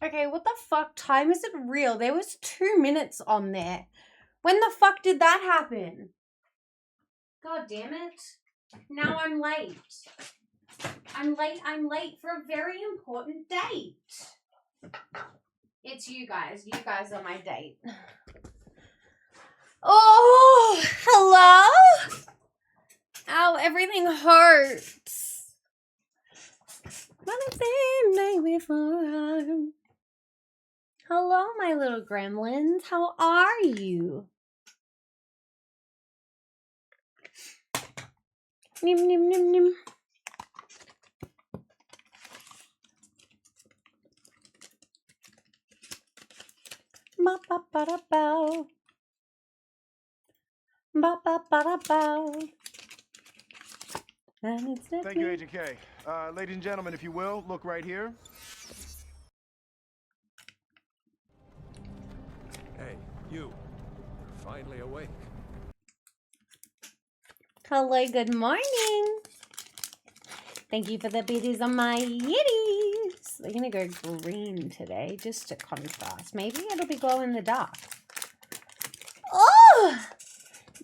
Okay, what the fuck time is it real? There was 2 minutes on there. When the fuck did that happen? God damn it. Now I'm late. I'm late for a very important date. It's you guys. You guys are my date. Oh, hello? Ow, everything hurts. Hello, my little gremlins. How are you? Nim, nim, nim, nim. Ba ba ba da bow. Ba ba ba da bow. And it's Thank you, Agent K. Ladies and gentlemen, if you will, look right here. Hey, you. Finally awake. Hello, good morning. Thank you for the biddies on my yitties. We're gonna go green today, just to contrast. Maybe it'll be glow in the dark. Oh!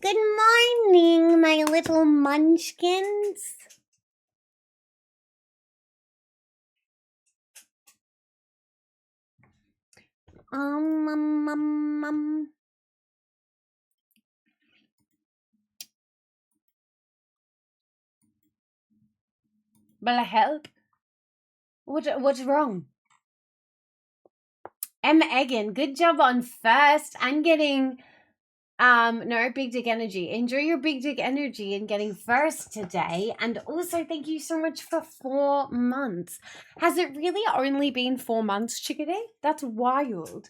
Good morning, my little munchkins. Will I help? What's wrong? Egan, good job on first and getting no big dick energy. Enjoy your big dick energy and getting first today. And also thank you so much for 4 months. Has it really only been 4 months, Chickadee? That's wild.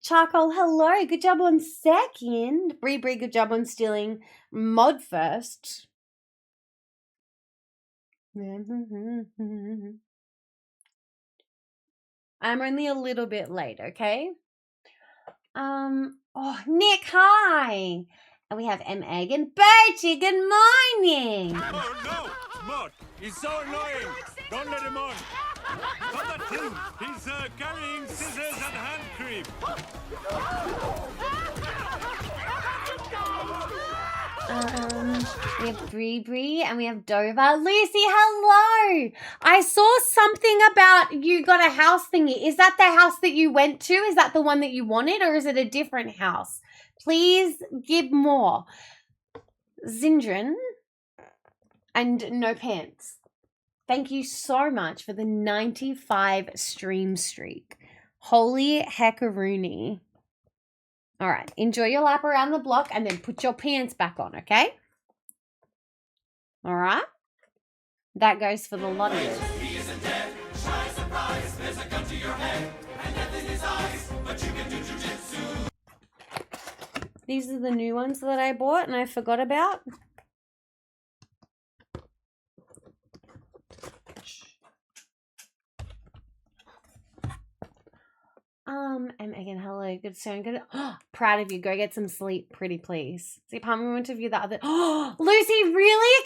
Charcoal, hello. Good job on second. Bree, good job on stealing mod first. I'm only a little bit late, okay? Oh, Nick, hi. And we have M. Egg and Bertie, good morning. Oh, no! Mod, he's so annoying! Don't let him on! Not that thing! He's carrying scissors and hand cream! We have Bree and we have Dover. Lucy, hello. I saw something about you got a house thingy. Is that the house that you went to? Is that the one that you wanted, or is it a different house? Please give more. Zindran and no pants. Thank you so much for the 95 stream streak. Holy heckaroony. All right, enjoy your lap around the block and then put your pants back on, okay? All right? That goes for the lot of us. He isn't dead. Shy surprise. There's a gun to your head and death in his eyes, but you can do jujitsu. These are the new ones that I bought and I forgot about. And again, hello, good soon, good. Oh, proud of you. Go get some sleep, pretty please. See, Palmer, we went to view the other. Oh, Lucy, really?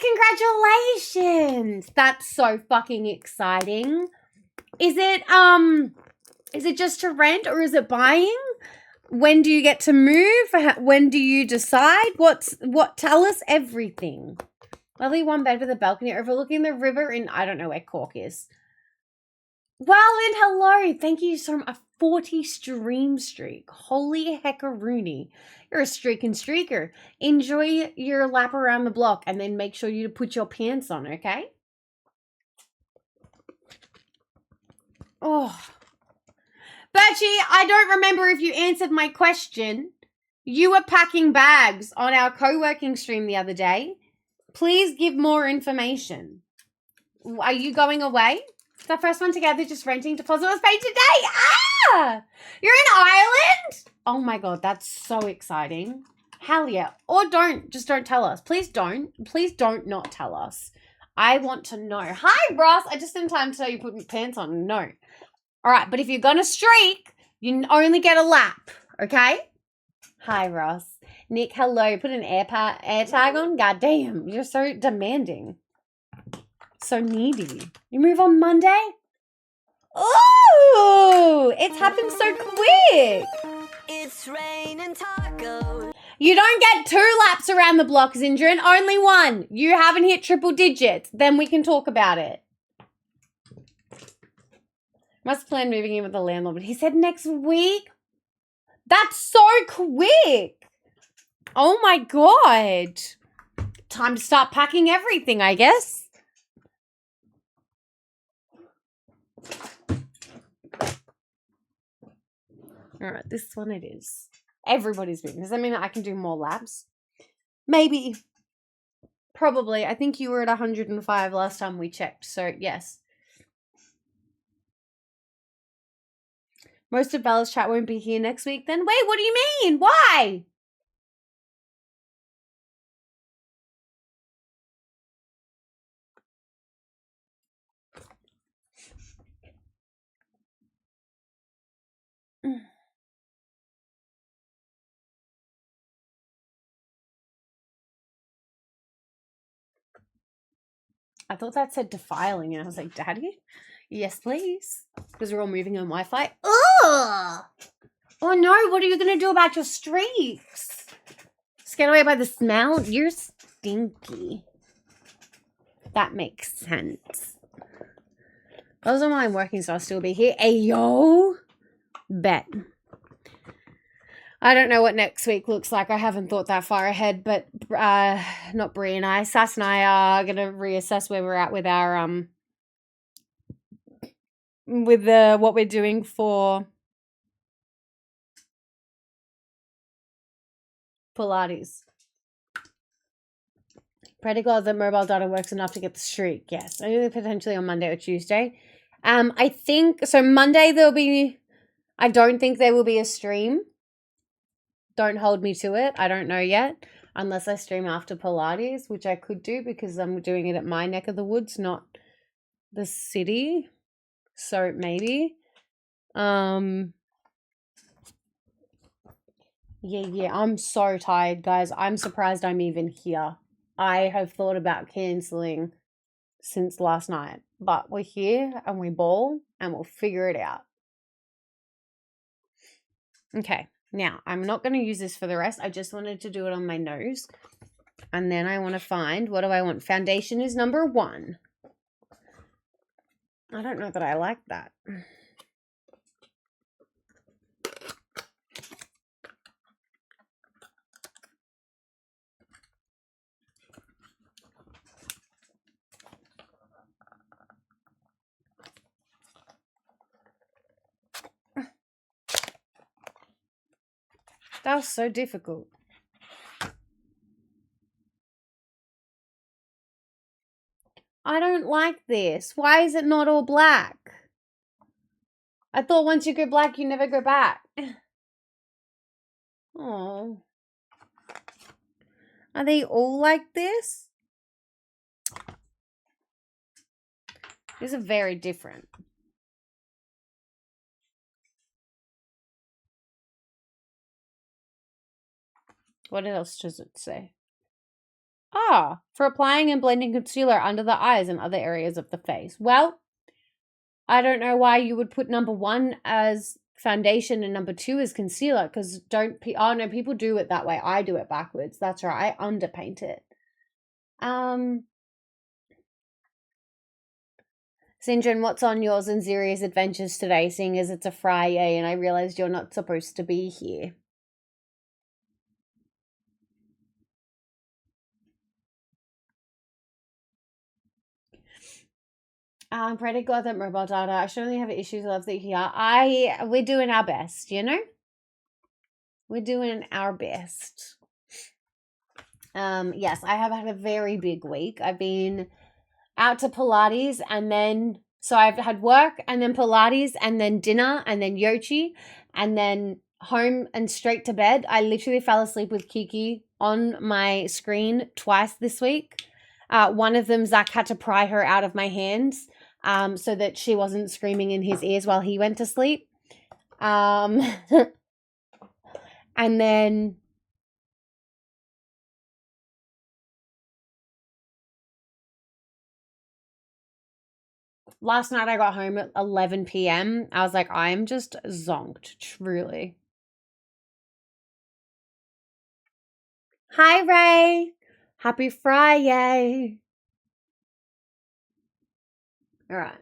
Congratulations! That's so fucking exciting. Is it just to rent or is it buying? When do you get to move? When do you decide? Tell us everything. Lovely one bed with a balcony overlooking the river in, I don't know where Cork is. Well, and hello. Thank you so much. A 40 stream streak. Holy heckaroony. You're a streaker. Enjoy your lap around the block and then make sure you put your pants on, okay? Oh. Birchie, I don't remember if you answered my question. You were packing bags on our co-working stream the other day. Please give more information. Are you going away? The first one together, just renting. Deposit was paid today. Ah! You're in Ireland? Oh my God, that's so exciting. Hell yeah. Or don't. Just don't tell us. Please don't. Please don't not tell us. I want to know. Hi, Ross. I just didn't time to tell you put my pants on. No. All right, but if you're going to streak, you only get a lap, okay? Hi, Ross. Nick, hello. Put an air tag on? God damn, you're so demanding. So needy. You move on Monday? Ooh, it's happened so quick. It's raining tacos. You don't get 2 laps around the block, Zindran. Only 1. You haven't hit triple digits. Then we can talk about it. Must plan moving in with the landlord, but he said next week. That's so quick. Oh my God. Time to start packing everything, I guess. All right, this one it is. Everybody's moving. Does that mean that I can do more laps? Maybe. Probably. I think you were at 105 last time we checked, so yes. Most of Bella's chat won't be here next week then. Wait, what do you mean? Why? I thought that said defiling, and I was like, Daddy? Yes, please. Because we're all moving on Wi-Fi. Ugh! Oh no, what are you going to do about your streaks? Scared away by the smell? You're stinky. That makes sense. Those are my working, so I'll still be here. Ayo! Bet. I don't know what next week looks like. I haven't thought that far ahead, but not Brie and I. Sass and I are going to reassess where we're at with our what we're doing for Pilates. Pray to God that mobile data works enough to get the streak. Yes, only potentially on Monday or Tuesday. I think so. Monday there'll be. I don't think there will be a stream. Don't hold me to it. I don't know yet. Unless I stream after Pilates, which I could do because I'm doing it at my neck of the woods, not the city. So maybe. Yeah. I'm so tired, guys. I'm surprised I'm even here. I have thought about cancelling since last night. But we're here and we ball and we'll figure it out. Okay. Now, I'm not going to use this for the rest. I just wanted to do it on my nose. And then I want to find, what do I want? Foundation is number 1. I don't know that I like that. That was so difficult. I don't like this. Why is it not all black? I thought once you go black, you never go back. Oh. Are they all like this? These are very different. What else does it say? Ah, for applying and blending concealer under the eyes and other areas of the face. Well, I don't know why you would put number 1 as foundation and number 2 as concealer, because oh no, people do it that way. I do it backwards. That's right. I underpaint it. Sindran, what's on yours and Ziri's adventures today, seeing as it's a Friday and I realized you're not supposed to be here? Pray to God that mobile data. I should only have issues. Love that here. We're doing our best, you know? We're doing our best. Yes, I have had a very big week. I've been out to Pilates and then, so I've had work and then Pilates and then dinner and then Yochi and then home and straight to bed. I literally fell asleep with Kiki on my screen twice this week. One of them, Zach had to pry her out of my hands so that she wasn't screaming in his ears while he went to sleep. And then Last night I got home at 11 p.m. I was like, I'm just zonked, truly. Hi, Ray. Happy Friday. All right.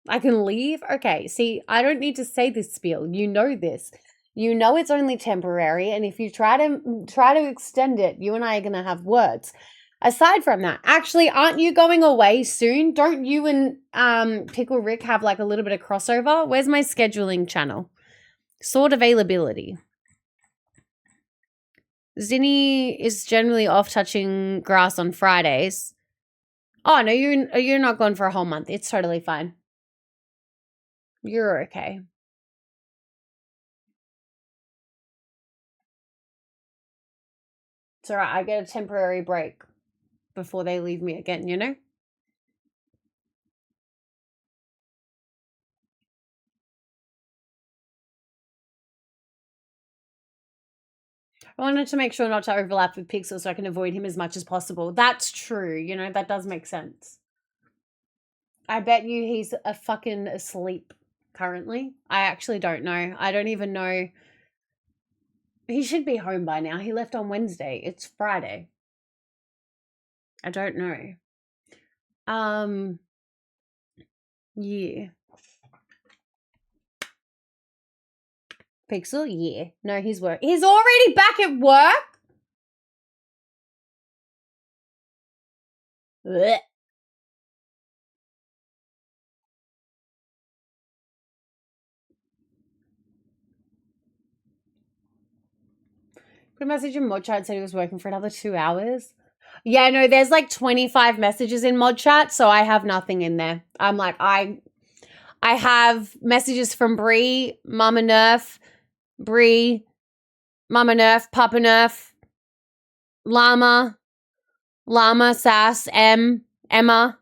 I can leave? Okay, see, I don't need to say this spiel. You know this. You know it's only temporary, and if you try to extend it, you and I are going to have words. Aside from that, actually, aren't you going away soon? Don't you and Pickle Rick have like a little bit of crossover? Where's my scheduling channel? Sword availability. Zinni is generally off touching grass on Fridays. Oh, no, you're not gone for a whole month. It's totally fine. You're okay. It's all right. I get a temporary break before they leave me again, you know? I wanted to make sure not to overlap with Pixel so I can avoid him as much as possible. That's true. You know, that does make sense. I bet you he's a fucking asleep currently. I actually don't know. I don't even know. He should be home by now. He left on Wednesday. It's Friday. I don't know. Yeah. Pixel? Yeah. No, he's already back at work? Blech. Put a message in mod chat, said he was working for another 2 hours. Yeah, no, there's like 25 messages in mod chat, so I have nothing in there. I'm like, I have messages from Bree, Mama Nerf, Papa Nerf, Llama, Sass, Emma.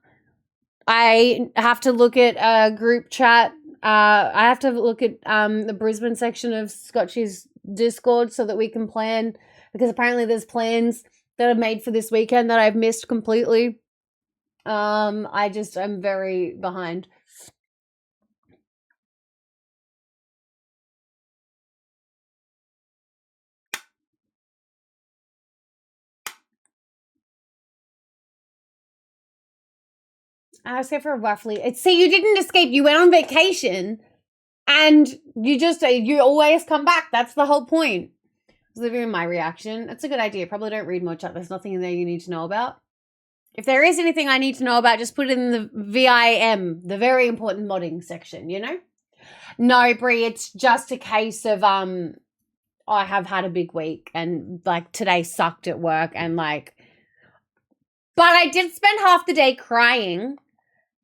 I have to look at a group chat. I have to look at the Brisbane section of Scotchy's Discord so that we can plan, because apparently there's plans that are made for this weekend that I've missed completely. I'm very behind. I escaped for roughly. See, you didn't escape. You went on vacation, and you always come back. That's the whole point. I was living in my reaction. That's a good idea. Probably don't read much up. There's nothing in there you need to know about. If there is anything I need to know about, just put it in the VIM, the very important modding section, you know? No, Brie, it's just a case of, I have had a big week and, like, today sucked at work and, like, but I did spend half the day crying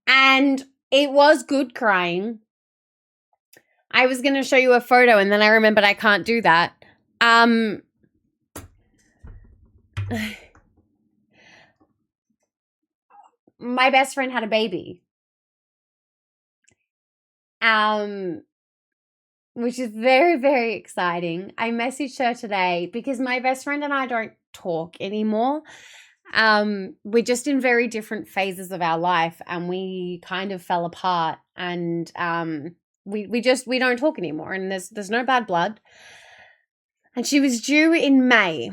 and it was good crying. I was going to show you a photo and then I remembered I can't do that. My best friend had a baby. Which is very, very exciting. I messaged her today because my best friend and I don't talk anymore. We're just in very different phases of our life and we kind of fell apart and we don't talk anymore and there's no bad blood. And she was due in May.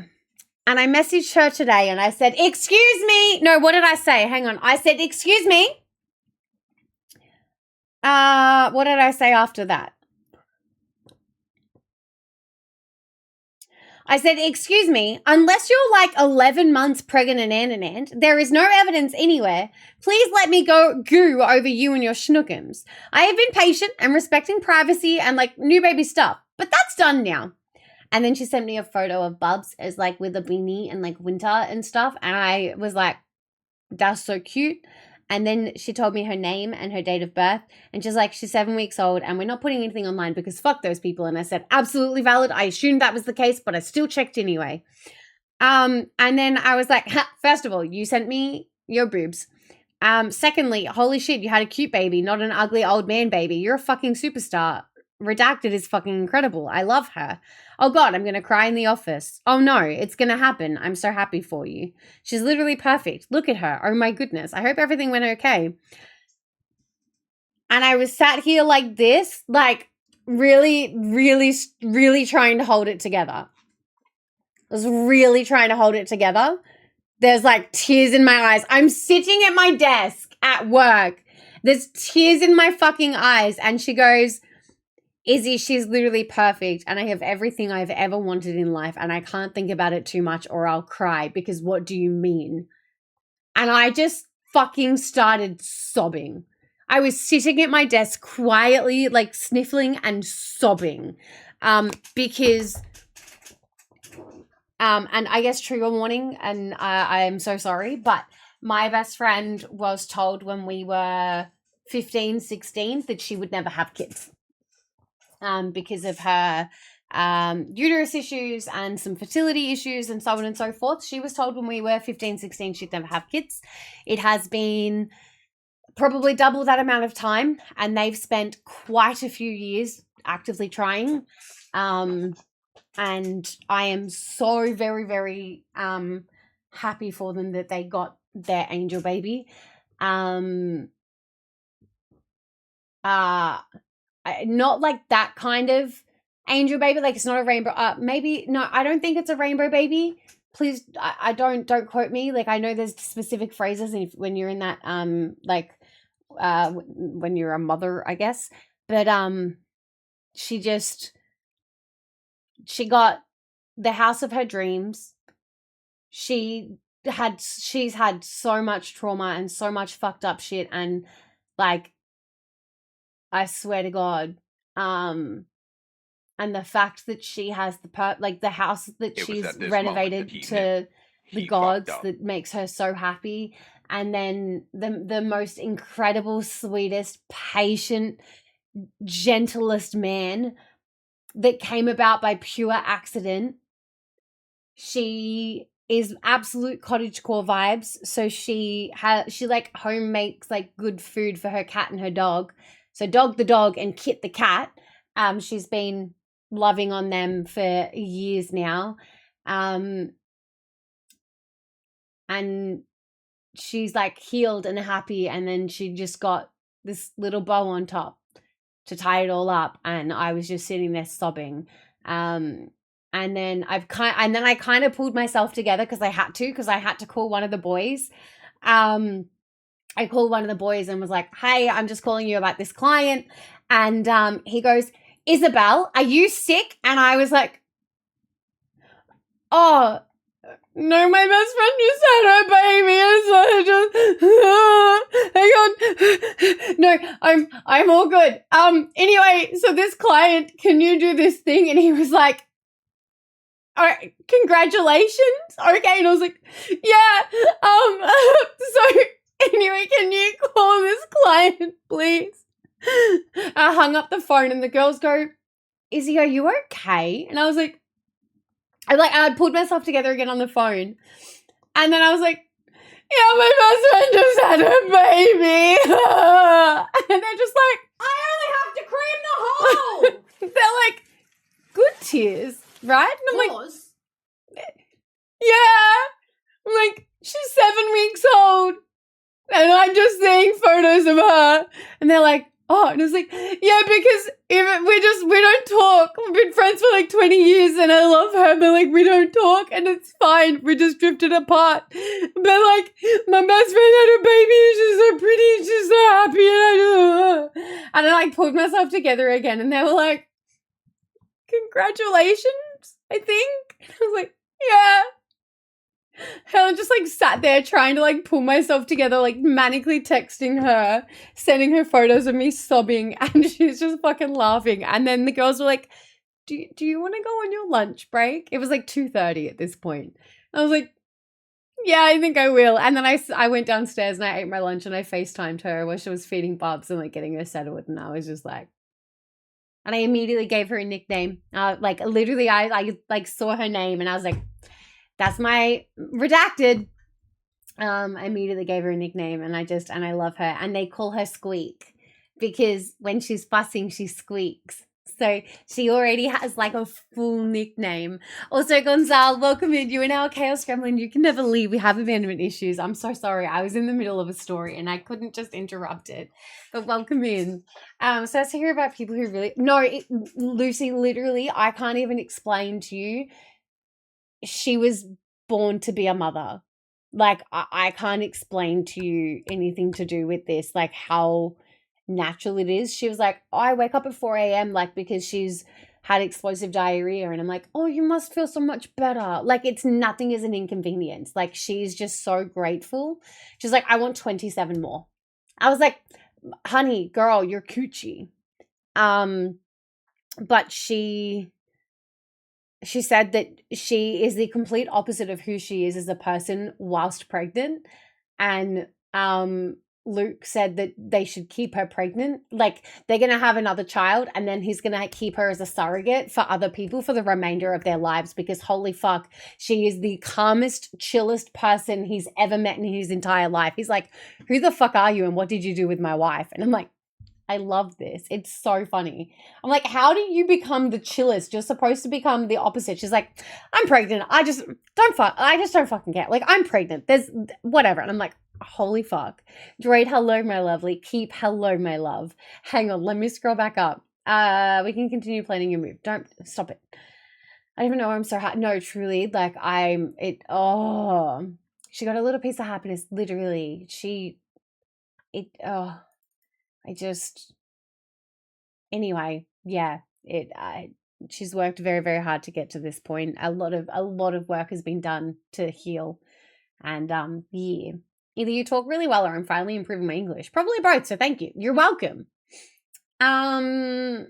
And I messaged her today and I said, excuse me. No, what did I say? Hang on. I said, excuse me. What did I say after that? I said, excuse me, unless you're like 11 months pregnant and there is no evidence anywhere. Please let me go goo over you and your schnookums. I have been patient and respecting privacy and like new baby stuff, but that's done now. And then she sent me a photo of Bubs as like with a beanie and like winter and stuff. And I was like, that's so cute. And then she told me her name and her date of birth. And she's like, she's 7 weeks old and we're not putting anything online because fuck those people. And I said, absolutely valid. I assumed that was the case, but I still checked anyway. And then I was like, first of all, you sent me your boobs. Secondly, holy shit, you had a cute baby, not an ugly old man baby. You're a fucking superstar. Redacted is fucking incredible. I love her. Oh God, I'm going to cry in the office. Oh no, it's going to happen. I'm so happy for you. She's literally perfect. Look at her. Oh my goodness. I hope everything went okay. And I was sat here like this, like really, really, really trying to hold it together. I was really trying to hold it together. There's like tears in my eyes. I'm sitting at my desk at work. There's tears in my fucking eyes. And she goes, Izzy, she's literally perfect. And I have everything I've ever wanted in life. And I can't think about it too much or I'll cry because what do you mean? And I just fucking started sobbing. I was sitting at my desk quietly, like sniffling and sobbing. Because, and I guess trigger warning, and I am so sorry, but my best friend was told when we were 15, 16 that she would never have kids. Because of her uterus issues and some fertility issues and so on and so forth. She was told when we were 15, 16 she'd never have kids. It has been probably double that amount of time, and they've spent quite a few years actively trying. And I am so very, very happy for them that they got their angel baby. Not like that kind of angel baby, like it's not a rainbow. Maybe no, I don't think it's a rainbow baby. Please, I don't quote me. Like I know there's specific phrases when you're in that when you're a mother, I guess. But she got the house of her dreams. She's had so much trauma and so much fucked up shit, and like I swear to God, and the fact that she has the house that she's renovated to the gods that makes her so happy, and then the most incredible, sweetest, patient, gentlest man that came about by pure accident. She is absolute cottagecore vibes. So she like home makes like good food for her cat and her dog. So Dog the dog and Kit the cat. She's been loving on them for years now. And she's like healed and happy, and then she just got this little bow on top to tie it all up, and I was just sitting there sobbing. And then I kind of pulled myself together because I had to call one of the boys. I called one of the boys and was like, "Hey, I'm just calling you about this client." And he goes, "Isabel, are you sick?" And I was like, "Oh, no, my best friend just had her baby." And so I just, hang on. No, I'm all good. Anyway, so this client, can you do this thing? And he was like, "All right, congratulations." Okay. And I was like, "Yeah. So anyway, can you call this client, please?" I hung up the phone and the girls go, "Izzy, are you okay?" And I was like, I pulled myself together again on the phone. And then I was like, "Yeah, my best friend just had a baby." And they're just like, I only have to cream the hole. they're like, good tears, right? And I'm like, Pause. yeah. I'm like, she's 7 weeks old. And I'm just seeing photos of her. And they're like, oh, and it's like, yeah, because even we don't talk. We've been friends for like 20 years and I love her, but like we don't talk and it's fine. We just drifted apart. But like my best friend had a baby and she's so pretty and she's so happy and I like pulled myself together again and they were like, "Congratulations, I think." I was like, yeah. And I just like sat there trying to like pull myself together, like manically texting her, sending her photos of me sobbing, and she's just fucking laughing. And then the girls were like, do you want to go on your lunch break? It was like 2:30 at this point. I was like, yeah, I think I will. And then I went downstairs and I ate my lunch and I FaceTimed her while she was feeding Bubs and like getting her settled. And I was just like, and I immediately gave her a nickname. Like literally I like saw her name and I was like, "That's my redacted." I immediately gave her a nickname and I love her. And they call her Squeak because when she's fussing, she squeaks. So she already has like a full nickname. Also, Gonzal, welcome in. You are now a Chaos Gremlin. You can never leave. We have abandonment issues. I'm so sorry. I was in the middle of a story and I couldn't just interrupt it. But welcome in. So let's hear about people who really... No, Lucy, literally, I can't even explain to you. She was born to be a mother. Like, I can't explain to you anything to do with this, like how natural it is. She was like, oh, I wake up at 4 a.m. like because she's had explosive diarrhea, and I'm like, oh, you must feel so much better. Like, it's nothing is an inconvenience. Like, she's just so grateful. She's like, I want 27 more. I was like, honey, girl, you're coochie. But she said that she is the complete opposite of who she is as a person whilst pregnant. And Luke said that they should keep her pregnant. Like, they're going to have another child and then he's going to keep her as a surrogate for other people for the remainder of their lives, because holy fuck, she is the calmest, chillest person he's ever met in his entire life. He's like, who the fuck are you and what did you do with my wife? And I'm like, I love this. It's so funny. I'm like, how do you become the chillest? You're supposed to become the opposite. She's like, I'm pregnant. I just don't fucking care. Like, I'm pregnant. There's whatever. And I'm like, holy fuck. Droid, hello, my lovely. Keep, hello, my love. Hang on. Let me scroll back up. We can continue planning your move. Don't stop it. I don't even know why I'm so hot. No, truly. Like, she got a little piece of happiness. Literally. Anyway, yeah, she's worked very, very hard to get to this point. A lot of work has been done to heal. And yeah, either you talk really well or I'm finally improving my English. Probably both, so thank you. You're welcome. Michael,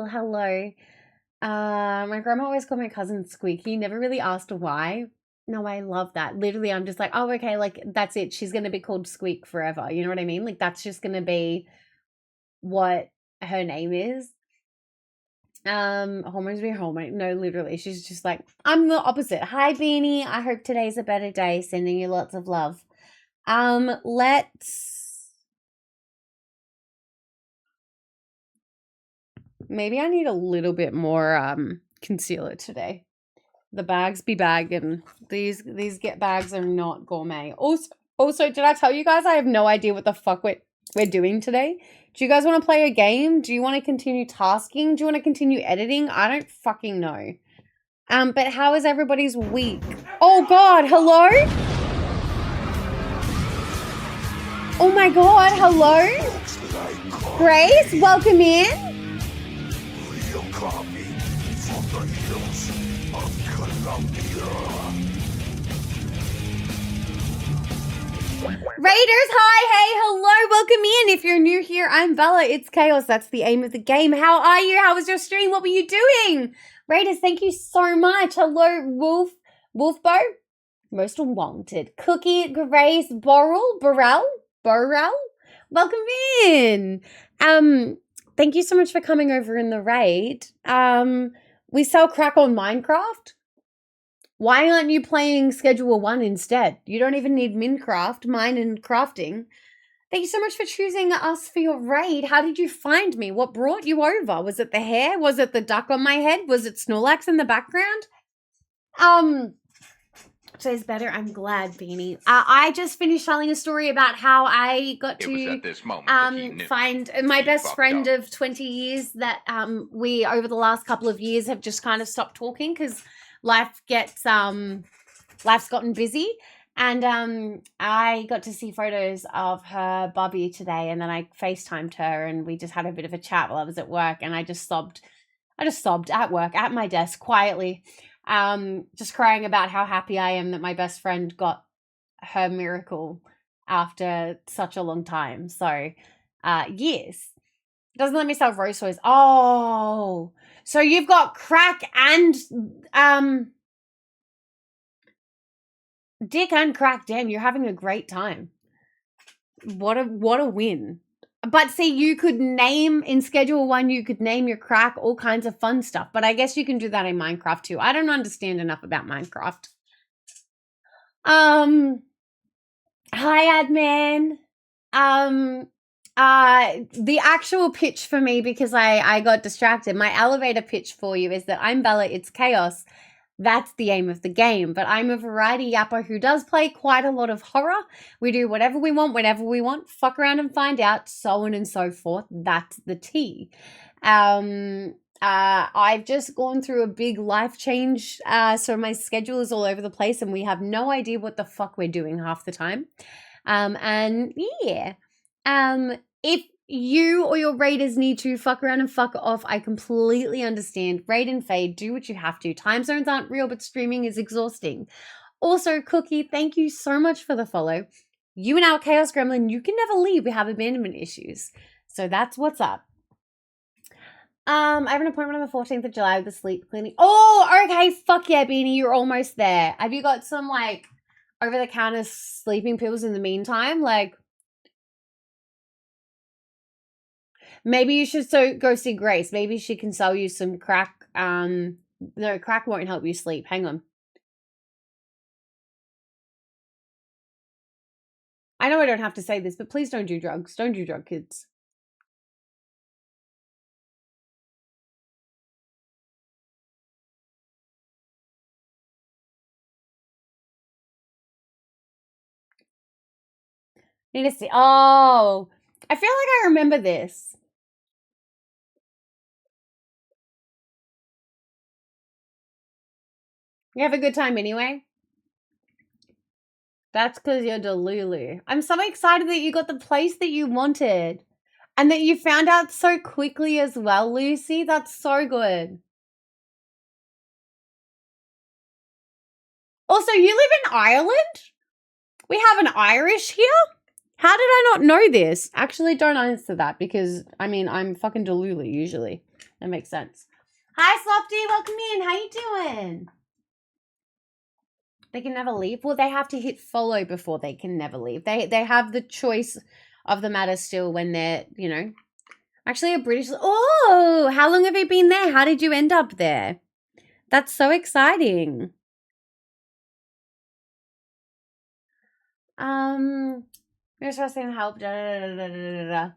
hello. My grandma always called my cousin Squeaky, never really asked why. No, I love that. Literally, I'm just like, oh, okay, like, that's it. She's going to be called Squeak forever. You know what I mean? Like, that's just going to be what her name is. Hormones be hormone. No, literally, she's just like, I'm the opposite. Hi, Beanie. I hope today's a better day. Sending you lots of love. Maybe I need a little bit more, concealer today. The bags be bagging. These get bags are not gourmet. Also, did I tell you guys I have no idea what the fuck we're doing today? Do you guys want to play a game? Do you want to continue tasking? Do you want to continue editing? I don't fucking know. But how is everybody's week? Oh god, hello? Oh my god, hello? Grace, welcome in. Real coffee from the hills of Colombia. Raiders, hi, hey, hello, welcome in. If you're new here, I'm Bella. It's Chaos. That's the aim of the game. How are you? How was your stream? What were you doing? Raiders, thank you so much. Hello, Wolfbo, most wanted. Cookie, Grace, Burrell. Welcome in. Thank you so much for coming over in the raid. We sell crack on Minecraft. Why aren't you playing Schedule 1 instead? You don't even need Minecraft, mine and crafting. Thank you so much for choosing us for your raid. How did you find me? What brought you over? Was it the hair? Was it the duck on my head? Was it Snorlax in the background? Today's better. I'm glad, Beanie. I just finished telling a story about how I got to find my best friend of 20 years that we, over the last couple of years, have just kind of stopped talking because life's gotten busy. And I got to see photos of her bubby today, and then I FaceTimed her and we just had a bit of a chat while I was at work, and I just sobbed at work, at my desk, quietly. Just crying about how happy I am that my best friend got her miracle after such a long time. So, yes. Doesn't let me sell rose toys. Oh, so you've got crack and, dick and crack. Damn, you're having a great time. What a win. But see, you could name, in Schedule 1, you could name your crack all kinds of fun stuff. But I guess you can do that in Minecraft too. I don't understand enough about Minecraft. Hi, admin. The actual pitch for me, because I got distracted, my elevator pitch for you is that I'm Bella, it's chaos. That's the aim of the game. But I'm a variety yapper who does play quite a lot of horror. We do whatever we want, whenever we want, fuck around and find out, so on and so forth. That's the tea. I've just gone through a big life change, so my schedule is all over the place and we have no idea what the fuck we're doing half the time. And yeah. If you or your raiders need to fuck around and fuck off, I completely understand. Raid and fade, do what you have to. Time zones aren't real, but streaming is exhausting. Also, Cookie, thank you so much for the follow. You and our Chaos Gremlin, you can never leave. We have abandonment issues. So that's what's up. I have an appointment on the 14th of July with the sleep clinic. Oh, okay. Fuck yeah, Beanie. You're almost there. Have you got some, like, over-the-counter sleeping pills in the meantime? Like, maybe you should go see Grace. Maybe she can sell you some crack. No, crack won't help you sleep. Hang on. I know I don't have to say this, but please don't do drugs. Don't do drugs, kids. Need to see. Oh, I feel like I remember this. You have a good time anyway? That's because you're Delulu. I'm so excited that you got the place that you wanted. And that you found out so quickly as well, Lucy. That's so good. Also, you live in Ireland? We have an Irish here? How did I not know this? Actually, don't answer that because, I mean, I'm fucking Delulu usually. That makes sense. Hi, Slopty. Welcome in. How you doing? They can never leave? Well, they have to hit follow before they can never leave. They have the choice of the matter still when they're, you know. Actually, a British... Oh, how long have you been there? How did you end up there? That's so exciting. You're supposed to help. Da, da, da, da, da, da.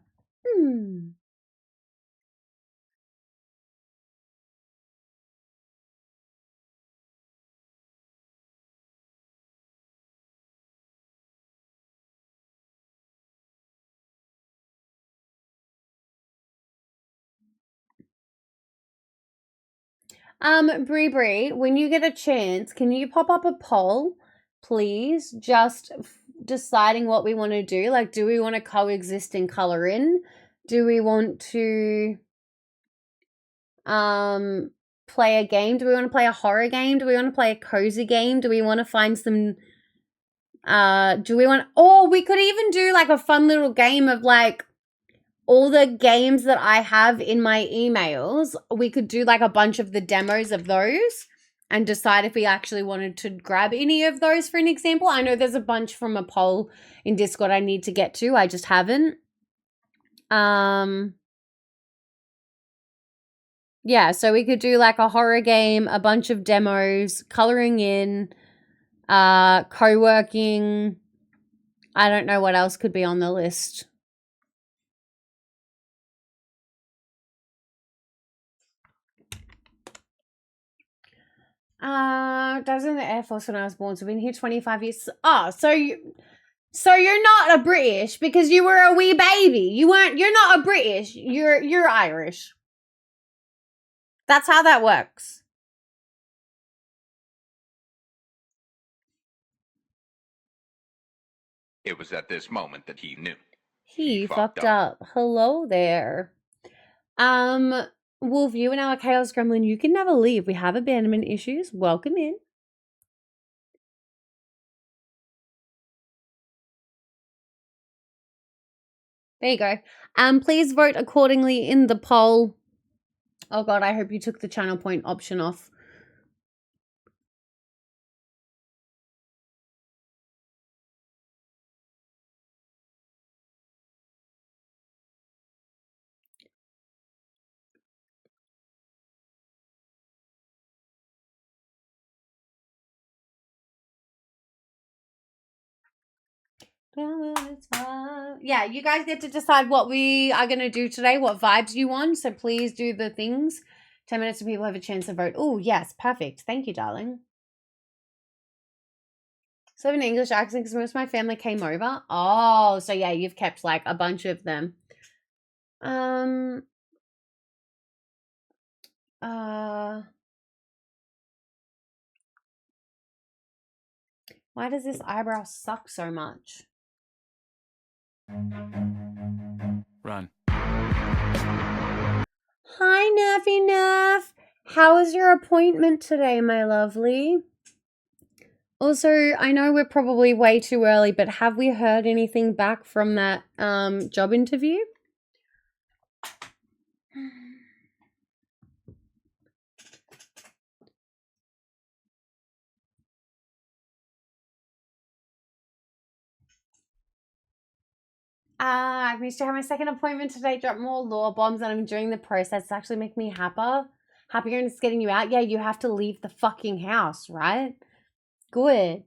Bree, when you get a chance, can you pop up a poll, please? Just deciding what we want to do. Like, do we want to coexist in color in? Do we want to play a game? Do we want to play a horror game? Do we want to play a cozy game? Do we want to find some we could even do like a fun little game of like all the games that I have in my emails. We could do like a bunch of the demos of those and decide if we actually wanted to grab any of those for an example. I know there's a bunch from a poll in Discord I need to get to. I just haven't. Yeah, so we could do like a horror game, a bunch of demos, coloring in, co-working. I don't know what else could be on the list. I was in the Air Force when I was born, so I've been here 25 years. Oh, so you're not a British because you were a wee baby. You're not a British. You're Irish. That's how that works. It was at this moment that he knew. He fucked up. Hello there. Wolf, you and our Chaos Gremlin, you can never leave. We have abandonment issues. Welcome in. There you go. Please vote accordingly in the poll. Oh god, I hope you took the channel point option off. Yeah, you guys get to decide what we are going to do today, what vibes you want. So please do the things. 10 minutes so people have a chance to vote. Oh, yes, perfect. Thank you, darling. So I have an English accent because most of my family came over. Oh, so yeah, you've kept like a bunch of them. Why does this eyebrow suck so much? Run. Hi, Nerfy Nerf. How was your appointment today, my lovely? Also, I know we're probably way too early, but have we heard anything back from that job interview? I've managed to have my second appointment today, drop more law bombs, and I'm enjoying the process. It's actually making me happier, and it's getting you out. Yeah, you have to leave the fucking house, right? Good.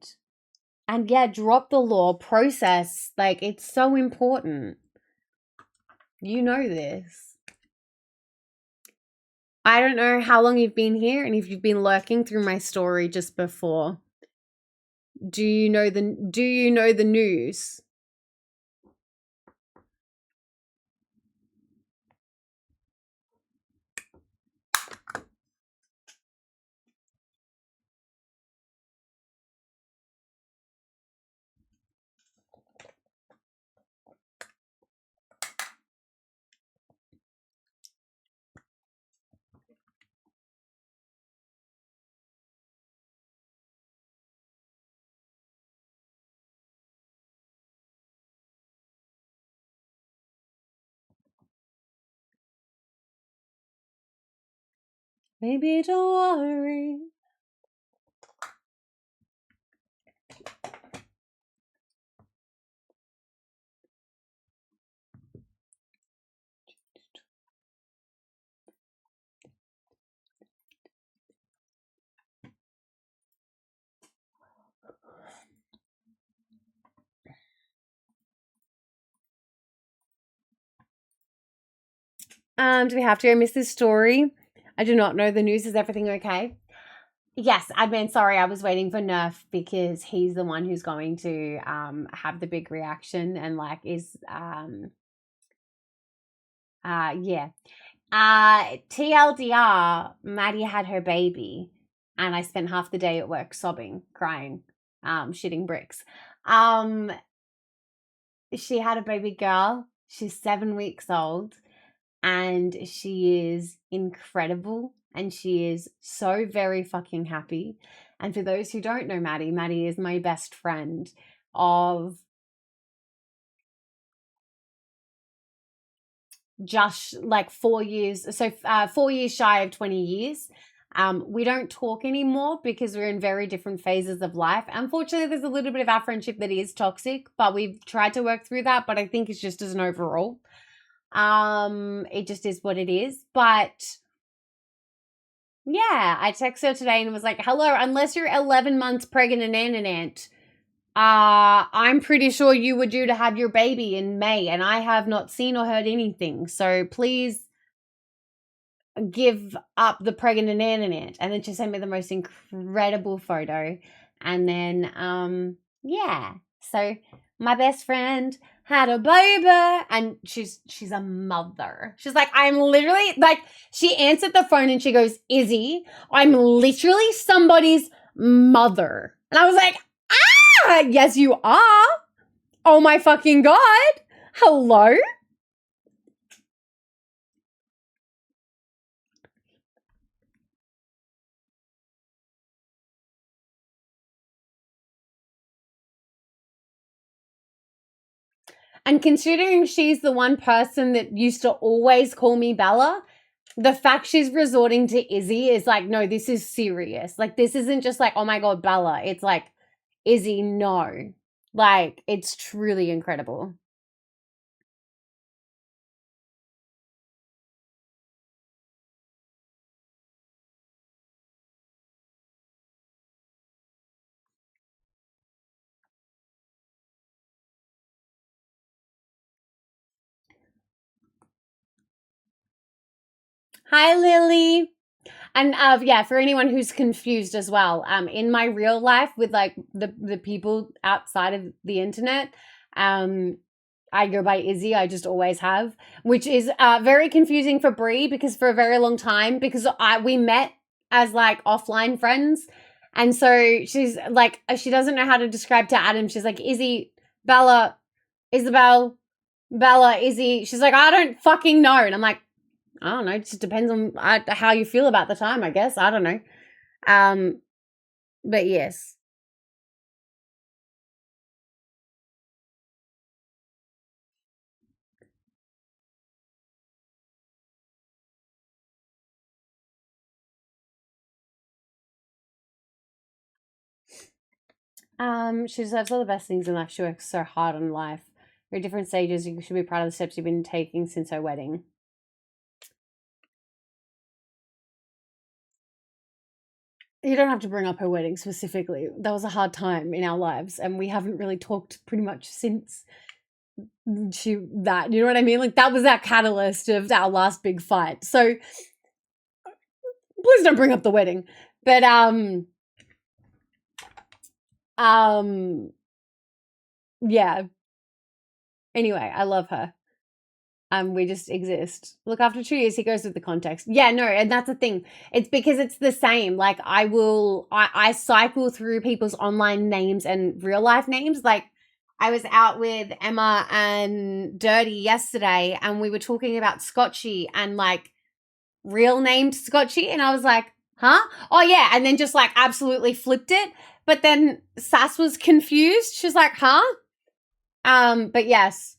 And yeah, drop the law process. Like, it's so important. You know this. I don't know how long you've been here and if you've been lurking through my story just before. Do you know the news? Maybe don't worry. Do we have to go miss this story? I do not know the news. Is everything okay? Yes, admin, sorry, I was waiting for Nerf because he's the one who's going to have the big reaction and like is yeah. TLDR, Maddie had her baby and I spent half the day at work sobbing, crying, shitting bricks. She had a baby girl. She's 7 weeks old and she is incredible and she is so very fucking happy. And for those who don't know Maddie, Maddie is my best friend of just like 4 years. So 4 years shy of 20 years. We don't talk anymore because we're in very different phases of life. Unfortunately, there's a little bit of our friendship that is toxic, but we've tried to work through that. But I think it's just as an overall. It just is what it is. But yeah, I texted her today and was like, hello, unless you're 11 months pregnant and aunt, I'm pretty sure you were due to have your baby in May and I have not seen or heard anything. So please give up the pregnant aunt. And then she sent me the most incredible photo. And then, yeah. So my best friend had a baby and she's a mother. She's like, I'm literally like, she answered the phone and she goes, Izzy, I'm literally somebody's mother. And I was like, yes, you are. Oh my fucking God. Hello. And considering she's the one person that used to always call me Bella, the fact she's resorting to Izzy is like, no, this is serious. Like, this isn't just like, oh my God, Bella. It's like, Izzy, no. Like, it's truly incredible. Hi, Lily. And yeah, for anyone who's confused as well, in my real life with like the people outside of the internet, I go by Izzy. I just always have, which is very confusing for Brie because for a very long time, because we met as like offline friends, and so she's like she doesn't know how to describe to Adam. She's like Izzy, Bella, Isabel, Bella, Izzy. She's like I don't fucking know, and I'm like I don't know. It just depends on how you feel about the time, I guess. I don't know. But yes. She deserves all the best things in life. She works so hard on life. Very different stages. You should be proud of the steps you've been taking since her wedding. You don't have to bring up her wedding specifically. That was a hard time in our lives, and we haven't really talked pretty much since you know what I mean? Like that was that catalyst of our last big fight. So please don't bring up the wedding. But yeah. Anyway, I love her. We just exist. Look, after 2 years, he goes with the context. Yeah, no, and that's the thing. It's because it's the same. Like I cycle through people's online names and real life names. Like I was out with Emma and Dirty yesterday, and we were talking about Scotchy and like real named Scotchy, and I was like, huh? Oh yeah, and then just like absolutely flipped it. But then Sass was confused. She's like, huh? But yes.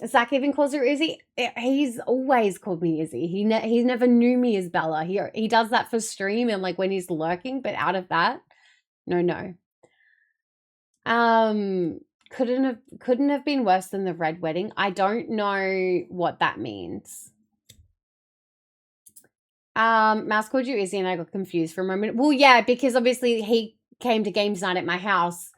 Zach even calls her Izzy. He's always called me Izzy. He never knew me as Bella. He does that for stream and like when he's lurking, but out of that, no. Couldn't have been worse than the red wedding. I don't know what that means. Mouse called you Izzy and I got confused for a moment. Well, yeah, because obviously he came to games night at my house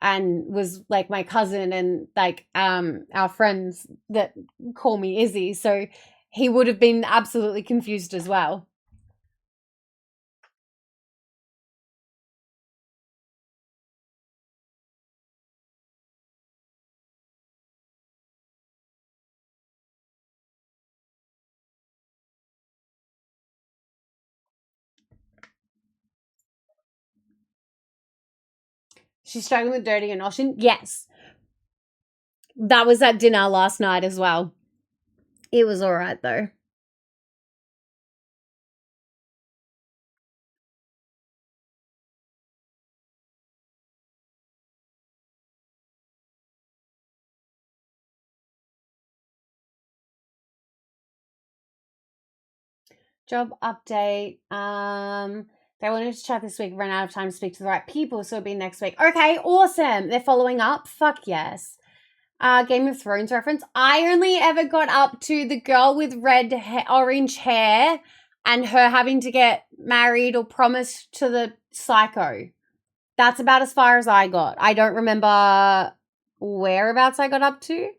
and was like my cousin and like our friends that call me Izzy. So he would have been absolutely confused as well. She's struggling with Dirty and Oshin? Yes. That was at dinner last night as well. It was all right though. Job update. They wanted to chat this week, ran out of time to speak to the right people, so it'll be next week. Okay, awesome. They're following up. Fuck yes. Game of Thrones reference. I only ever got up to the girl with orange hair and her having to get married or promised to the psycho. That's about as far as I got. I don't remember whereabouts I got up to.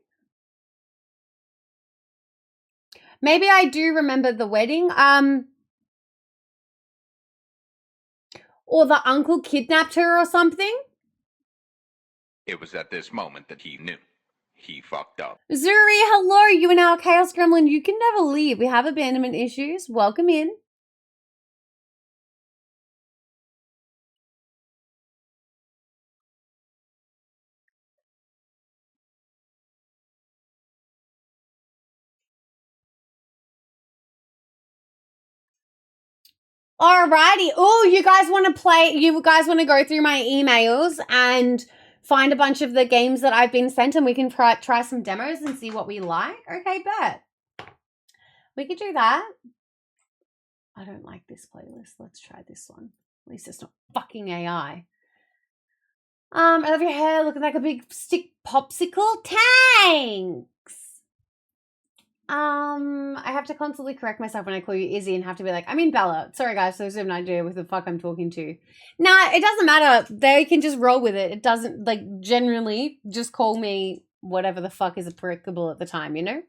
Maybe I do remember the wedding. Or the uncle kidnapped her or something. It was at this moment that he knew. He fucked up. Zuri, hello. You are now a Chaos Gremlin. You can never leave. We have abandonment issues. Welcome in. Alrighty. Oh, you guys want to play? You guys want to go through my emails and find a bunch of the games that I've been sent, and we can try some demos and see what we like? Okay, bet. We could do that. I don't like this playlist. Let's try this one. At least it's not fucking AI. I love your hair looking like a big stick popsicle. Thanks. I have to constantly correct myself when I call you Izzy and have to be like, I mean Bella. Sorry guys, so I have no idea what the fuck I'm talking to. Nah, it doesn't matter. They can just roll with it. It doesn't, like, generally just call me whatever the fuck is applicable at the time, you know?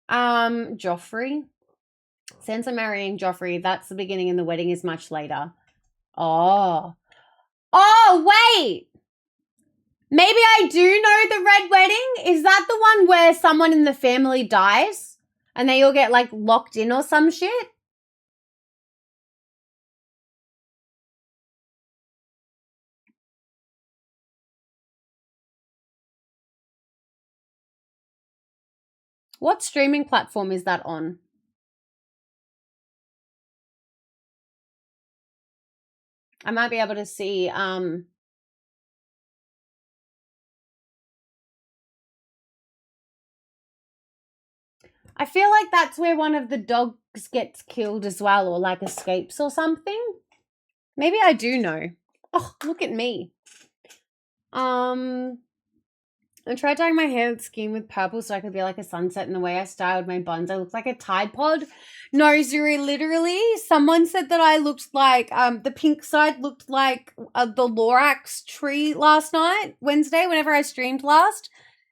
Joffrey. Sansa marrying Joffrey, that's the beginning and the wedding is much later. Oh. Oh, wait! Maybe I do know the Red Wedding. Is that the one where someone in the family dies and they all get like locked in or some shit? What streaming platform is that on? I might be able to see I feel like that's where one of the dogs gets killed as well or like escapes or something. Maybe I do know. Oh, look at me. I tried dyeing my hair scheme with purple so I could be like a sunset, and the way I styled my buns, I looked like a Tide Pod. No, Zuri, literally, someone said that I looked like, the pink side looked like the Lorax tree last night, Wednesday, whenever I streamed last.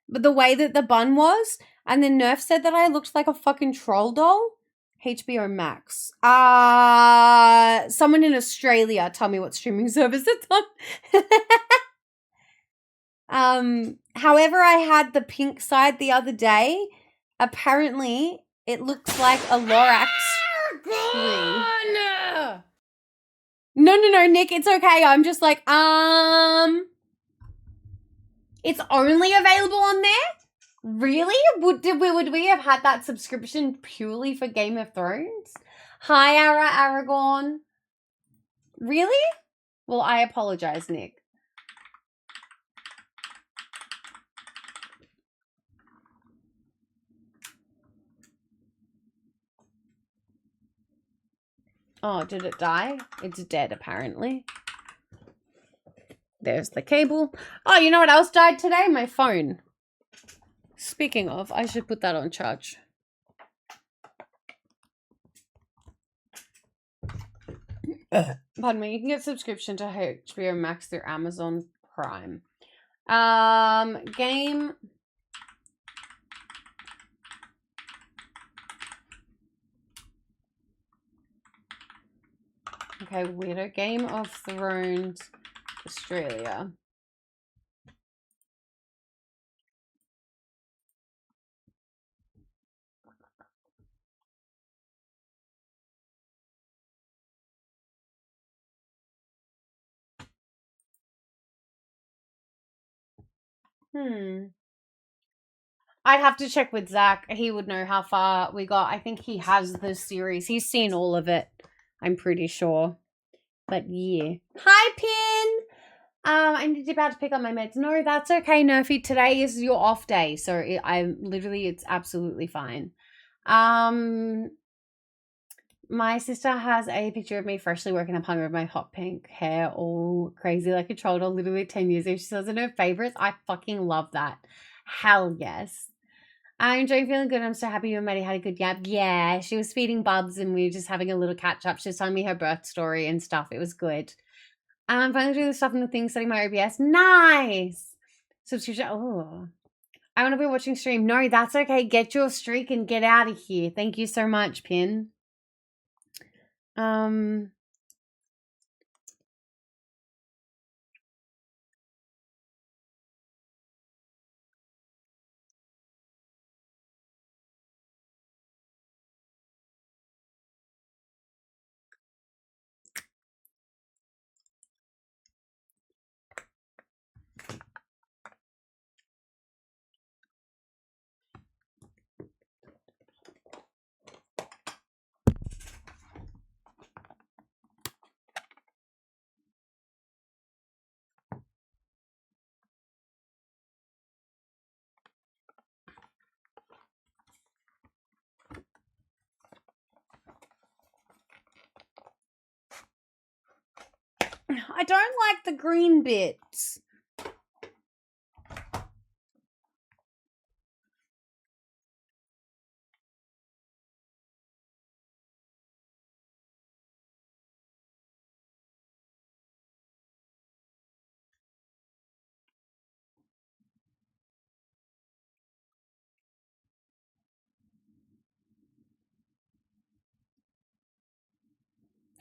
But the way that the bun was, and then Nerf said that I looked like a fucking troll doll. HBO Max. Someone in Australia, tell me what streaming service it's on. However, I had the pink side the other day. Apparently, it looks like a Lorax tree. No, Nick, it's okay. I'm just like, it's only available on there? Really? Would we have had that subscription purely for Game of Thrones? Hi, Aragorn. Really? Well, I apologize, Nick. Oh, did it die? It's dead, apparently. There's the cable. Oh, you know what else died today? My phone. Speaking of, I should put that on charge. Pardon me. You can get subscription to HBO Max through Amazon Prime. Game... Okay, weirdo. Game of Thrones, Australia. I'd have to check with Zach. He would know how far we got. I think he has the series. He's seen all of it. I'm pretty sure. But yeah. Hi, Pin! I'm about to pick up my meds. No, that's okay, Nerfy. Today is your off day. So it's absolutely fine. My sister has a picture of me freshly woken up hung with my hot pink hair all crazy like a troll doll literally 10 years ago. She says in her favorites. I fucking love that. Hell yes. I'm enjoying feeling good. I'm so happy you and Maddie had a good yap. Yeah, she was feeding Bubs and we were just having a little catch up. She was telling me her birth story and stuff. It was good. I'm finally doing the stuff and the things, setting my OBS. Nice! Subscription. Oh. I want to be watching stream. No, that's okay. Get your streak and get out of here. Thank you so much, Pin. I don't like the green bits.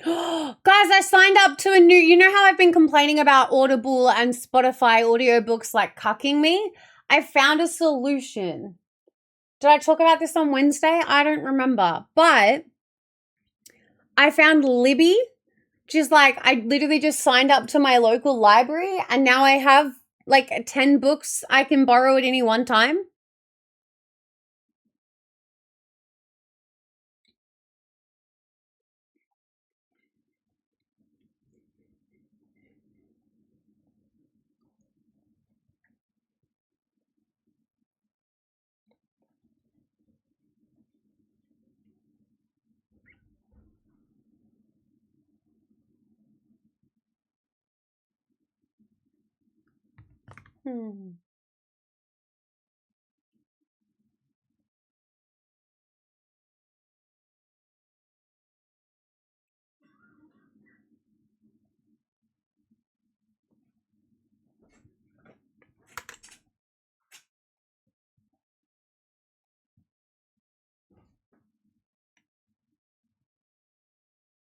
Guys, I signed up to a new, you know how I've been complaining about Audible and Spotify audiobooks like cucking me? I found a solution. Did I talk about this on Wednesday? I don't remember. But I found Libby, which is like, I literally just signed up to my local library and now I have like 10 books I can borrow at any one time. Hmm.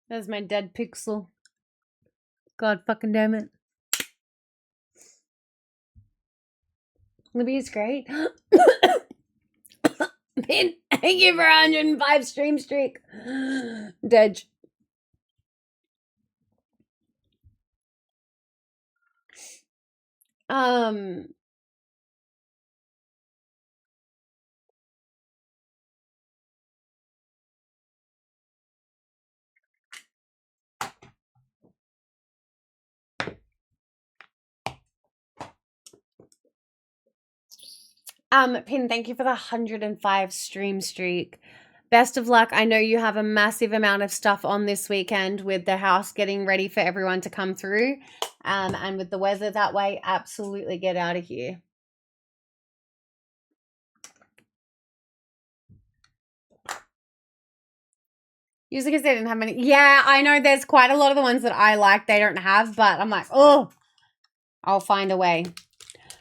There's my dead pixel. God fucking damn it. Libby is great. Man, thank you for 105 stream streak. Dej. Um, Pin, thank you for the 105 stream streak. Best of luck. I know you have a massive amount of stuff on this weekend with the house getting ready for everyone to come through. And with the weather that way, absolutely get out of here. Usually because they didn't have many. Yeah, I know there's quite a lot of the ones that I like they don't have, but I'm like, oh, I'll find a way.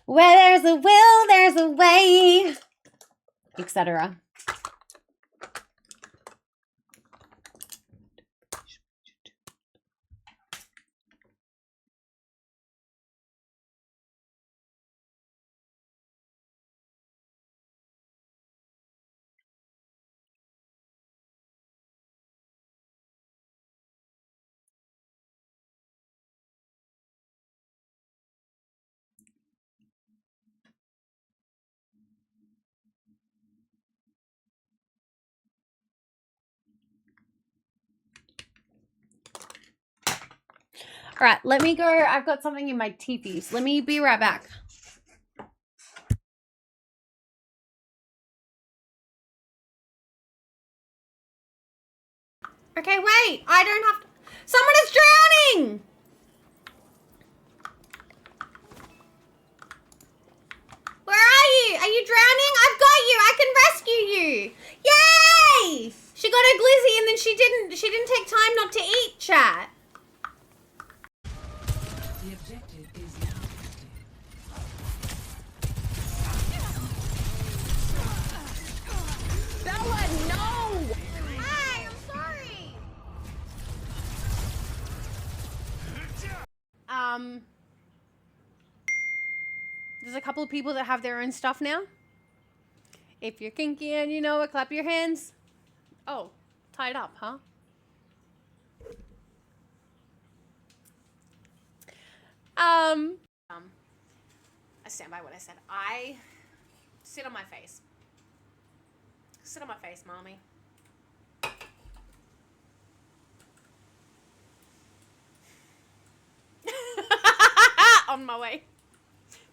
Where there's a will, there's a way, etc. All right, let me go. I've got something in my teepees. Let me be right back. Okay, wait. I don't have to. Someone is drowning! Where are you? Are you drowning? I've got you. I can rescue you. Yay! She got a glizzy and then she didn't take time not to eat, chat. The objective is now active. Bella, no! Hi, I'm sorry. There's a couple of people that have their own stuff now. If you're kinky and you know it, clap your hands. Oh, tied up, huh? I stand by what I said. I sit on my face. Sit on my face, mommy. On my way.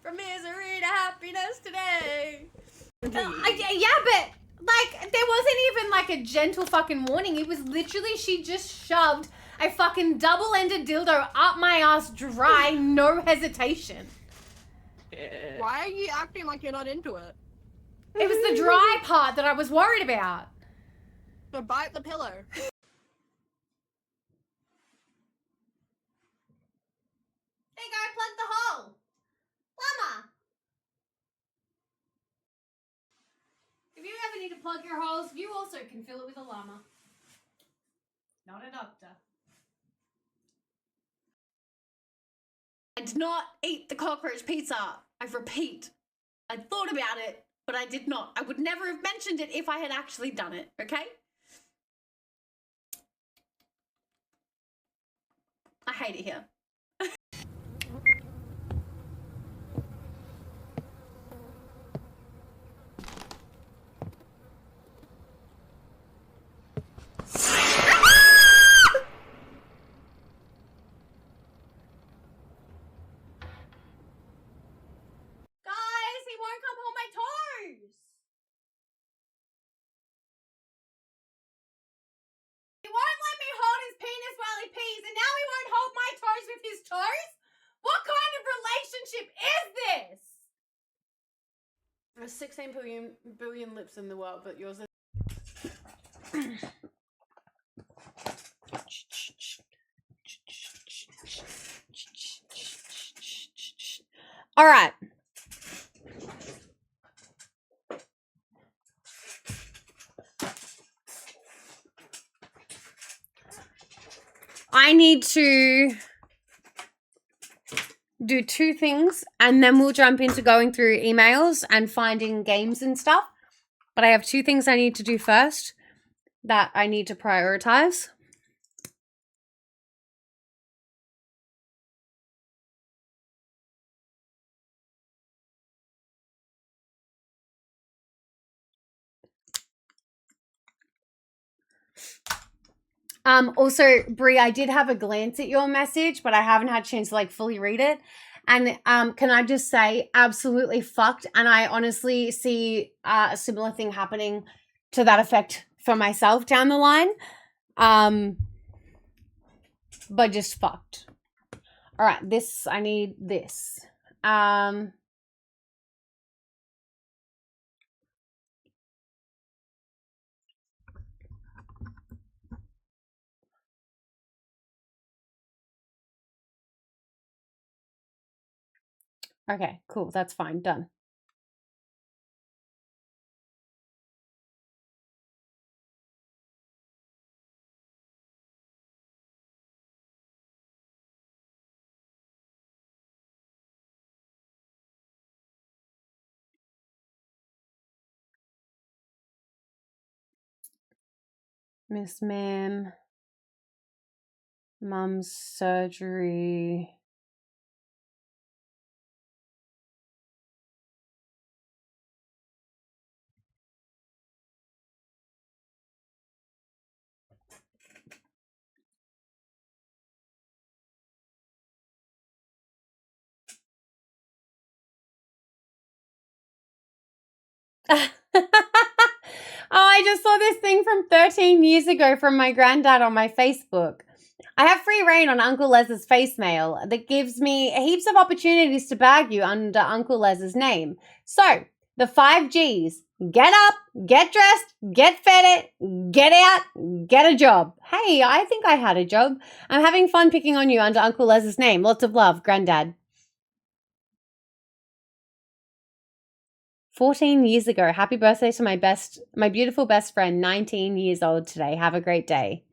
From misery to happiness today. Yeah, but like there wasn't even like a gentle fucking warning. It was literally she just shoved a fucking double-ended dildo up my ass dry, no hesitation. Why are you acting like you're not into it? It was the dry part that I was worried about. So bite the pillow. Hey, go plug the hole. Llama. If you ever need to plug your holes, you also can fill it with a llama. Not a doctor. I did not eat the cockroach pizza. I repeat, I thought about it, but I did not. I would never have mentioned it if I had actually done it, okay? I hate it here. Guys, he won't come hold my toes. He won't let me hold his penis while he pees, and now he won't hold my toes with his toes? What kind of relationship is this? There's 16 billion lips in the world, but yours is... All right. I need to do 2 things and then we'll jump into going through emails and finding games and stuff. But I have 2 things I need to do first that I need to prioritize. Also, Brie, I did have a glance at your message, but I haven't had a chance to like fully read it. And can I just say, absolutely fucked. And I honestly see a similar thing happening to that effect for myself down the line. But just fucked. All right, this, I need this. Okay, cool. That's fine. Done. Miss Ma'am. Mum's surgery. Oh, I just saw this thing from 13 years ago from my granddad on my Facebook. I have free reign on Uncle Les's face mail that gives me heaps of opportunities to bag you under Uncle Les's name. So, the 5 G's. Get up, get dressed, get fed, get out, get a job. Hey, I think I had a job. I'm having fun picking on you under Uncle Les's name. Lots of love, Granddad. 14 years ago. Happy birthday to my beautiful best friend, 19 years old today. Have a great day.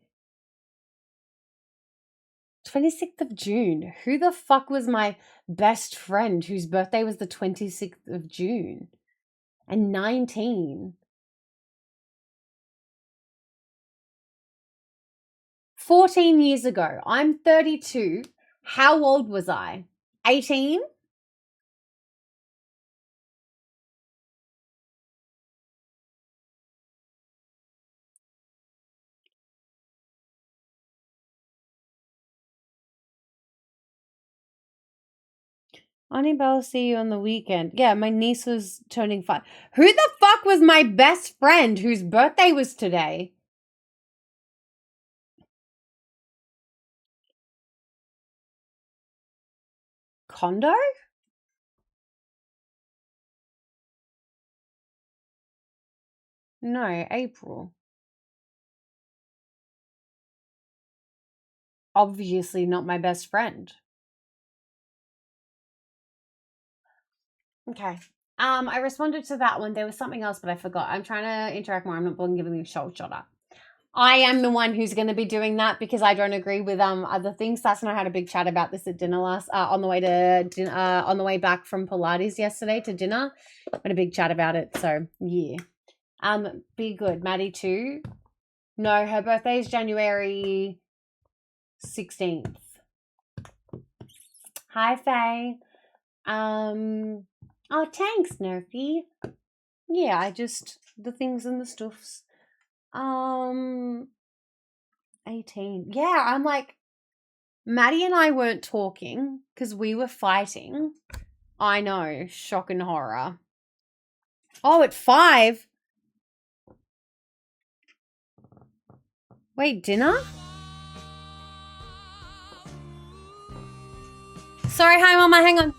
26th of June. Who the fuck was my best friend whose birthday was the 26th of June? And 19. 14 years ago. I'm 32. How old was I? 18? Auntie Belle, see you on the weekend. Yeah, my niece was turning 5. Who the fuck was my best friend whose birthday was today? Condo? No, April. Obviously not my best friend. Okay. I responded to that one. There was something else, but I forgot. I'm trying to interact more. I'm not giving me a shoulder. I am the one who's going to be doing that because I don't agree with other things. Sass and I had a big chat about this at dinner on the way to on the way back from Pilates yesterday to dinner. Had a big chat about it. So yeah, be good. Maddie too. No, her birthday is January 16th. Hi Faye. Oh, thanks, Nerfy. Yeah, I just the things and the stuffs. 18. Yeah, I'm like, Maddie and I weren't talking because we were fighting. I know, shock and horror. Oh, at 5? Wait, dinner? Sorry, hi, Mama, hang on.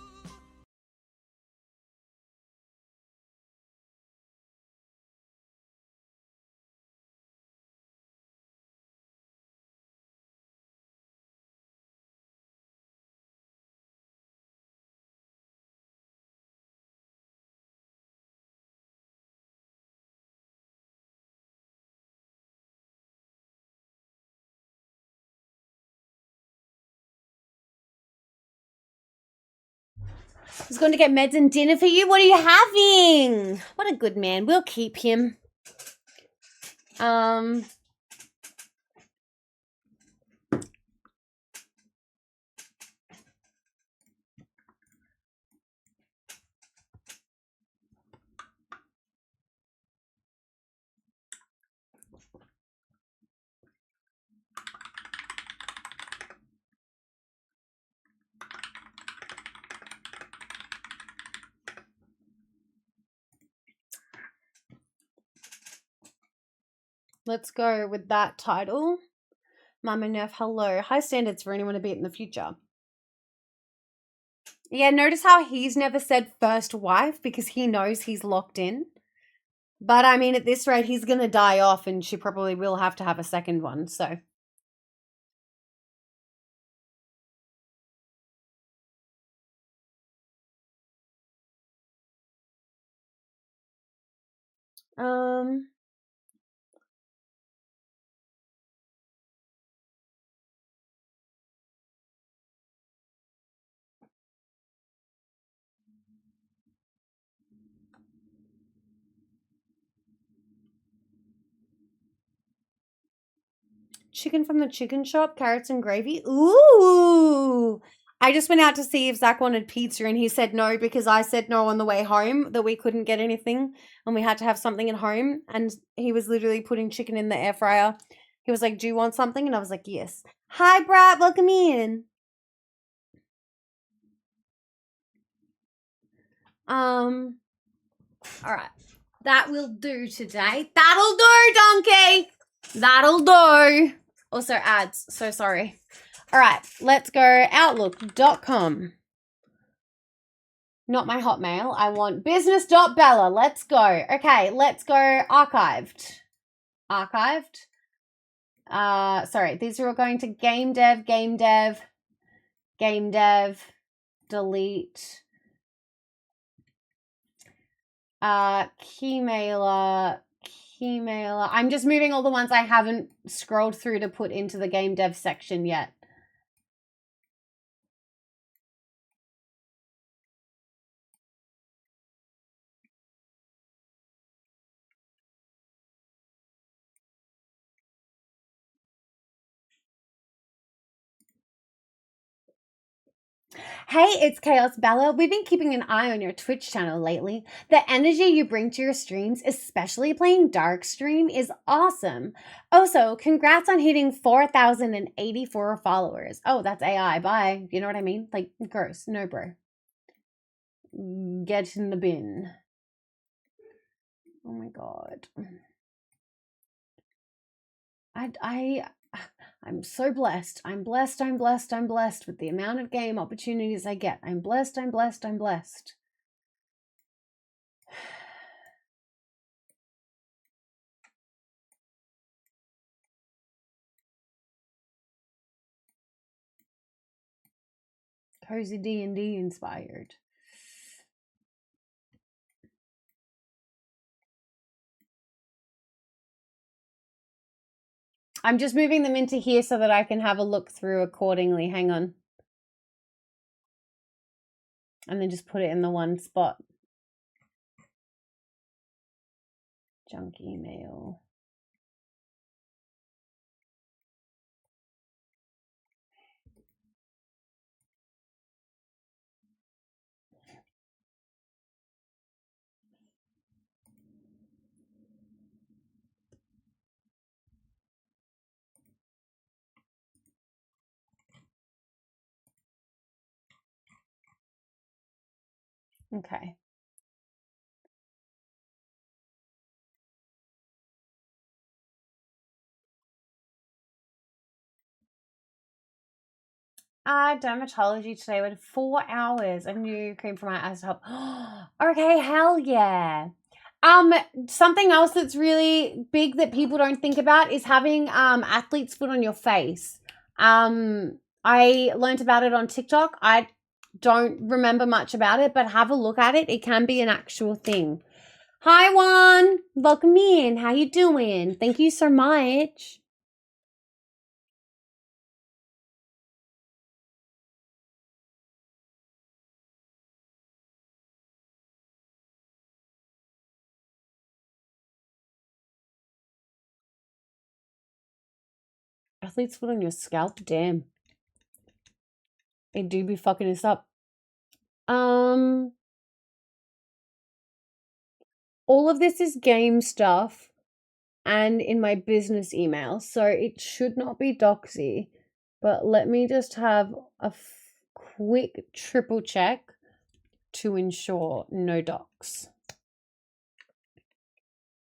I was going to get meds and dinner for you. What are you having? What a good man. We'll keep him. Let's go with that title. Mama Nerf, hello. High standards for anyone to beat in the future. Yeah, notice how he's never said first wife because he knows he's locked in. But I mean, at this rate, he's going to die off and she probably will have to have a second one, so. Chicken from the chicken shop, carrots and gravy. Ooh. I just went out to see if Zach wanted pizza and he said no because I said no on the way home, that we couldn't get anything and we had to have something at home. And he was literally putting chicken in the air fryer. He was like, do you want something? And I was like, yes. Hi, Brad. Welcome in. All right. That will do today. That'll do, donkey. That'll do. Also ads. So sorry. All right. Let's go outlook.com. Not my Hotmail. I want business.bella. Let's go. Okay. Let's go archived. Archived. Sorry. These are all going to game dev, delete. Keymailer. I'm just moving all the ones I haven't scrolled through to put into the game dev section yet. Hey, it's Chaos Bella. We've been keeping an eye on your Twitch channel lately. The energy you bring to your streams, especially playing Dark Stream, is awesome. Also, congrats on hitting 4,084 followers. Oh, that's AI. Bye. You know what I mean? Like, gross. No, bro. Get in the bin. Oh my god. I'm so blessed. I'm blessed with the amount of game opportunities I get. I'm blessed. Cozy D&D inspired. I'm just moving them into here so that I can have a look through accordingly. Hang on. And then just put it in the one spot. Junk email. Okay. Dermatology today went 4 hours. A new cream for my eyes to help. Okay, hell yeah. Something else that's really big that people don't think about is having athlete's foot on your face. I learned about it on TikTok. I don't remember much about it, but have a look at it. It can be an actual thing. Hi, Juan. Welcome in. How you doing? Thank you so much. Athlete's foot on your scalp? Damn. It do be fucking us up. All of this is game stuff and in my business email, so it should not be doxy. But let me just have a quick triple check to ensure no docs.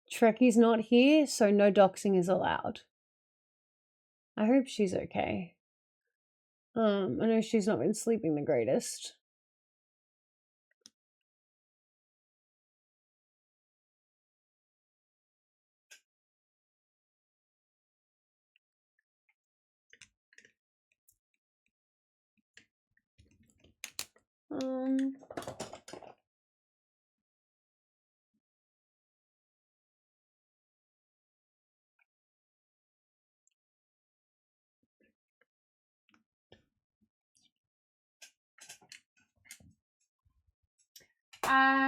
Trekkie's not here, so no doxing is allowed. I hope she's okay. I know she's not been sleeping the greatest.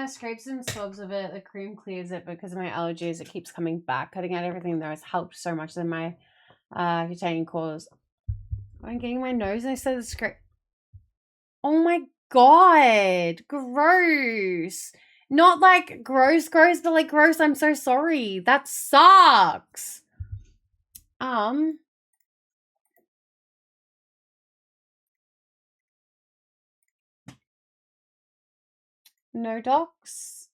Scrapes and swabs of it. The cream clears it, because of my allergies, it keeps coming back. Cutting out everything there has helped so much than my cutaneous cause. I'm getting my nose and I said the scrape. Oh my god, gross. Not like gross, but like gross. I'm so sorry. That sucks. No docs.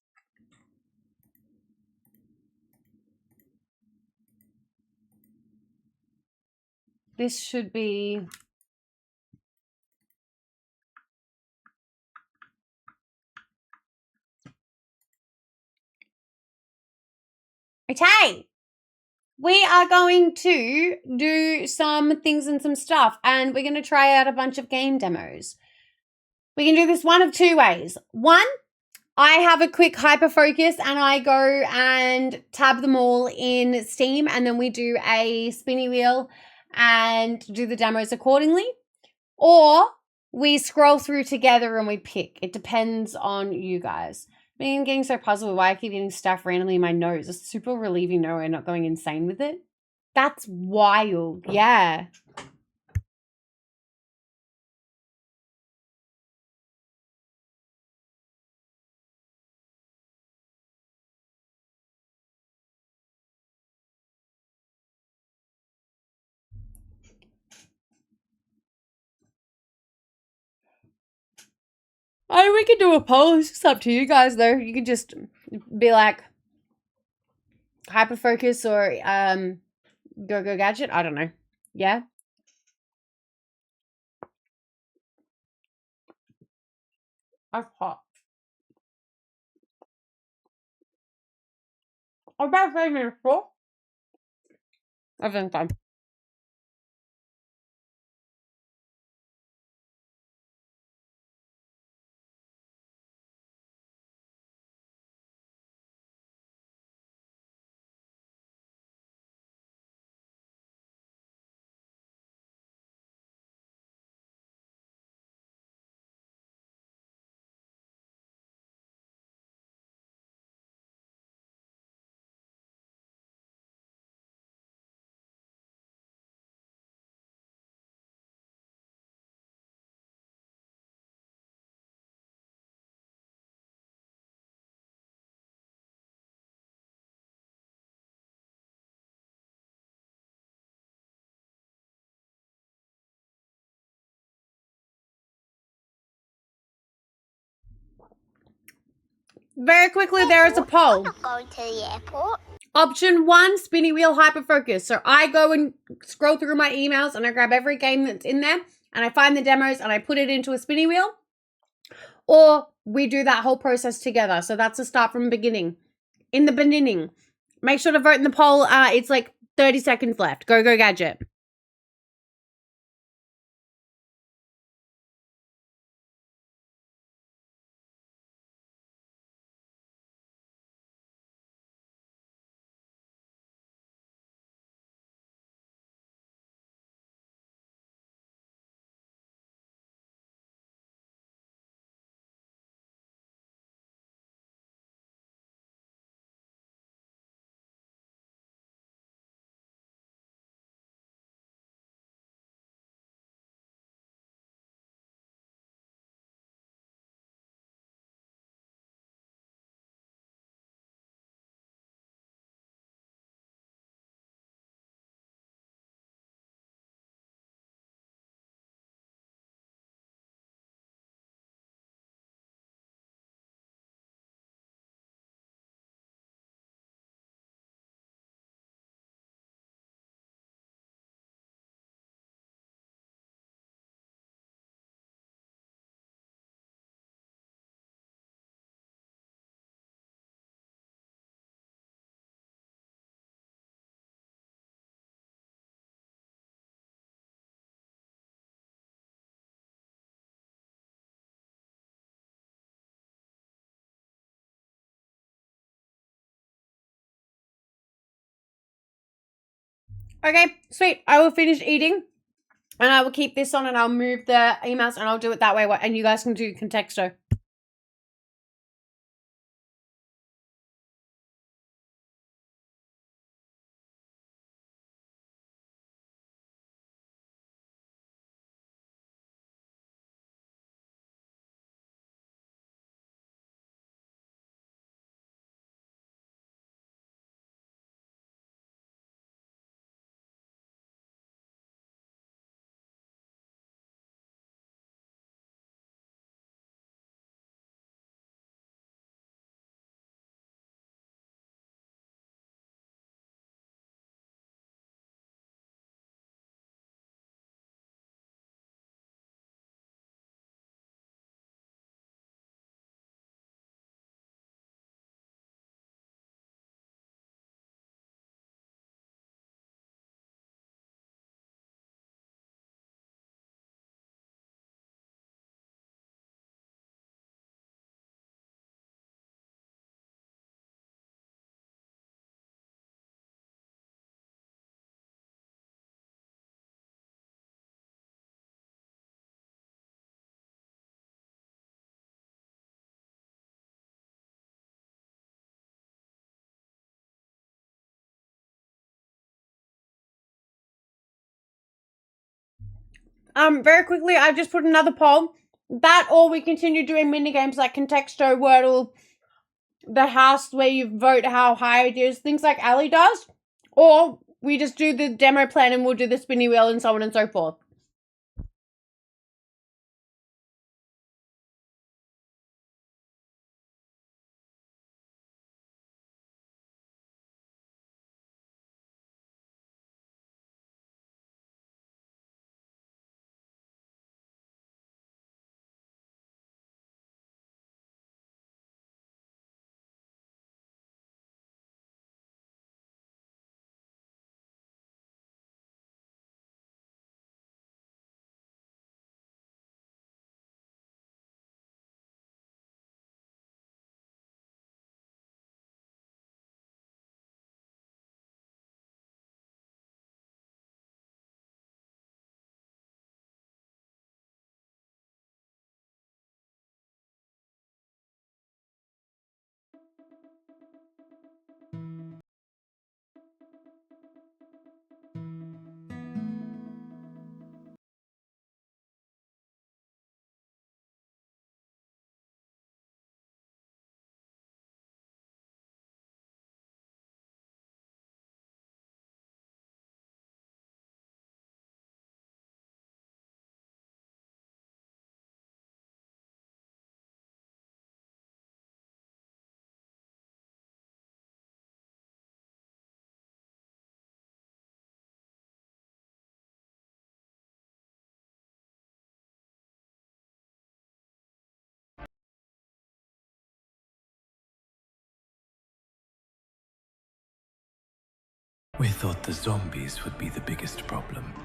This should be okay. We are going to do some things and some stuff, and we're going to try out a bunch of game demos. We can do this one of two ways. One, I have a quick hyper focus and I go and tab them all in Steam, and then we do a spinny wheel and do the demos accordingly. Or we scroll through together and we pick. It depends on you guys. I mean, I'm getting so puzzled with why I keep getting stuff randomly in my nose. It's super relieving knowing I'm not going insane with it. That's wild. Yeah. We could do a poll. It's just up to you guys, though. You could just be like hyper focus or go gadget. I don't know. Yeah. That's hot. I'm about 5 minutes full. Everything's fine. very quickly, there is a poll. Going to the airport. Option 1, spinny wheel hyperfocus. So I go and scroll through my emails and I grab every game that's in there and I find the demos and I put it into a spinny wheel. Or we do that whole process together. So that's a start from the beginning. In the beginning. Make sure to vote in the poll. It's like 30 seconds left. Go gadget. Okay, sweet. I will finish eating. And I will keep this on and I'll move the emails and I'll do it that way. And you guys can do contexto. Very quickly, I've just put another poll. That or we continue doing mini games like Contexto, Wordle, the house where you vote how high it is, things like Ali does. Or we just do the demo plan and we'll do the spinny wheel and so on and so forth. We thought the zombies would be the biggest problem.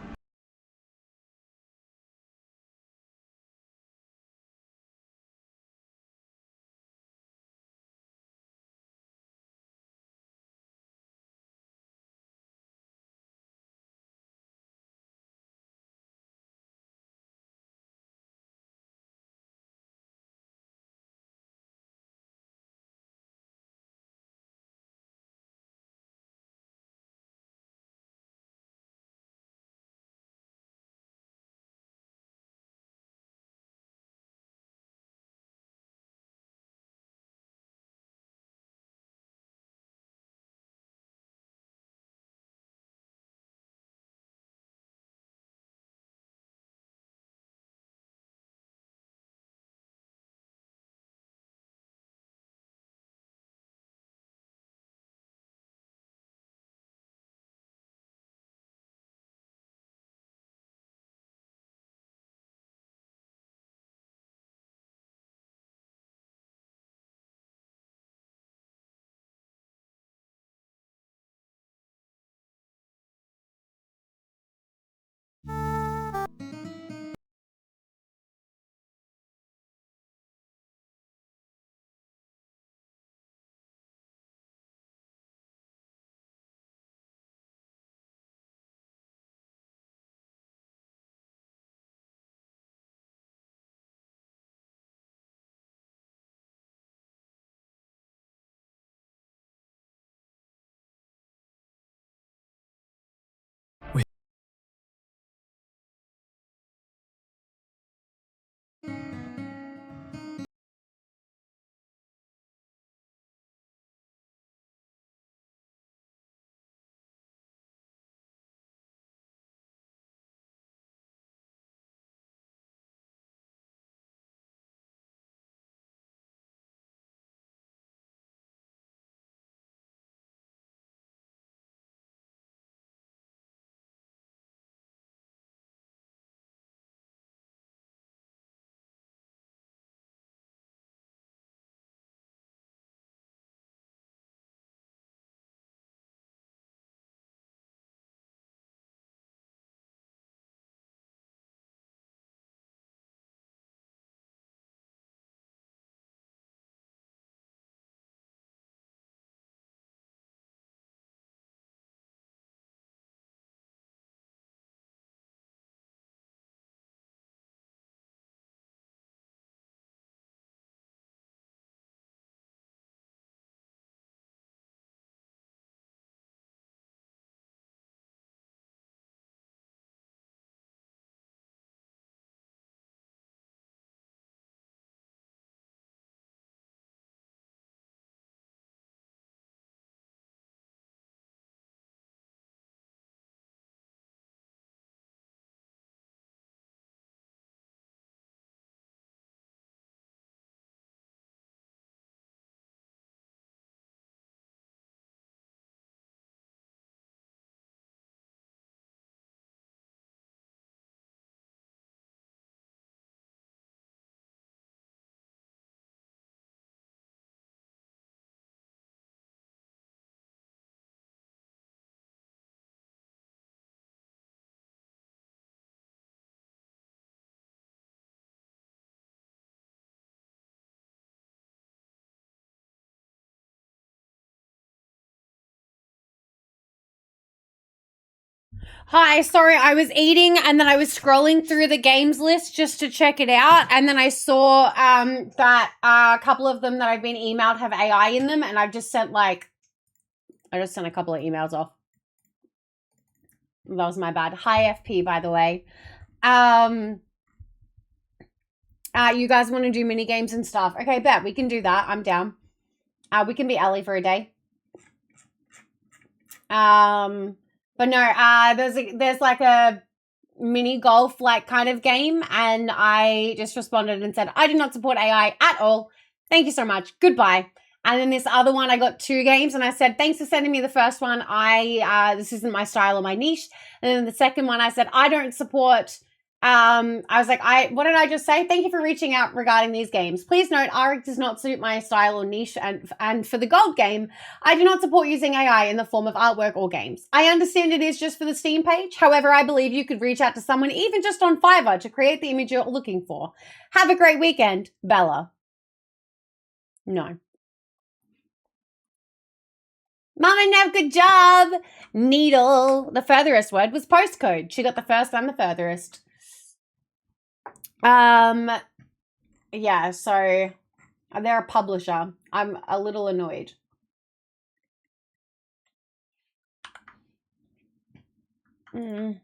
Hi, sorry, I was eating and then I was scrolling through the games list just to check it out, and then I saw that a couple of them that I've been emailed have AI in them, and I just sent a couple of emails off. That was my bad. Hi, FP, by the way. You guys want to do mini games and stuff? Okay, bet we can do that. I'm down. We can be Ellie for a day. But no, there's like a mini golf like kind of game, and I just responded and said, I do not support AI at all. Thank you so much. Goodbye. And then this other one, I got 2 games, and I said, thanks for sending me the first one. This isn't my style or my niche. And then the second one, I said, I don't support I was like, what did I just say? Thank you for reaching out regarding these games. Please note, ARIC does not suit my style or niche, and for the gold game, I do not support using AI in the form of artwork or games. I understand it is just for the Steam page. However, I believe you could reach out to someone, even just on Fiverr, to create the image you're looking for. Have a great weekend, Bella. No. Mom and Nev, good job. Needle. The furthest word was postcode. She got the first and the furthest. Yeah, so they're a publisher. I'm a little annoyed. Well,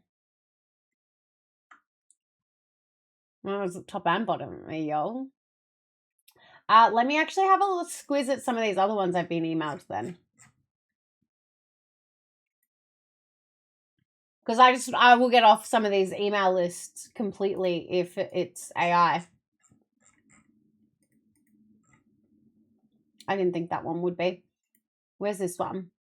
it's top and bottom, yo. Let me actually have a little squiz at some of these other ones I've been emailed then. Because I will get off some of these email lists completely if it's AI. I didn't think that one would be. Where's this one?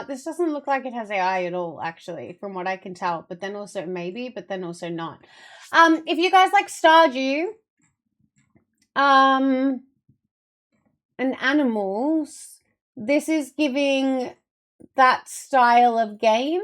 This doesn't look like it has AI at all, actually, from what I can tell. But then also maybe, but then also not. If you guys like Stardew, and animals, this is giving that style of game.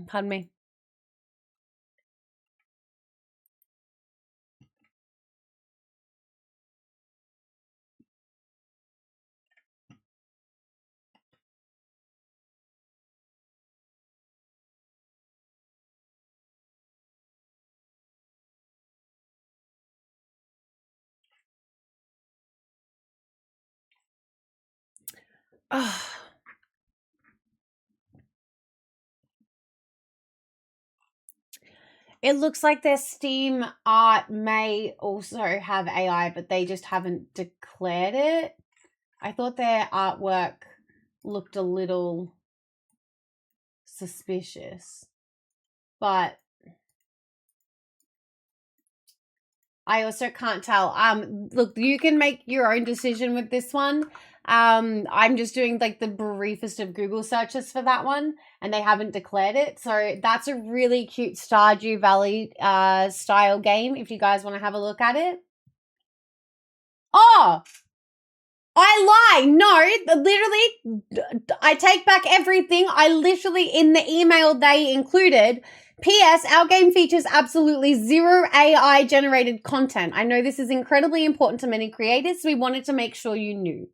Pardon me. Oh. It looks like their Steam art may also have AI, but they just haven't declared it. I thought their artwork looked a little suspicious, but I also can't tell. Look, you can make your own decision with this one. I'm just doing like the briefest of Google searches for that one, and they haven't declared it. So that's a really cute Stardew Valley style game if you guys want to have a look at it. Oh, I lie. No, literally, I take back everything. I literally, in the email they included, P.S. Our game features absolutely zero AI generated content. I know this is incredibly important to many creators, so we wanted to make sure you knew.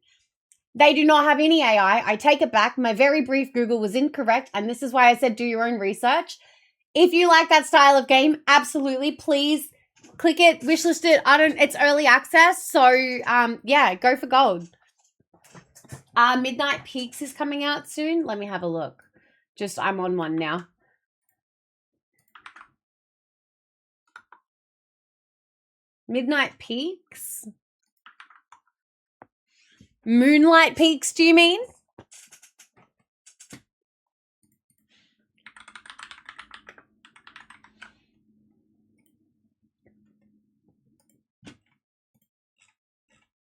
They do not have any AI. I take it back. My very brief Google was incorrect, and this is why I said do your own research. If you like that style of game, absolutely, please click it, wishlist it. It's early access, so yeah, go for gold. Midnight Peaks is coming out soon. Let me have a look. I'm on one now. Midnight Peaks? Moonlight Peaks, do you mean?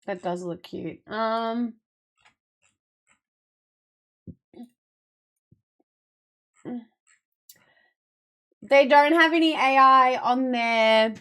That does look cute. They don't have any AI on there.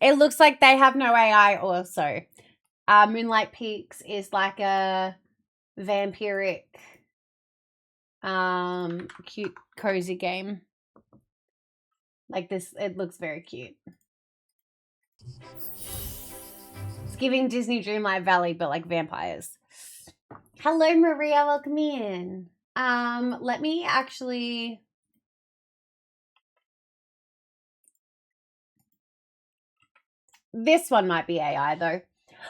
It looks like they have no AI also. Moonlight Peaks is like a vampiric, cute, cozy game. Like this, it looks very cute. It's giving Disney Dreamlight Valley, but like vampires. Hello, Maria. Welcome in. Let me actually... This one might be AI, though.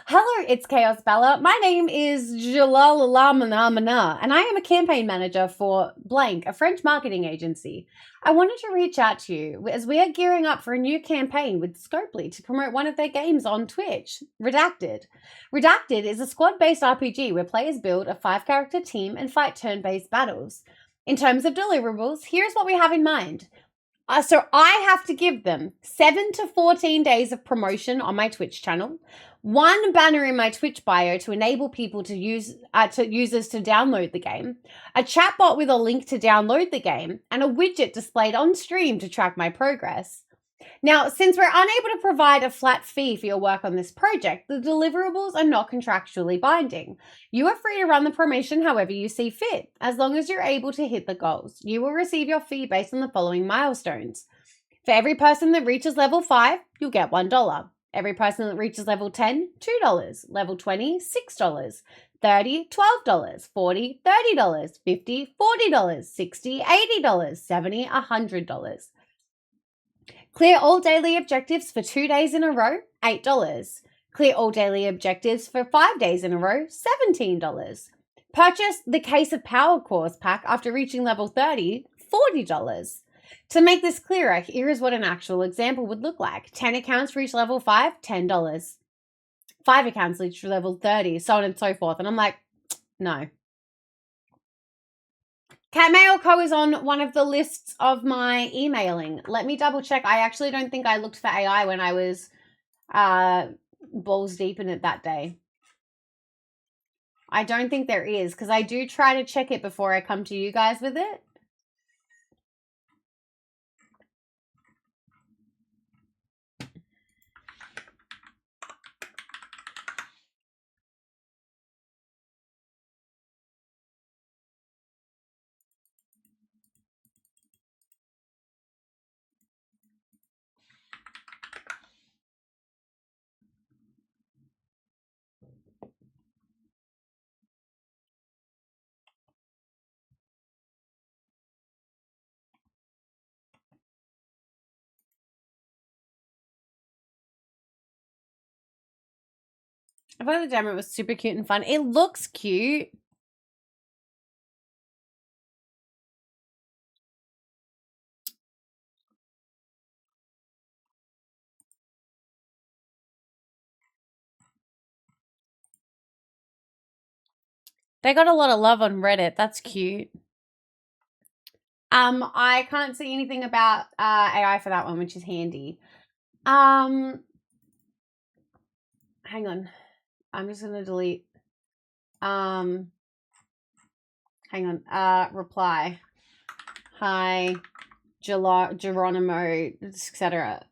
Hello, it's Chaos Bella. My name is Jalalamanamana, and I am a campaign manager for Blank, a French marketing agency. I wanted to reach out to you as we are gearing up for a new campaign with Scopely to promote one of their games on Twitch, Redacted. Redacted is a squad-based RPG where players build a 5-character team and fight turn-based battles. In terms of deliverables, here's what we have in mind. So I have to give them 7 to 14 days of promotion on my Twitch channel, 1 banner in my Twitch bio to enable people to users to download the game, a chatbot with a link to download the game, and a widget displayed on stream to track my progress. Now, since we're unable to provide a flat fee for your work on this project, the deliverables are not contractually binding. You are free to run the promotion however you see fit. As long as you're able to hit the goals, you will receive your fee based on the following milestones. For every person that reaches level 5, you'll get $1. Every person that reaches level 10, $2. Level 20, $6. 30, $12. 40, $30. 50, $40. 60, $80. 70, $100. Clear all daily objectives for 2 days in a row, $8. Clear all daily objectives for 5 days in a row, $17. Purchase the Case of Power Course pack after reaching level 30, $40. To make this clearer, here is what an actual example would look like. 10 accounts reach level 5, $10. 5 accounts reach level 30, so on and so forth. And I'm like, no. Catmail Co is on one of the lists of my emailing. Let me double check. I actually don't think I looked for AI when I was balls deep in it that day. I don't think there is, because I do try to check it before I come to you guys with it. I thought the demo was super cute and fun. It looks cute. They got a lot of love on Reddit. That's cute. I can't see anything about AI for that one, which is handy. Hang on. I'm just gonna delete. Hang on. Reply. Hi, Geronimo, etc.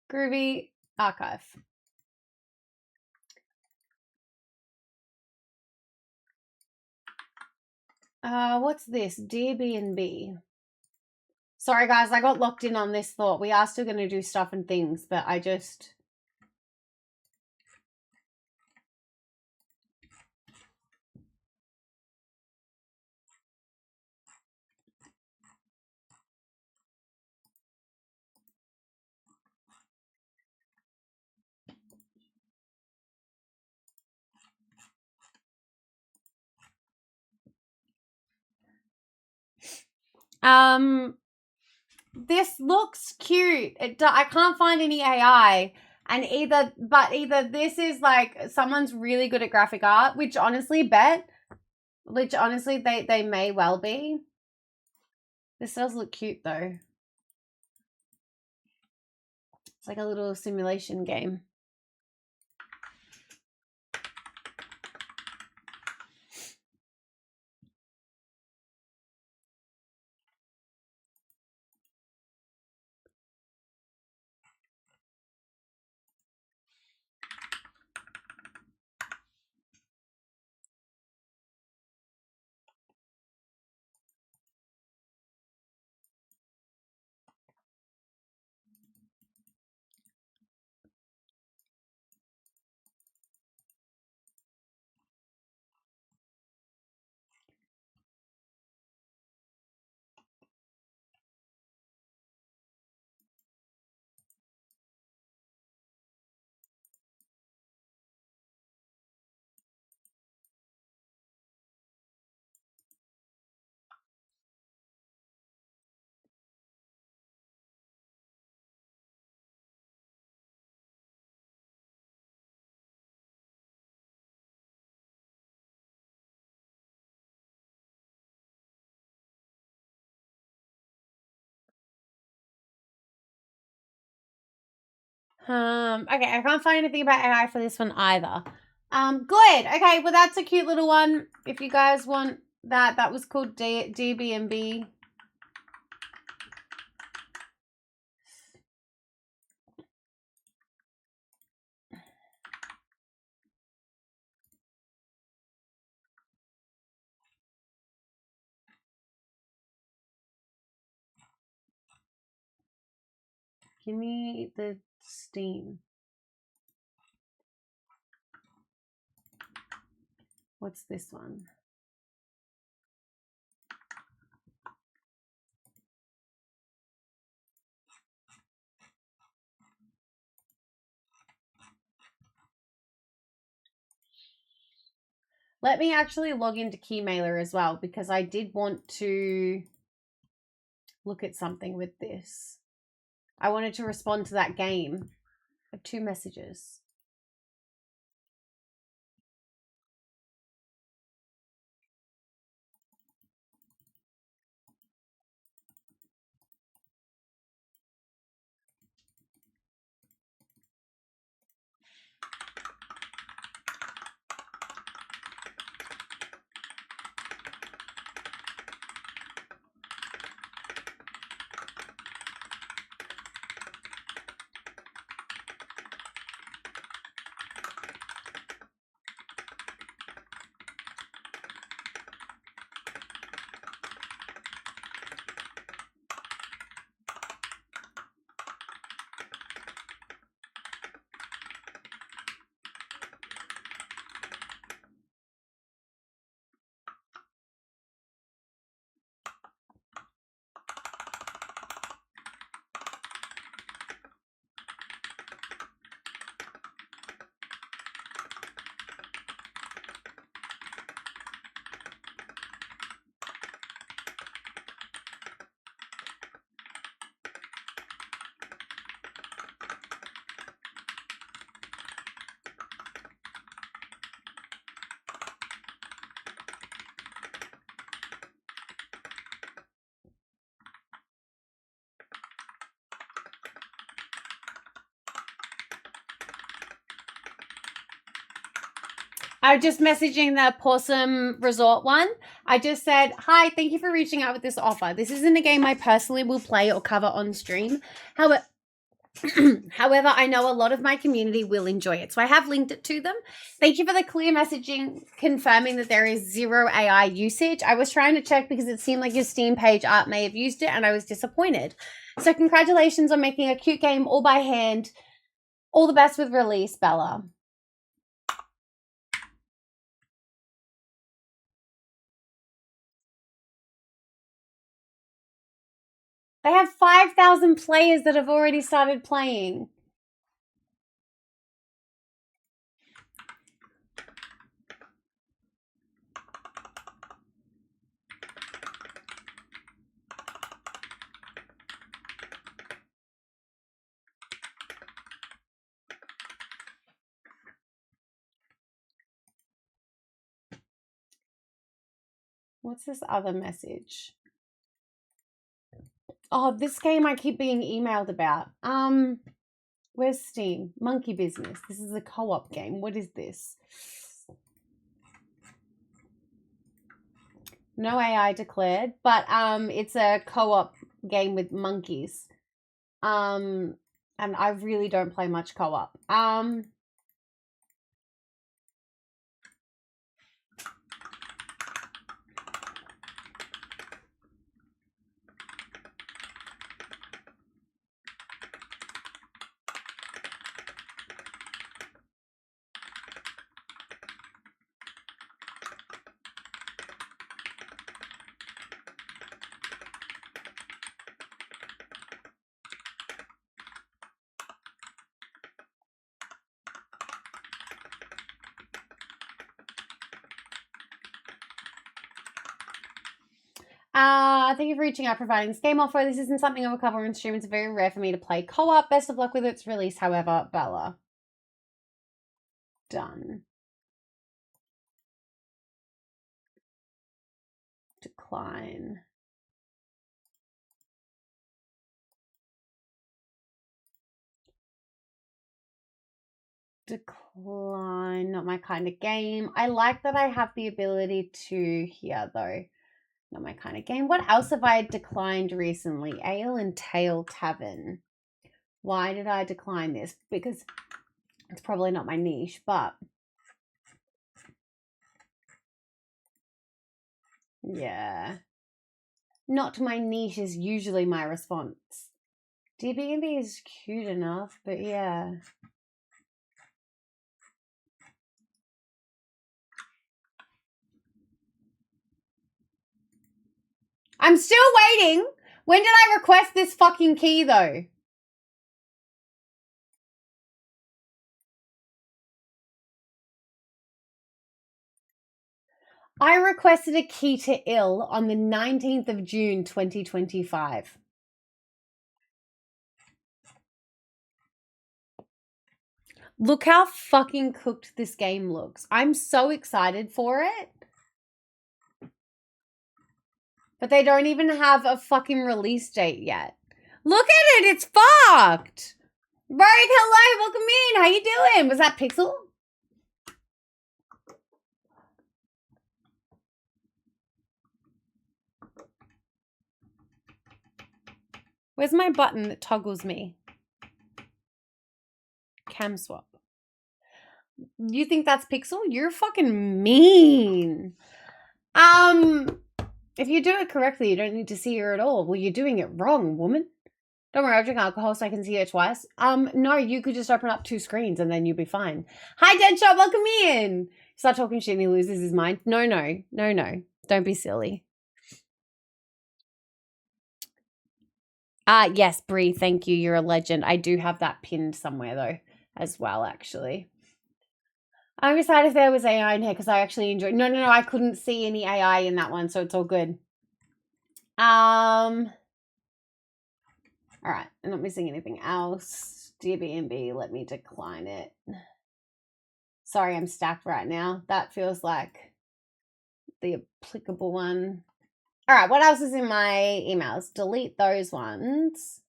Groovy archive. What's this? Dear B&B. Sorry guys, I got locked in on this thought. We are still going to do stuff and things, but I just... this looks cute. I can't find any AI. And either this is like someone's really good at graphic art, which honestly they may well be. This does look cute though. It's like a little simulation game. Okay, I can't find anything about AI for this one either. Good. Okay, well that's a cute little one. If you guys want that, that was called DBNB. Give me the Steam. What's this one? Let me actually log into Keymailer as well because I did want to look at something with this. I wanted to respond to that game. I have 2 messages. I'm just messaging the Possum Resort one. I just said, hi, thank you for reaching out with this offer. This isn't a game I personally will play or cover on stream. However, I know a lot of my community will enjoy it. So I have linked it to them. Thank you for the clear messaging confirming that there is 0 AI usage. I was trying to check because it seemed like your Steam page art may have used it and I was disappointed. So congratulations on making a cute game all by hand. All the best with release, Bella. They have 5,000 players that have already started playing. What's this other message? Oh, this game I keep being emailed about. Where's Steam? Monkey Business. This is a co-op game. What is this? No AI declared, but it's a co-op game with monkeys. And I really don't play much co-op. Thank you for reaching out, providing this game offer. This isn't something I will cover in stream. It's very rare for me to play co-op. Best of luck with its release, however, Bella. Done. Decline. Decline, not my kind of game. I like that I have the ability to here, though. Not my kind of game. What else have I declined recently? Ale and Tail Tavern. Why did I decline this? Because it's probably not my niche, but yeah. Not my niche is usually my response. DB&B is cute enough, but yeah. I'm still waiting. When did I request this fucking key, though? I requested a key to Ill on the 19th of June, 2025. Look how fucking cooked this game looks. I'm so excited for it. But they don't even have a fucking release date yet. Look at it, it's fucked. Barrick, hello, welcome in. How you doing? Was that Pixel? Where's my button that toggles me? Cam swap. You think that's Pixel? You're fucking mean. If you do it correctly, you don't need to see her at all. Well, you're doing it wrong, woman. Don't worry, I'll drink alcohol so I can see her twice. No, you could just open up 2 screens and then you'll be fine. Hi, Deadshot, welcome in. Start talking shit and he loses his mind. No. Don't be silly. Yes, Bree, thank you. You're a legend. I do have that pinned somewhere, though, as well, actually. I'm excited if there was AI in here because I actually enjoyed. No, I couldn't see any AI in that one, so it's all good. All right, I'm not missing anything else. DB&B, let me decline it. Sorry, I'm stacked right now. That feels like the applicable one. All right, what else is in my emails? Delete those ones.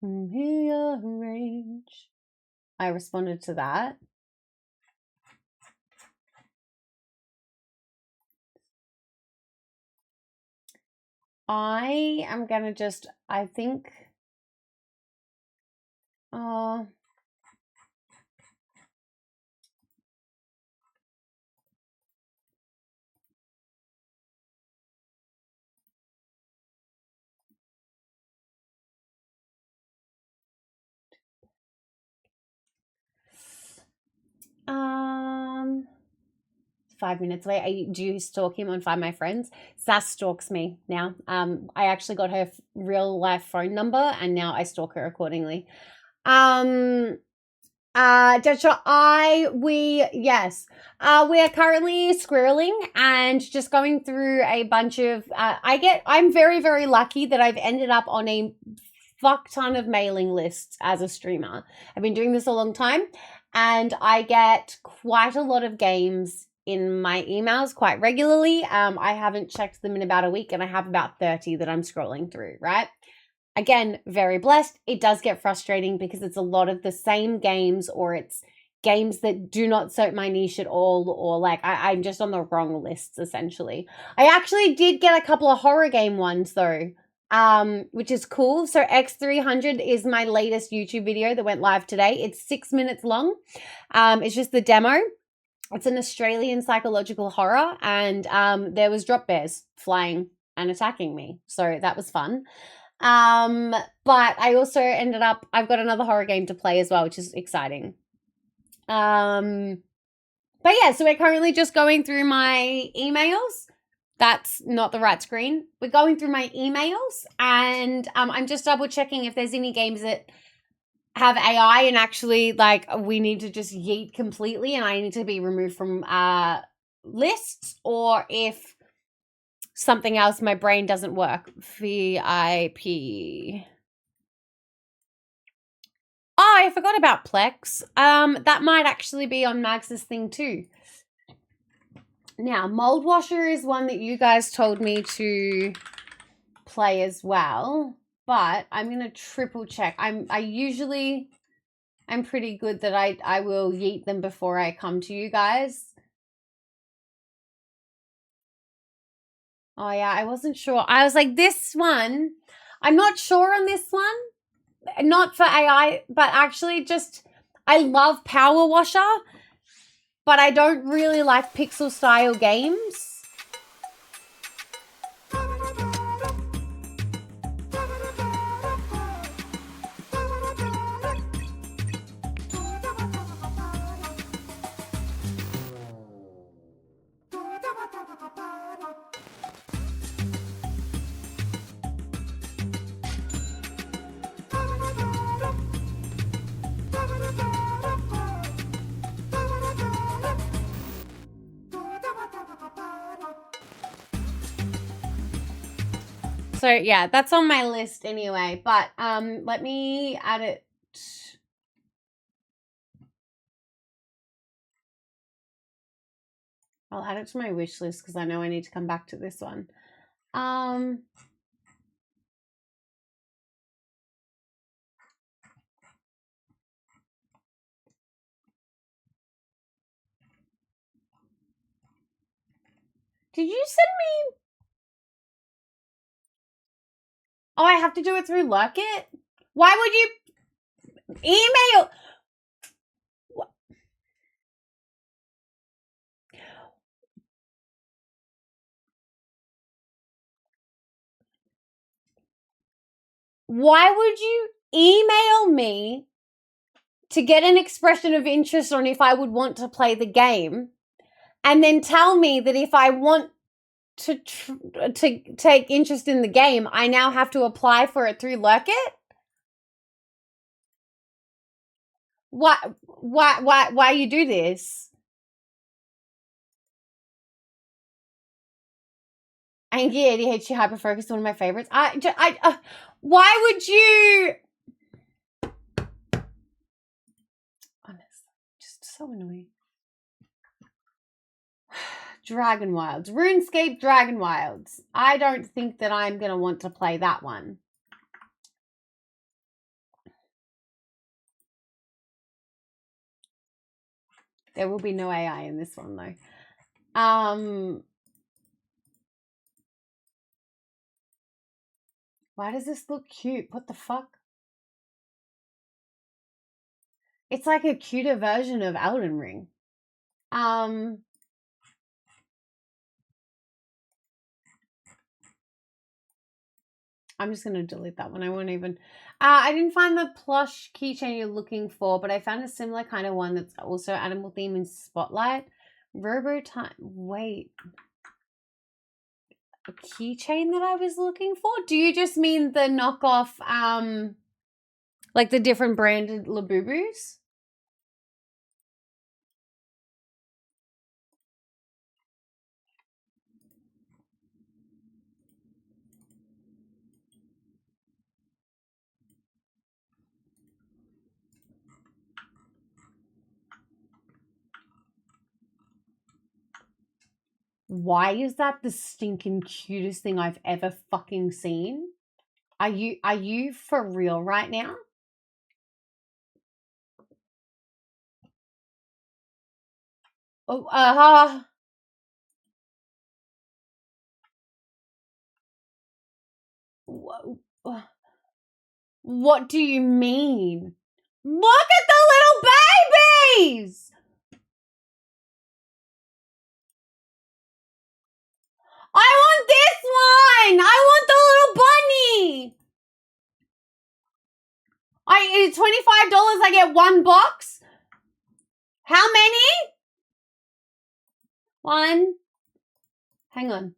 Rearrange. I responded to that. I am going to just, I think, $5 minutes away. Do you stalk him on Find My Friends? Sass stalks me now. I actually got her real life phone number and now I stalk her accordingly. Deadshot, we are currently squirreling and just going through a bunch of, I'm very, very lucky that I've ended up on a fuck ton of mailing lists as a streamer. I've been doing this a long time and I get quite a lot of games in my emails quite regularly. I haven't checked them in about a week, and I have about 30 that I'm scrolling through, right? Again, very blessed. It does get frustrating because it's a lot of the same games, or it's games that do not suit my niche at all, or like I'm just on the wrong lists, essentially. I actually did get a couple of horror game ones though, which is cool. So X300 is my latest YouTube video that went live today. It's 6 minutes long. It's just the demo. It's an Australian psychological horror, and there was drop bears flying and attacking me. So that was fun. But I also I've got another horror game to play as well, which is exciting. But yeah, so we're currently just going through my emails. That's not the right screen. We're going through my emails, and I'm just double checking if there's any games that have AI and actually like we need to just yeet completely and I need to be removed from lists, or if something else, my brain doesn't work. VIP. Oh, I forgot about Plex. That might actually be on Max's thing too. Now, Mold Washer is one that you guys told me to play as well, but I'm gonna triple check. I'm pretty good that I will yeet them before I come to you guys. Oh yeah, I wasn't sure. I was like, this one, I'm not sure on this one. Not for AI, but actually just, I love Power Washer, but I don't really like pixel style games. So yeah, that's on my list anyway, but let me add it. I'll add it to my wish list because I know I need to come back to this one. Did you send me? Oh, I have to do it through Lurk It? Why would you email? Why would you email me to get an expression of interest on if I would want to play the game, and then tell me that if I want to take interest in the game, I now have to apply for it through Lurk It? Why you do this? Angie ADHD Hyperfocus is one of my favorites. Why would you? Honestly, just so annoying. Dragon Wilds. RuneScape Dragon Wilds. I don't think that I'm going to want to play that one. There will be no AI in this one, though. Why does this look cute? What the fuck? It's like a cuter version of Elden Ring. I'm just going to delete that one. I won't even... I didn't find the plush keychain you're looking for, but I found a similar kind of one that's also animal theme in Spotlight. Robo time... Wait. A keychain that I was looking for? Do you just mean the knockoff, like the different branded Labubus? Why is that the stinking cutest thing I've ever fucking seen? Are you for real right now? Oh, what do you mean? Look at the little babies! I want this one! I want the little bunny! It's $25, I get one box? How many? One. Hang on.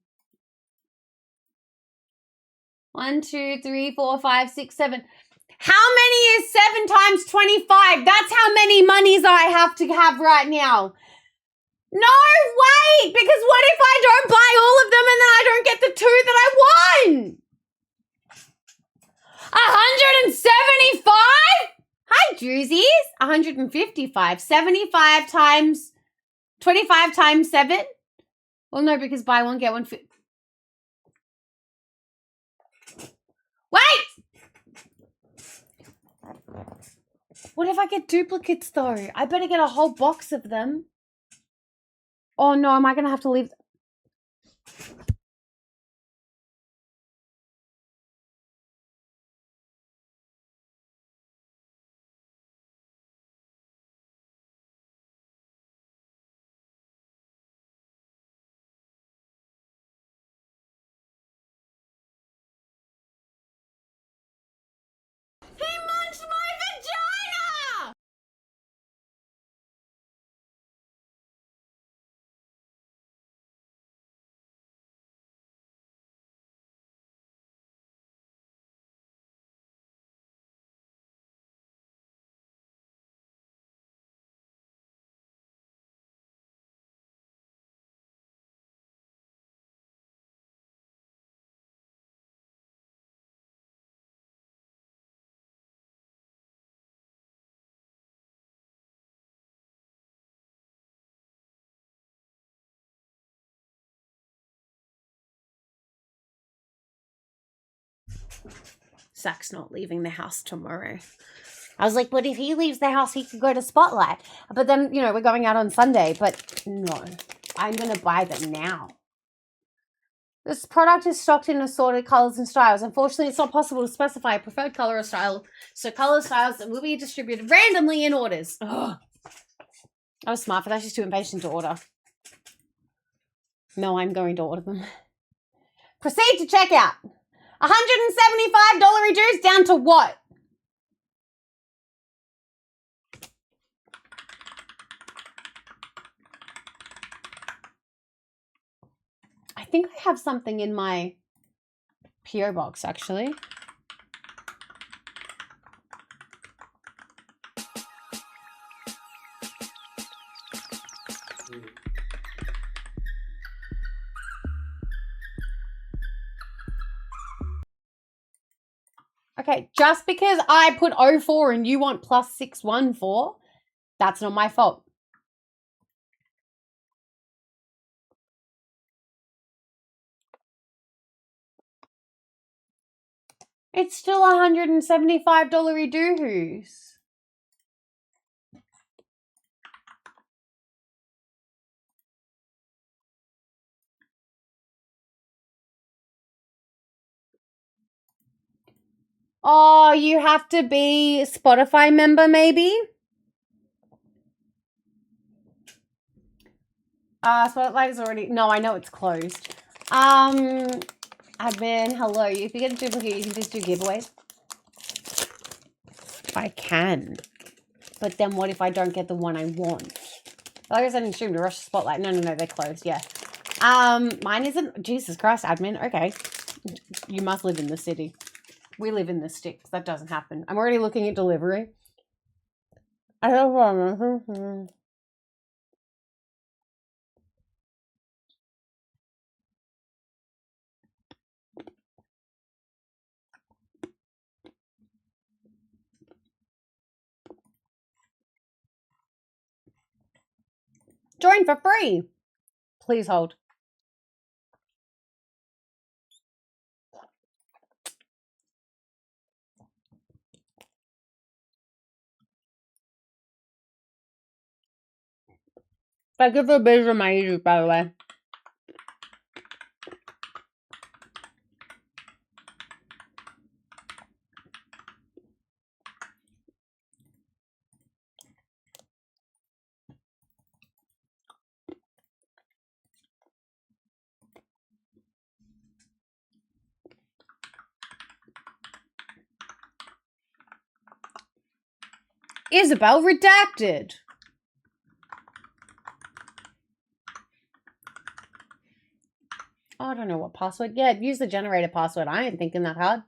1, 2, 3, 4, 5, 6, 7. How many is 7 times 25? That's how many monies I have to have right now. No, wait, because what if I don't buy all of them and then I don't get the 2 that I want? 175? Hi, Drewsies. 155. 75 times 25 times 7? Well, no, because buy one, get one. Wait! What if I get duplicates, though? I better get a whole box of them. Oh, no, am I going to have to leave? He munched my vagina! Zach's not leaving the house tomorrow. I was like, but if he leaves the house, he could go to Spotlight. But then, we're going out on Sunday. But no, I'm going to buy them now. This product is stocked in assorted colors and styles. Unfortunately, it's not possible to specify a preferred color or style. So color styles will be distributed randomly in orders. Ugh. I was smart for that. She's too impatient to order. No, I'm going to order them. Proceed to checkout. $175 reduced down to what? I think I have something in my PO box, actually. Okay, just because I put 04 and you want plus 614, that's not my fault. It's still $175 reduce. Oh, you have to be a Spotify member, maybe? Spotlight is already... No, I know it's closed. Admin, hello. If you get a duplicate, you can just do giveaways. I can. But then what if I don't get the one I want? Like I said in stream to rush the Spotlight. No, they're closed, yeah. Mine isn't... Jesus Christ, admin. Okay. You must live in the city. We live in the sticks. That doesn't happen. I'm already looking at delivery. I don't know. Join for free. Please hold. Thank you for being on my YouTube, by the way. Isabel redacted. Oh, I don't know what password. Yeah, use the generator password. I ain't thinking that hard.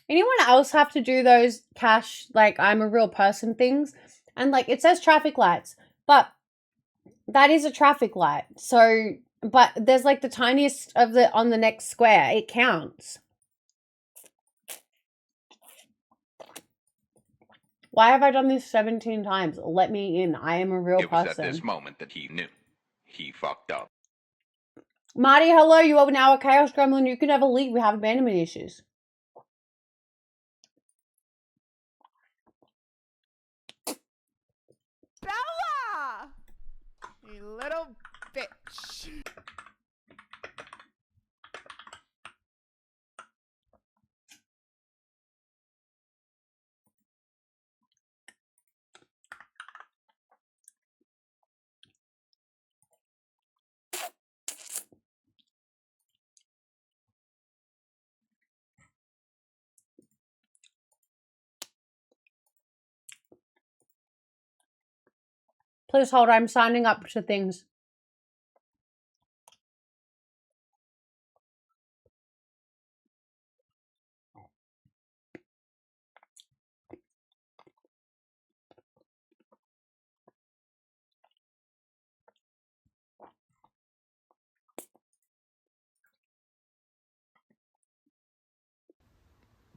Anyone else have to do those cash, like, I'm a real person things? And, like, it says traffic lights, but that is a traffic light. So, but there's, like, the tiniest of the, on the next square. It counts. Why have I done this 17 times? Let me in. I am a real person. It was at this moment that he knew. He fucked up. Marty, hello. You are now a Chaos Gremlin. You can never leave. We have abandonment issues. Bella! You little bitch. Please hold. I'm signing up to things.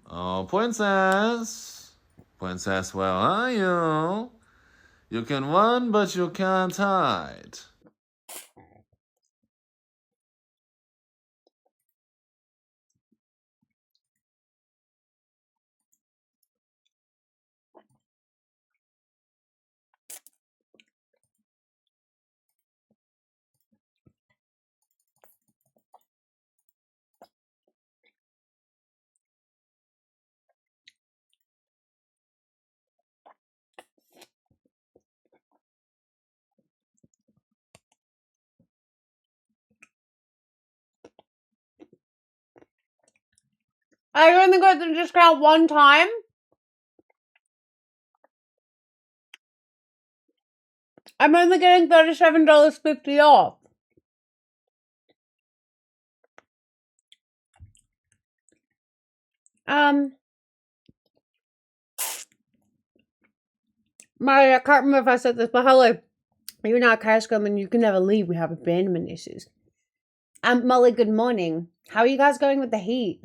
Oh, princess. Princess, where are you? You can run, but you can't hide. I only got the discount one time. I'm only getting $37.50 off. Mary, I can't remember if I said this, but hello. You're not Chaos Gremlin. You can never leave. We have abandonment issues. Molly, good morning. How are you guys going with the heat?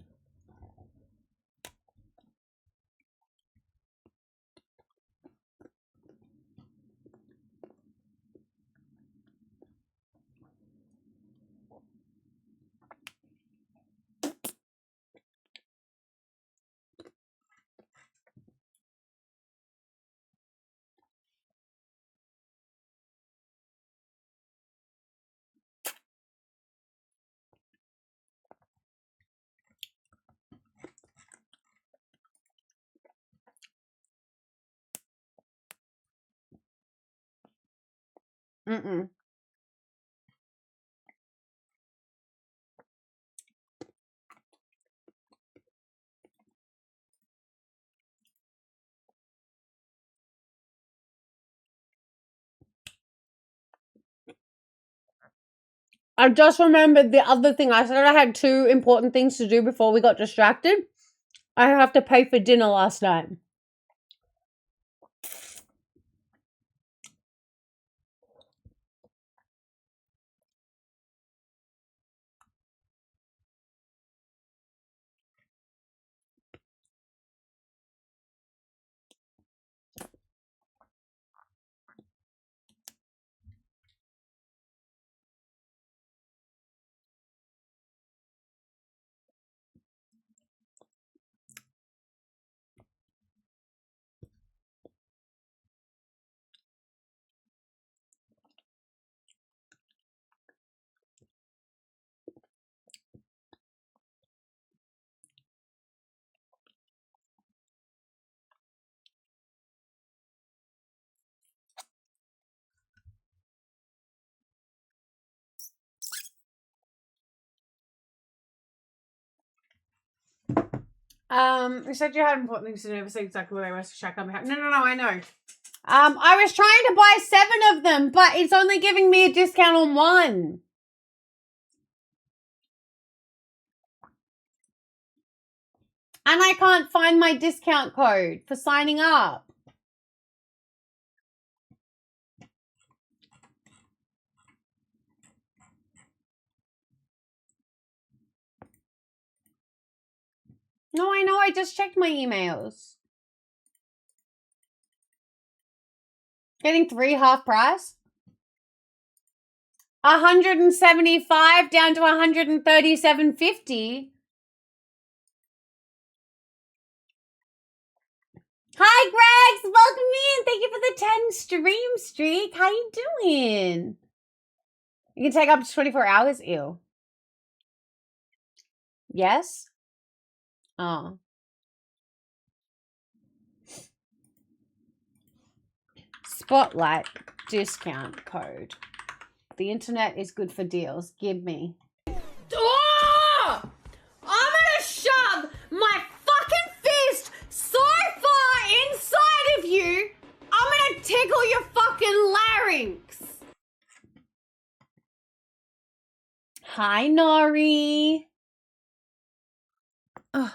Mm-mm. I just remembered the other thing. I said I had 2 important things to do before we got distracted. I have to pay for dinner last night. You said you had important things to never say exactly what they were, so check on behalf. No, I know. I was trying to buy 7 of them, but it's only giving me a discount on 1. And I can't find my discount code for signing up. No, I know. I just checked my emails. Getting 3 half price? 175 down to 137.50. Hi, Gregs. Welcome in. Thank you for the 10 stream streak. How you doing? You can take up to 24 hours. Ew. Yes? Oh. Spotlight discount code. The internet is good for deals. Give me. Oh! I'm gonna shove my fucking fist so far inside of you, I'm gonna tickle your fucking larynx. Hi, Nori. Ugh.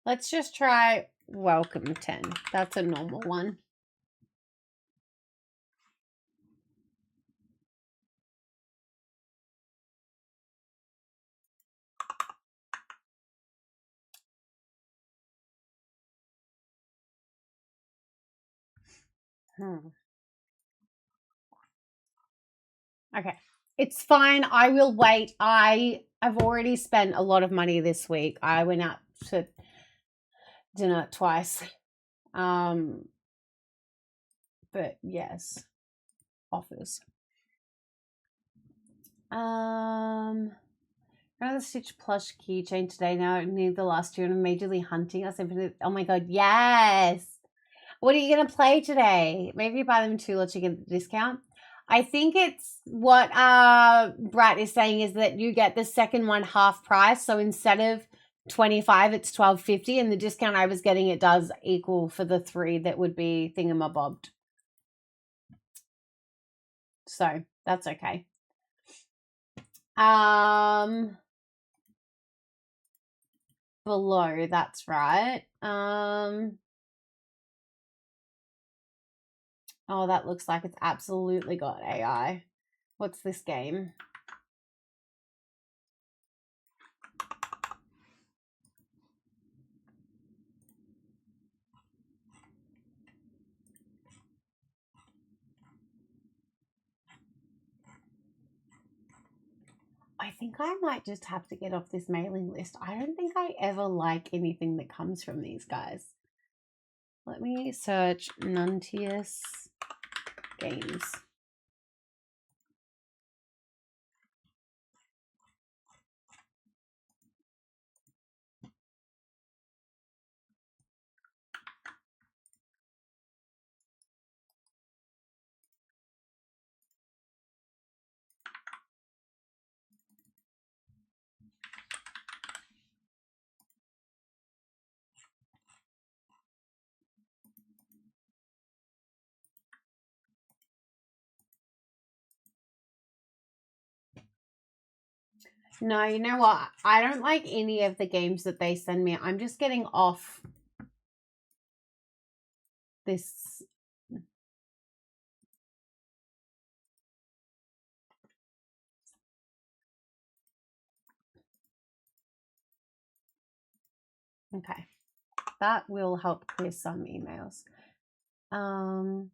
Let's just try welcome 10. That's a normal one. Okay. It's fine. I will wait. I've already spent a lot of money this week. I went out to dinner twice. But yes. Offers. Another Stitch plush keychain today. Now I need the last 2 and immediately hunting us. Oh my god, yes! What are you gonna play today? Maybe you buy them in 2 lots, you get the discount. I think it's what Brat is saying is that you get the second one half price. So instead of 25, it's 12.50, and the discount I was getting, it does equal for the 3 that would be thingamabobbed. So that's okay. Below, that's right. Oh, that looks like it's absolutely got AI. What's this game? I think I might just have to get off this mailing list. I don't think I ever like anything that comes from these guys. Let me search Nuntius Games. No, you know what? I don't like any of the games that they send me. I'm just getting off this. Okay. That will help clear some emails. Um,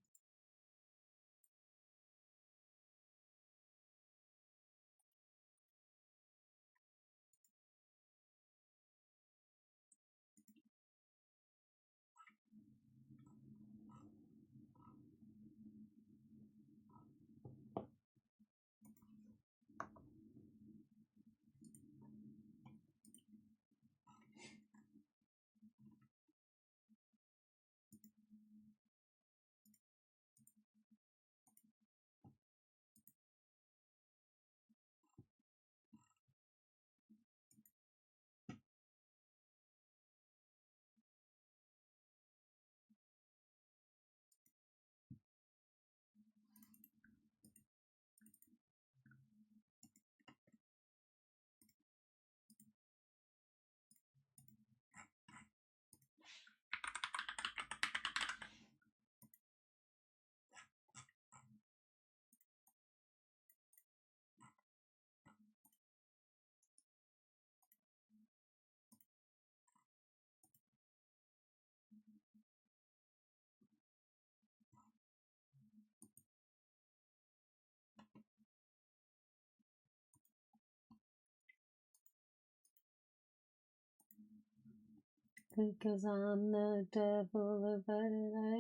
because I'm the devil of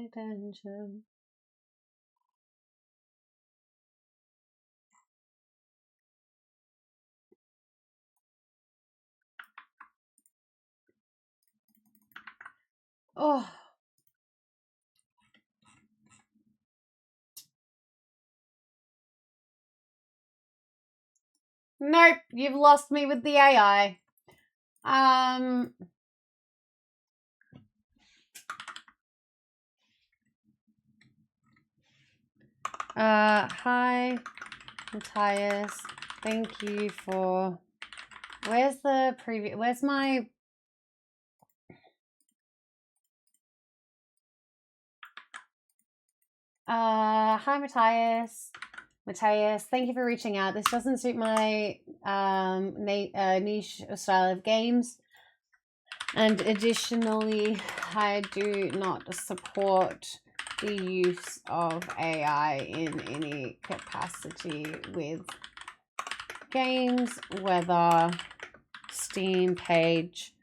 attention. Oh. Nope, you've lost me with the AI. Hi, Matthias. Thank you for... Where's the previous... Where's my... Hi, Matthias. Matthias, thank you for reaching out. This doesn't suit my niche style of games. And additionally, I do not support the use of AI in any capacity with games, whether Steam page,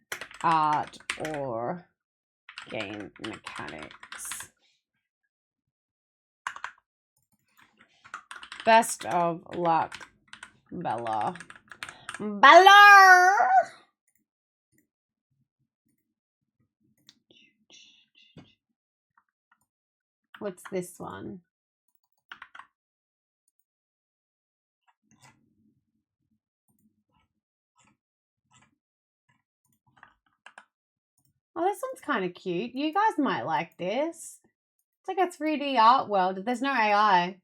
art, or game mechanics. Best of luck, Bella. Bella! What's this one? Oh, this one's kind of cute. You guys might like this. It's like a 3D art world. There's no AI.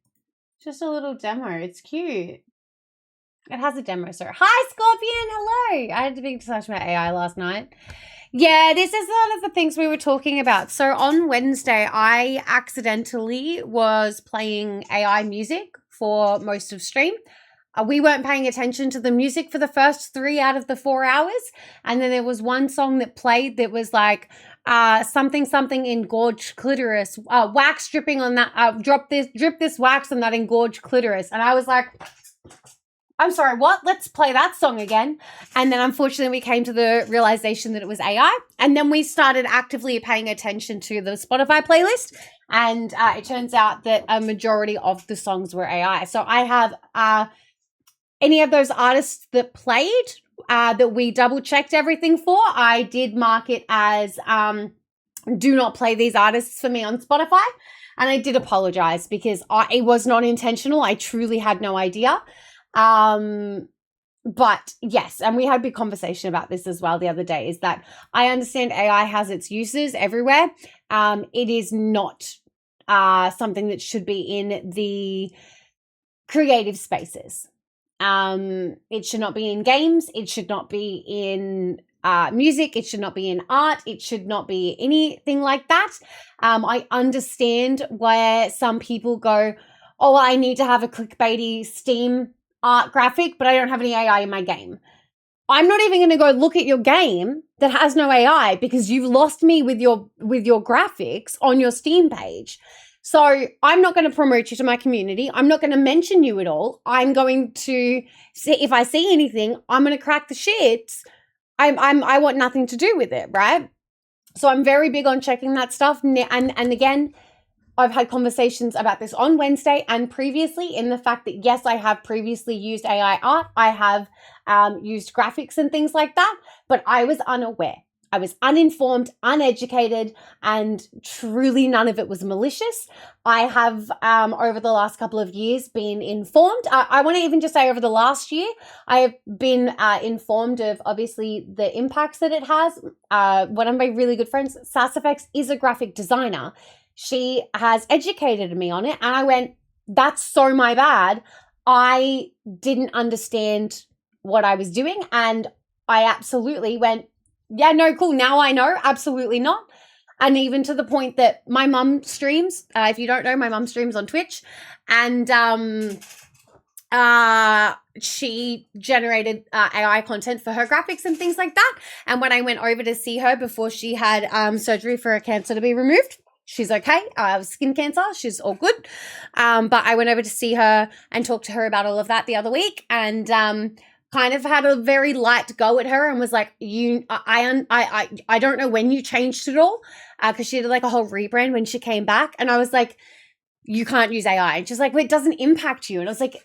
It's just a little demo. It's cute. It has a demo, sir. Hi, Scorpion. Hello. I had a big discussion about AI last night. Yeah, this is one of the things we were talking about. So on Wednesday, I accidentally was playing AI music for most of stream. We weren't paying attention to the music for the first 3 out of the 4 hours. And then there was one song that played that was like something engorged clitoris, wax dripping on that, drip this wax on that engorged clitoris. And I was like, I'm sorry, what? Let's play that song again. And then unfortunately we came to the realization that it was AI. And then we started actively paying attention to the Spotify playlist. And it turns out that a majority of the songs were AI. So I have any of those artists that played that we double checked everything for, I did mark it as do not play these artists for me on Spotify. And I did apologize because it was not intentional. I truly had no idea. But yes, and we had a big conversation about this as well the other day, is that I understand AI has its uses everywhere. It is not something that should be in the creative spaces. It should not be in games. It should not be in music. It should not be in art. It should not be anything like that. I understand where some people go, oh, I need to have a clickbaity Steam art graphic, but I don't have any AI in my game. I'm not even going to go look at your game that has no AI because you've lost me with your graphics on your Steam page. So I'm not going to promote you to my community. I'm not going to mention you at all. I'm going to see if I see anything, I'm going to crack the shits. I want nothing to do with it, right? So I'm very big on checking that stuff. And again, I've had conversations about this on Wednesday and previously in the fact that, yes, I have previously used AI art. I have used graphics and things like that, but I was unaware. I was uninformed, uneducated, and truly none of it was malicious. I have, over the last couple of years, been informed. I want to even just say over the last year, I have been informed of, obviously, the impacts that it has. One of my really good friends, SassFX, is a graphic designer. She has educated me on it, and I went, that's so my bad. I didn't understand what I was doing, and I absolutely went, yeah, no, cool, now I know, absolutely not. And even to the point that my mum streams, if you don't know, my mum streams on Twitch, and she generated AI content for her graphics and things like that. And when I went over to see her before she had surgery for her cancer to be removed, she's okay. Skin cancer. She's all good. But I went over to see her and talked to her about all of that the other week, and kind of had a very light go at her and was like, I don't know when you changed it all, because she did like a whole rebrand when she came back, and I was like, you can't use AI. And she's like, well, it doesn't impact you. And I was like,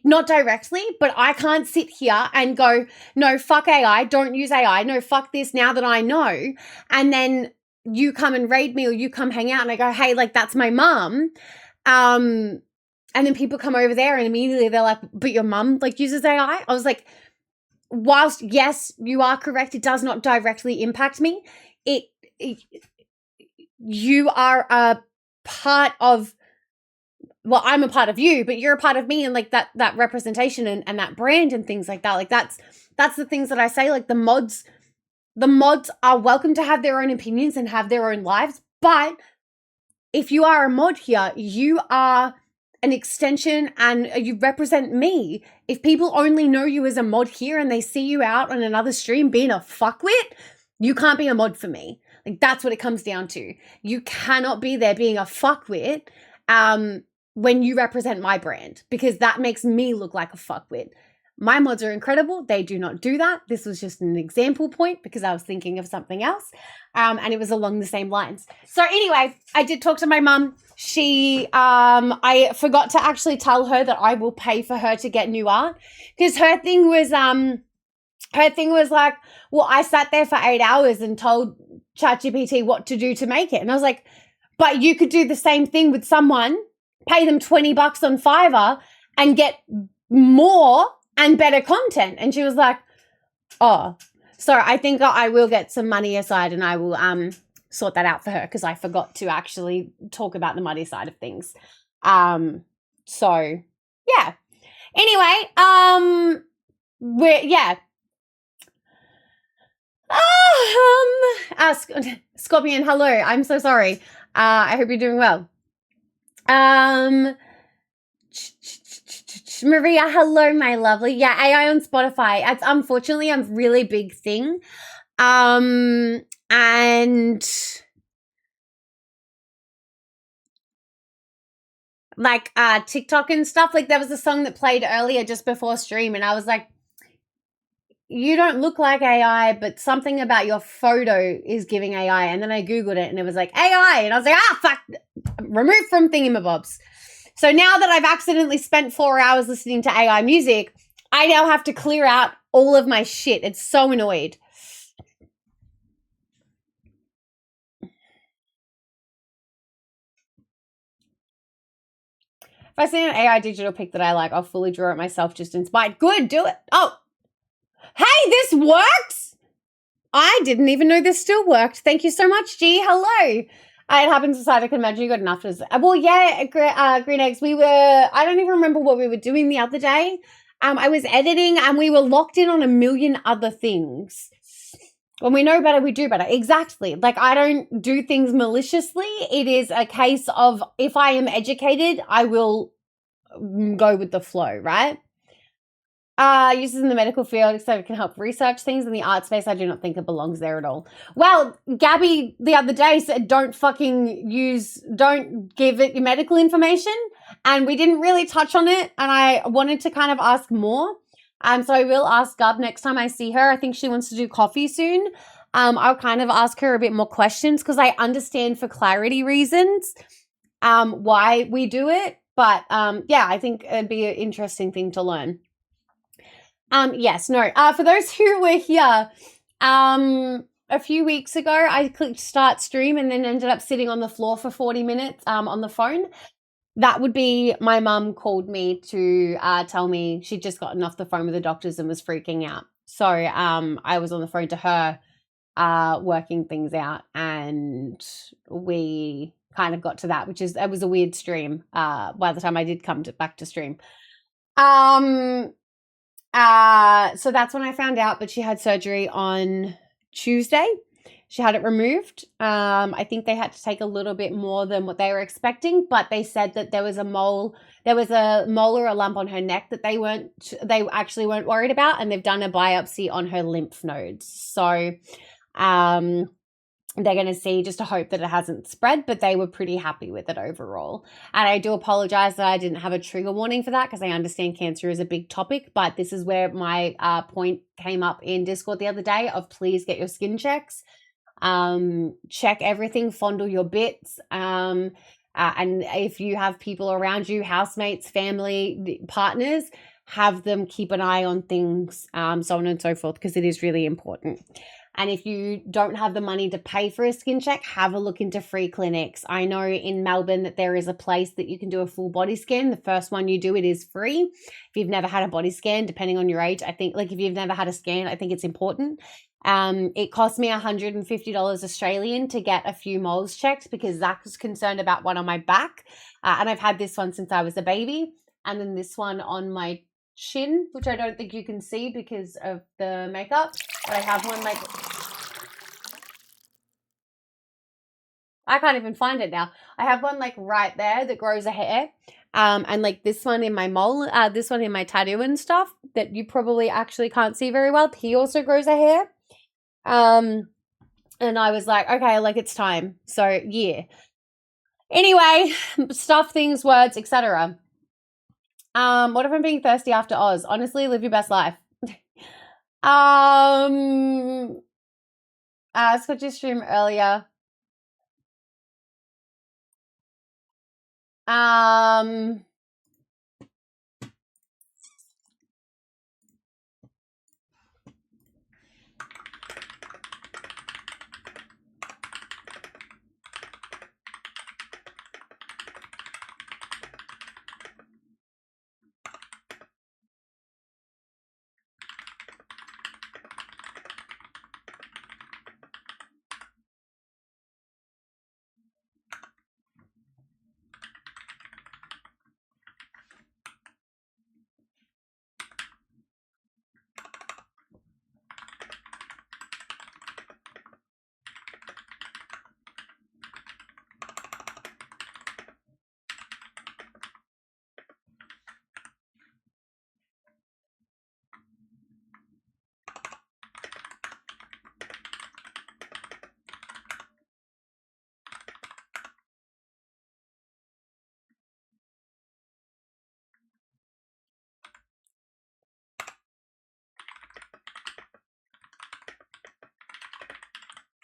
not directly, but I can't sit here and go, no, fuck AI, don't use AI, no, fuck this now that I know. And then you come and raid me or you come hang out and I go, hey, like, that's my mum. And then people come over there and immediately they're like, but your mum like uses AI? I was like, whilst yes, you are correct, it does not directly impact me. You are a part of, well, I'm a part of you, but you're a part of me, and like that representation and that brand and things like that. Like that's the things that I say, like the mods are welcome to have their own opinions and have their own lives. But if you are a mod here, you are an extension and you represent me. If people only know you as a mod here and they see you out on another stream being a fuckwit, you can't be a mod for me. Like that's what it comes down to. You cannot be there being a fuckwit when you represent my brand, because that makes me look like a fuckwit. My mods are incredible. They do not do that. This was just an example point because I was thinking of something else. And it was along the same lines. So anyway, I did talk to my mum. She, I forgot to actually tell her that I will pay for her to get new art, because her thing was like, well, I sat there for 8 hours and told ChatGPT what to do to make it. And I was like, but you could do the same thing with someone, pay them $20 on Fiverr and get more and better content. And she was like, oh, so I think I will get some money aside and I will sort that out for her, because I forgot to actually talk about the money side of things. So yeah. Anyway, Scorpion, hello. I'm so sorry. I hope you're doing well. Maria, hello, my lovely. Yeah, AI on Spotify. It's unfortunately a really big thing. And like TikTok and stuff. Like there was a song that played earlier just before stream, and I was like, you don't look like AI, but something about your photo is giving AI. And then I Googled it and it was like AI. And I was like, fuck, remove from thingamabobs. So now that I've accidentally spent 4 hours listening to AI music, I now have to clear out all of my shit. It's so annoyed. If I see an AI digital pic that I like, I'll fully draw it myself just inspired. Good, do it. Oh, hey, this works. I didn't even know this still worked. Thank you so much, G. Hello. It happens aside. I can imagine you got enough to... Well, yeah, Green Eggs, I don't even remember what we were doing the other day. I was editing and we were locked in on a million other things. When we know better, we do better. Exactly. Like, I don't do things maliciously. It is a case of, if I am educated, I will go with the flow, right? Uses in the medical field so it can help research things. In the art space, I do not think it belongs there at all. Well, Gabby the other day said don't give it your medical information, and we didn't really touch on it, and I wanted to kind of ask more. So I will ask Gub next time I see her. I think she wants to do coffee soon. I'll kind of ask her a bit more questions because I understand for clarity reasons why we do it. But yeah, I think it'd be an interesting thing to learn. Yes, no. For those who were here, a few weeks ago, I clicked start stream and then ended up sitting on the floor for 40 minutes on the phone. That would be my mum called me to tell me she'd just gotten off the phone with the doctors and was freaking out. So I was on the phone to her working things out, and we kind of got to that, it was a weird stream by the time I did come back to stream. So that's when I found out, but she had surgery on Tuesday. She had it removed. I think they had to take a little bit more than what they were expecting, but they said that there was a mole or a lump on her neck that they actually weren't worried about, and they've done a biopsy on her lymph nodes. So they're going to see, just to hope that it hasn't spread, but they were pretty happy with it overall. And I do apologize that I didn't have a trigger warning for that, because I understand cancer is a big topic, but this is where my point came up in Discord the other day of please get your skin checks. Check everything, fondle your bits. And if you have people around you, housemates, family, partners, have them keep an eye on things, so on and so forth, because it is really important. And if you don't have the money to pay for a skin check, have a look into free clinics. I know in Melbourne that there is a place that you can do a full body scan. The first one you do, it is free. If you've never had a body scan, depending on your age, I think, like if you've never had a scan, I think it's important. It cost me $150 Australian to get a few moles checked because Zach was concerned about one on my back. And I've had this one since I was a baby. And then this one on my chin, which I don't think you can see because of the makeup. But I have one like... I can't even find it now. I have one like right there that grows a hair. And like this one in my mole, this one in my tattoo and stuff that you probably actually can't see very well. He also grows a hair. And I was like, okay, like it's time. So yeah. Anyway, stuff, things, words, etc. What if I'm being thirsty after Oz? Honestly, live your best life. Scott your stream earlier.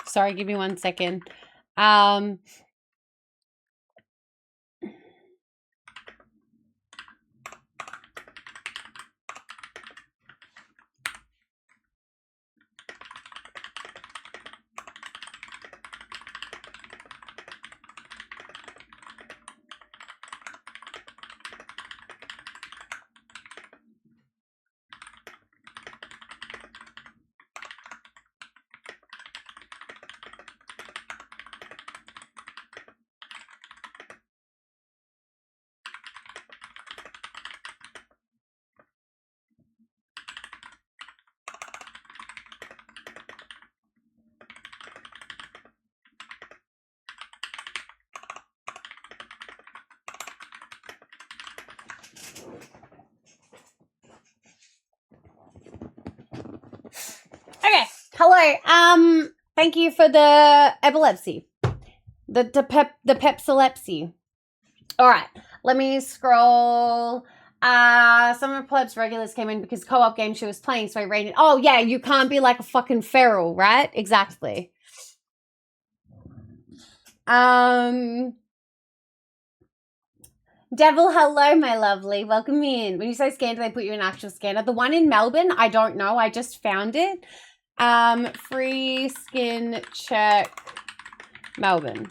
Sorry, give me 1 second. Thank you for the epilepsy. The pepsilepsy. Alright, let me scroll. Some of Pleb's regulars came in because co-op game she was playing, so I rated. Oh yeah, you can't be like a fucking feral, right? Exactly. Devil, hello, my lovely. Welcome in. When you say scan, do they put you in actual scanner? The one in Melbourne, I don't know. I just found it. Free skin check, Melbourne.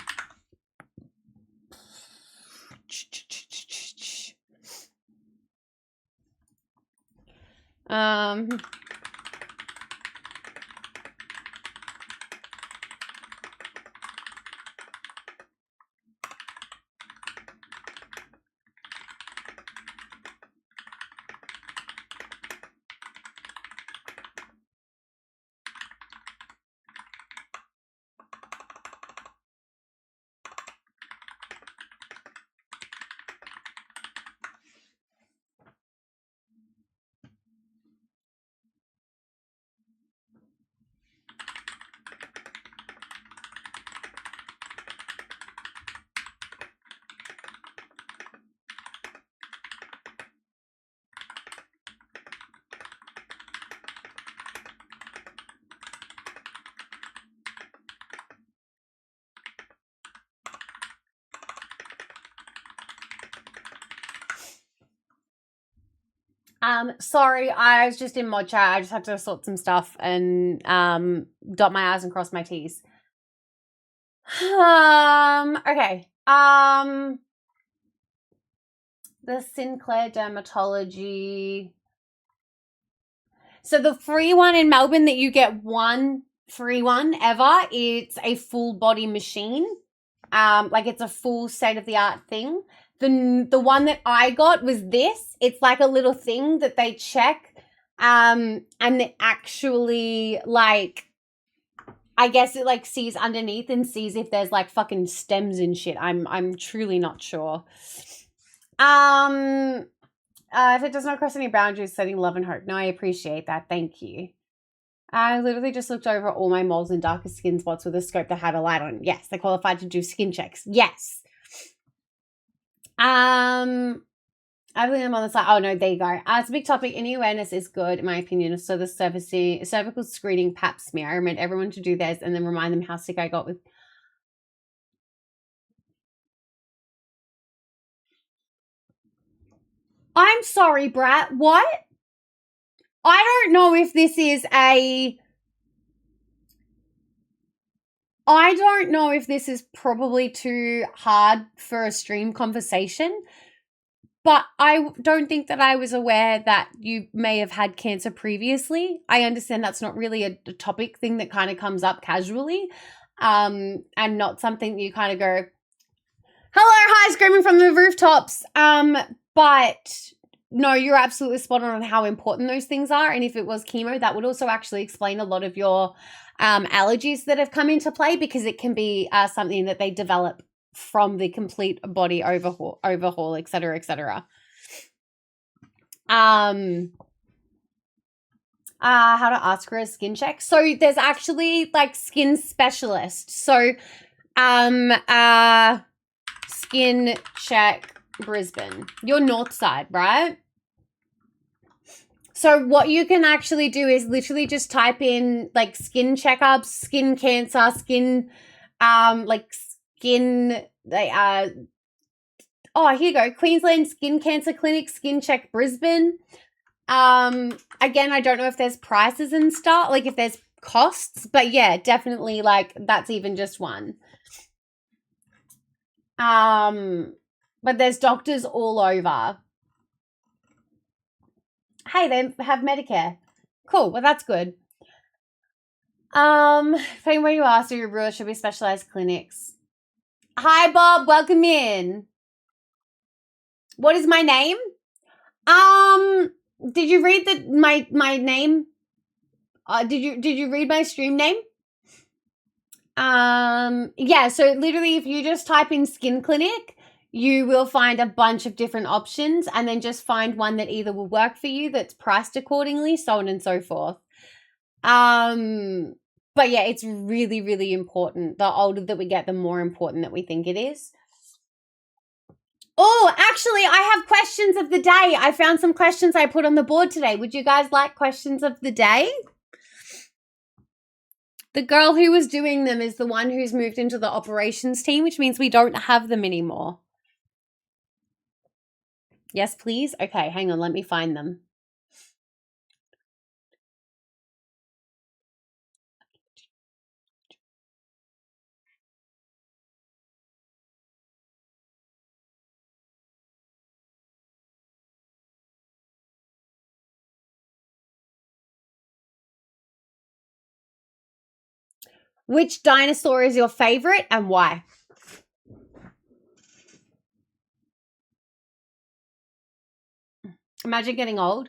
Sorry, I was just in mod chat. I just had to sort some stuff and dot my I's and cross my T's. Okay. The Sinclair Dermatology. So the free one in Melbourne that you get one free one ever, it's a full body machine. Like it's a full state of the art thing. The one that I got was this. It's like a little thing that they check, and it actually like, I guess it like sees underneath and sees if there's like fucking stems and shit. I'm truly not sure. If it does not cross any boundaries, setting love and hope. No, I appreciate that. Thank you. I literally just looked over all my moles and darker skin spots with a scope that had a light on. Yes, they're qualified to do skin checks. Yes. I believe I'm on the side. Oh no, there you go. It's a big topic. Any awareness is good, in my opinion. So the cervical screening pap smear. I remind everyone to do theirs and then remind them how sick I got with. I'm sorry, Brat. What? I don't know if this is a. I don't know if this is probably too hard for a stream conversation, but I don't think that I was aware that you may have had cancer previously. I understand that's not really a topic thing that kind of comes up casually, and not something you kind of go, hello, hi, screaming from the rooftops. But no, you're absolutely spot on how important those things are. And if it was chemo, that would also actually explain a lot of your allergies that have come into play, because it can be something that they develop from the complete body overhaul, et cetera, et cetera. How to ask for a skin check. So there's actually like skin specialists. So, skin check Brisbane. You're north side, right? So what you can actually do is literally just type in like skin checkups, skin cancer, skin, like skin, oh, here you go. Queensland Skin Cancer Clinic, Skin Check Brisbane. Again, I don't know if there's prices and stuff, like if there's costs, but yeah, definitely like that's even just one. But there's doctors all over. Hey, they have Medicare. Cool. Well, that's good. Depending where you are, so your ruler should be specialized clinics. Hi, Bob. Welcome in. What is my name? Did you read my name? Did you read my stream name? Yeah. So literally, if you just type in skin clinic, you will find a bunch of different options, and then just find one that either will work for you, that's priced accordingly, so on and so forth. But yeah, it's really, really important. The older that we get, the more important that we think it is. Oh, actually, I have questions of the day. I found some questions I put on the board today. Would you guys like questions of the day? The girl who was doing them is the one who's moved into the operations team, which means we don't have them anymore. Yes, please? Okay, hang on. Let me find them. Which dinosaur is your favorite and why? Imagine getting old.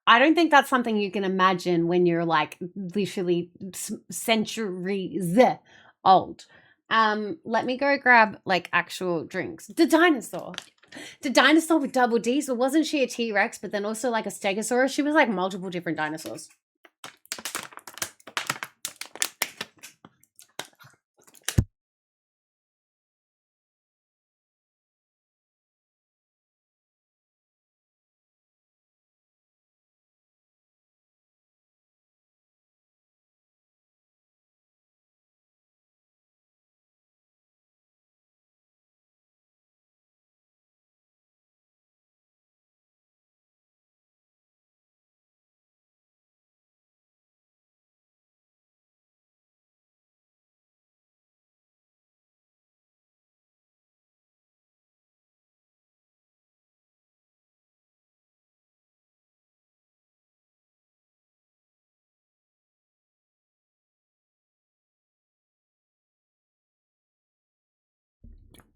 I don't think that's something you can imagine when you're like literally centuries old. Let me go grab like actual drinks. The dinosaur with double D's, but wasn't she a T-Rex, but then also like a stegosaurus? She was like multiple different dinosaurs.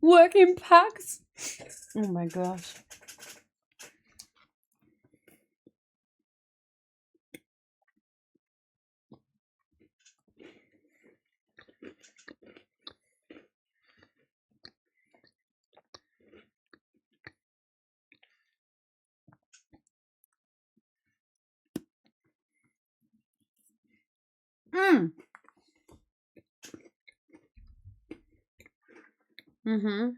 Work in packs. Oh my gosh. Mm-hmm.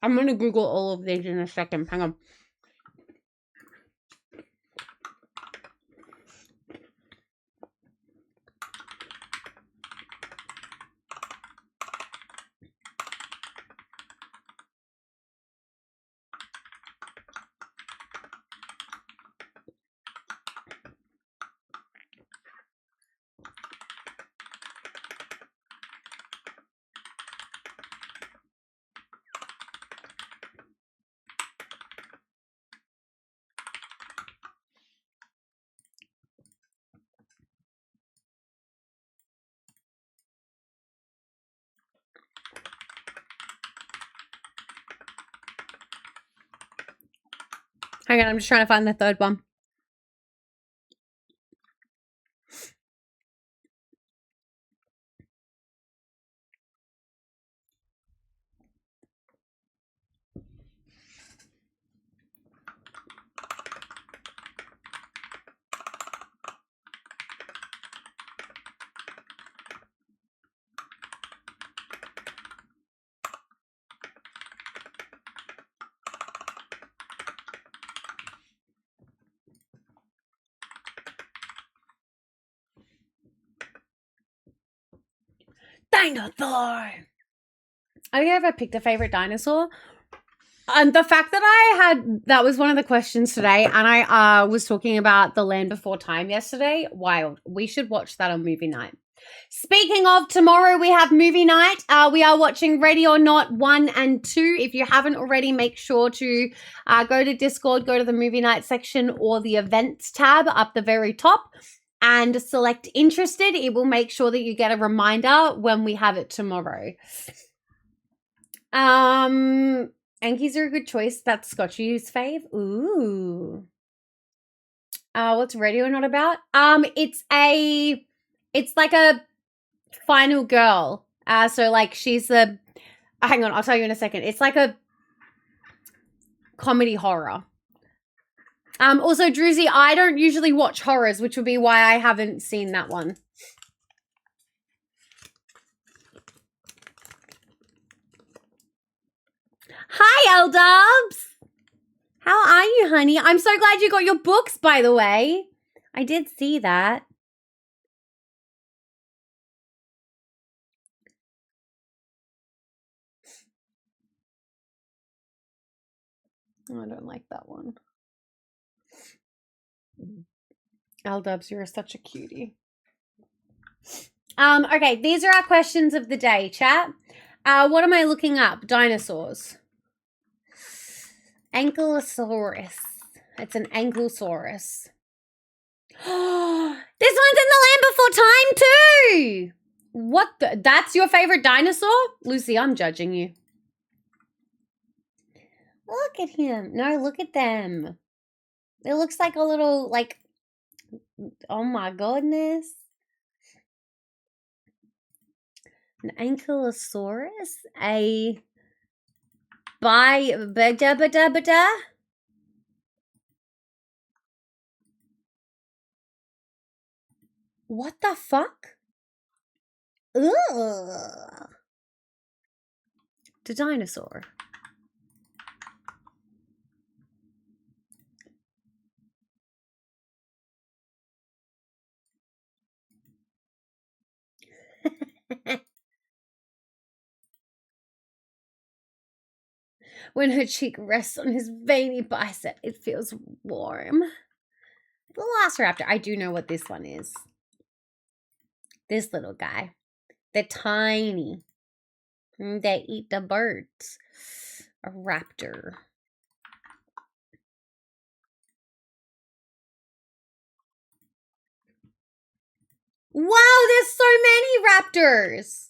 I'm going to Google all of these in a second. Hang on. Hang on, I'm just trying to find the third one. Dinosaur! I don't know if I picked a favorite dinosaur. And the fact that that was one of the questions today, and I was talking about The Land Before Time yesterday. Wild. We should watch that on movie night. Speaking of, tomorrow we have movie night. We are watching Ready or Not 1 and 2. If you haven't already, make sure to go to Discord, go to the movie night section or the events tab up the very top and select interested. It will make sure that you get a reminder when we have it tomorrow. Ankies are a good choice. That's Scotchy's fave. Ooh. What's Ready or Not about? It's like a final girl. So like she's hang on, I'll tell you in a second. It's like a comedy horror. Also, Druzy, I don't usually watch horrors, which would be why I haven't seen that one. Hi, L-Dubs! How are you, honey? I'm so glad you got your books, by the way. I did see that. Oh, I don't like that one. L-Dubs, you're such a cutie. Okay, these are our questions of the day, chat. What am I looking up? Dinosaurs. Ankylosaurus. It's an ankylosaurus. This one's in the Land Before Time too! What the? That's your favorite dinosaur? Lucy, I'm judging you. Look at him. No, look at them. It looks like a little, like, oh my goodness. An ankylosaurus? A bada. What the fuck? Ugh. The dinosaur. When her cheek rests on his veiny bicep, it feels warm. Velociraptor. I do know what this one is. This little guy. They're tiny. They eat the birds. A raptor. Wow, there's so many raptors.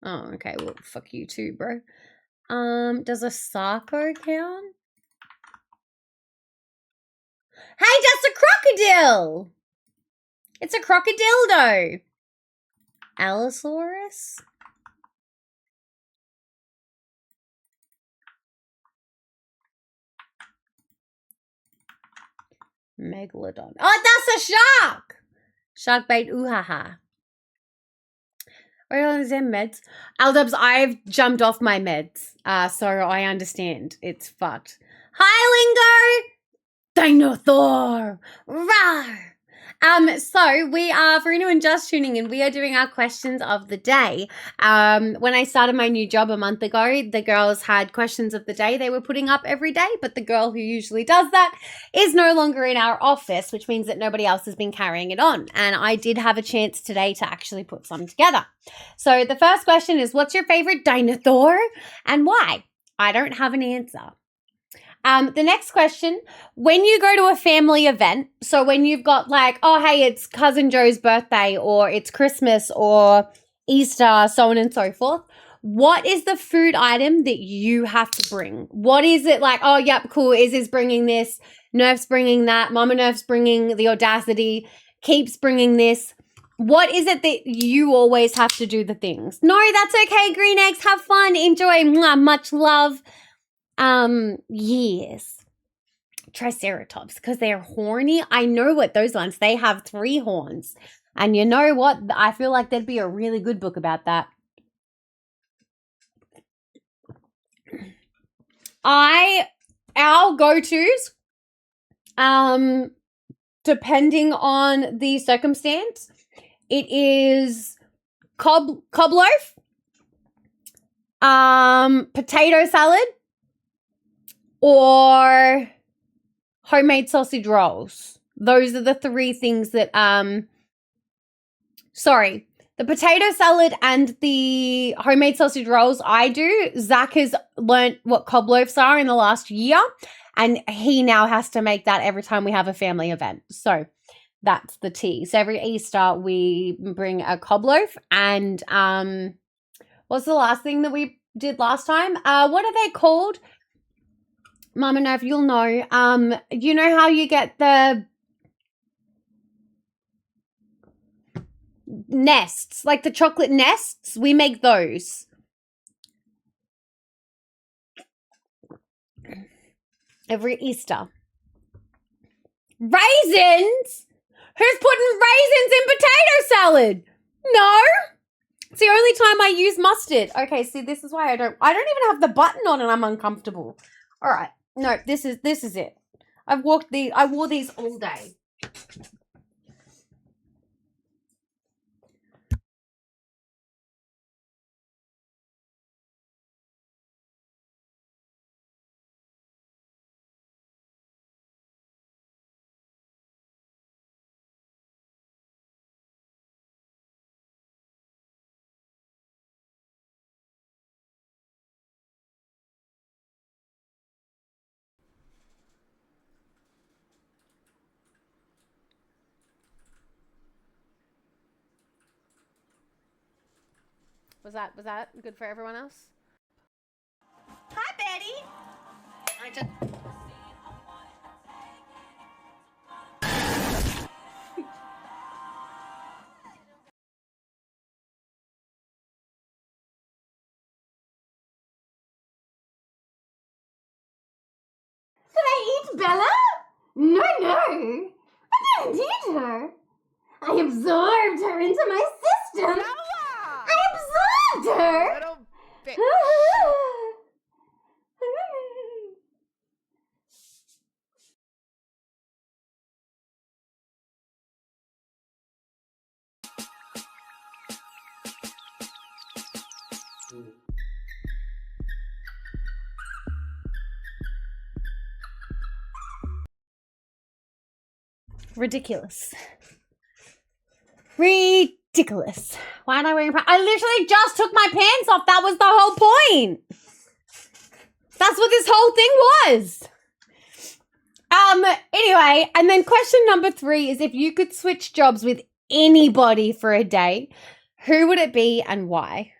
Oh, okay. Well, fuck you too, bro. Does a Sarco count? Hey, that's a crocodile! It's a crocodildo. Allosaurus? Megalodon. Oh, that's a shark! Shark bait, ooh-ha-ha. Where are them meds? L-Dubs, I've jumped off my meds, so I understand. It's fucked. Hi, Lingo! Dinosaur! Rawr! So we are, for anyone just tuning in, we are doing our questions of the day. When I started my new job a month ago, the girls had questions of the day they were putting up every day, but the girl who usually does that is no longer in our office, which means that nobody else has been carrying it on. And I did have a chance today to actually put some together. So the first question is, what's your favorite dinosaur and why? I don't have an answer. The next question, when you go to a family event, so when you've got like, oh, hey, it's Cousin Joe's birthday or it's Christmas or Easter, so on and so forth, what is the food item that you have to bring? What is it like, oh, yep, cool, Izzy's bringing this, Nerf's bringing that, Mama Nerf's bringing the audacity, Keep's bringing this. What is it that you always have to do the things? No, that's okay, Green Eggs, have fun, enjoy, mwah, much love. Yes. Triceratops, because they're horny. I know what those ones, they have 3 horns. And you know what? I feel like there'd be a really good book about that. Our go-tos, depending on the circumstance, it is cob loaf, potato salad, or homemade sausage rolls. Those are the 3 things that, sorry, the potato salad and the homemade sausage rolls I do. Zach has learnt what cob loaves are in the last year, and he now has to make that every time we have a family event. So that's the tea. So every Easter we bring a cob loaf, and what's the last thing that we did last time? What are they called? Mama Nerf, you'll know. You know how you get the nests, like the chocolate nests? We make those. Every Easter. Raisins? Who's putting raisins in potato salad? No. It's the only time I use mustard. Okay, see, this is why I don't even have the button on and I'm uncomfortable. All right. No, this is it. I wore these all day. Was that good for everyone else? Hi, Betty. I just Did I eat Bella? No. I didn't eat her. I absorbed her into my system. I absorbed her. Little bitch. ridiculous. Ridiculous. Why am I wearing pants? I literally just took my pants off. That was the whole point. That's what this whole thing was. Anyway, and then question number 3 is if you could switch jobs with anybody for a day, who would it be and why?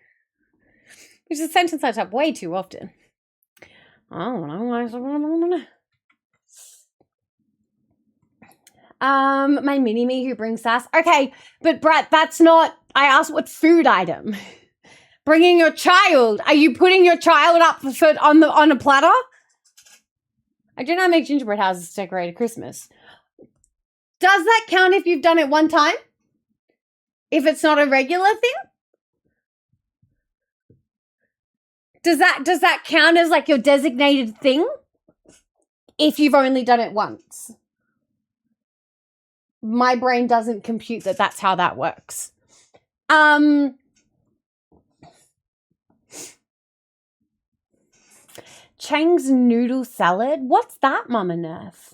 Which is a sentence I type way too often. Oh, no. My mini-me who brings sass. Okay, but Brett, that's not, I asked what food item. Bringing your child. Are you putting your child up for food on a platter? I do not make gingerbread houses to decorate at Christmas. Does that count if you've done it one time? If it's not a regular thing? Does that count as like your designated thing? If you've only done it once? My brain doesn't compute that that's how that works. Chang's noodle salad. What's that, Mama Nerf?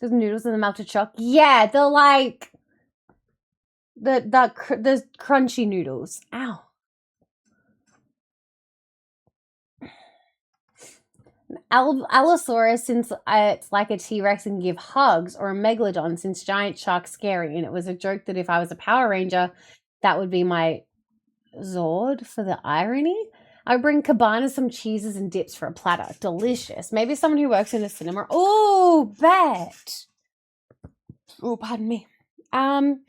There's noodles in the melted choc. Yeah, they're like the crunchy noodles. Ow. Allosaurus, since it's like a T-Rex and give hugs, or a Megalodon, since giant shark's scary. And it was a joke that if I was a Power Ranger, that would be my Zord for the irony. I bring Cabana some cheeses and dips for a platter. Delicious. Maybe someone who works in a cinema. Oh, bet. Oh, pardon me. Tyrannosaurs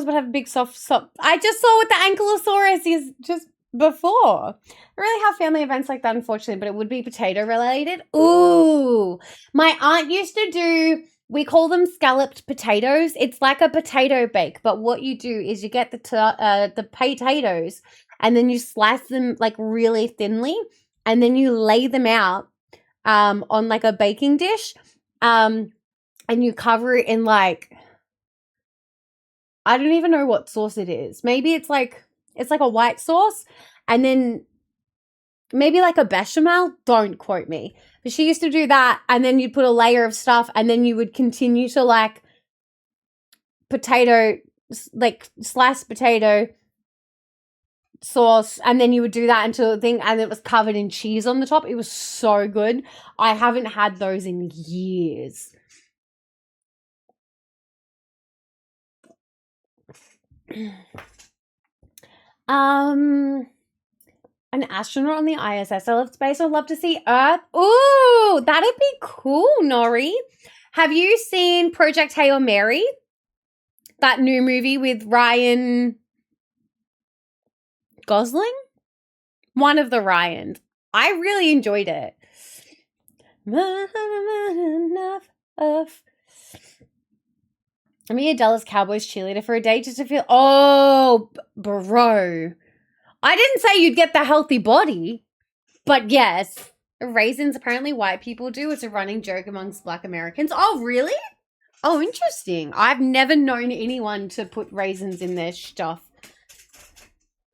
would have a big soft. I just saw what the Ankylosaurus is just before. I really have family events like that, unfortunately, but it would be potato related. Ooh. My aunt used to do, we call them scalloped potatoes. It's like a potato bake, but what you do is you get the potatoes and then you slice them like really thinly and then you lay them out on like a baking dish and you cover it in like, I don't even know what sauce it is. Maybe it's like a white sauce and then maybe like a bechamel. Don't quote me. But she used to do that and then you'd put a layer of stuff and then you would continue to like sliced potato sauce and then you would do that until the thing and it was covered in cheese on the top. It was so good. I haven't had those in years. An astronaut on the ISS. I love space. I'd love to see Earth. Ooh, that'd be cool, Nori. Have you seen Project Hail Mary? That new movie with Ryan Gosling? One of the Ryans. I really enjoyed it. I'm a Dallas Cowboys cheerleader for a day just to feel. Oh, bro. I didn't say you'd get the healthy body, but yes. Raisins, apparently white people do. It's a running joke amongst Black Americans. Oh, really? Oh, interesting. I've never known anyone to put raisins in their stuff.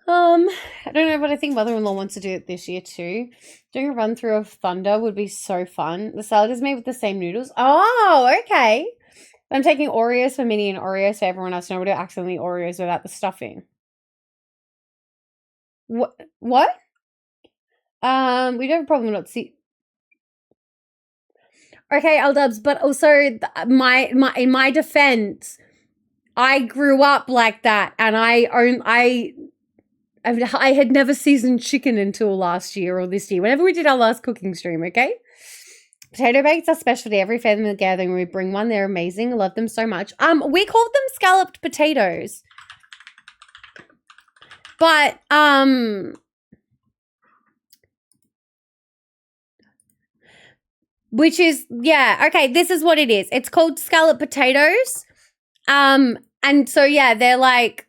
I don't know, but I think mother-in-law wants to do it this year too. Doing a run through of Thunder would be so fun. The salad is made with the same noodles. Oh, okay. I'm taking Oreos for Minnie and Oreos for everyone else. Nobody accidentally Oreos without the stuffing. What? What? We don't have a problem not see. Okay, L-dubs, but also in my defense, I grew up like that, and I had never seasoned chicken until last year or this year. Whenever we did our last cooking stream, okay? Potato bakes are specialty. Every family gathering we bring one. They're amazing. I love them so much. We called them scalloped potatoes. But which is, yeah, okay, this is what it is. It's called scalloped potatoes. And so yeah, they're like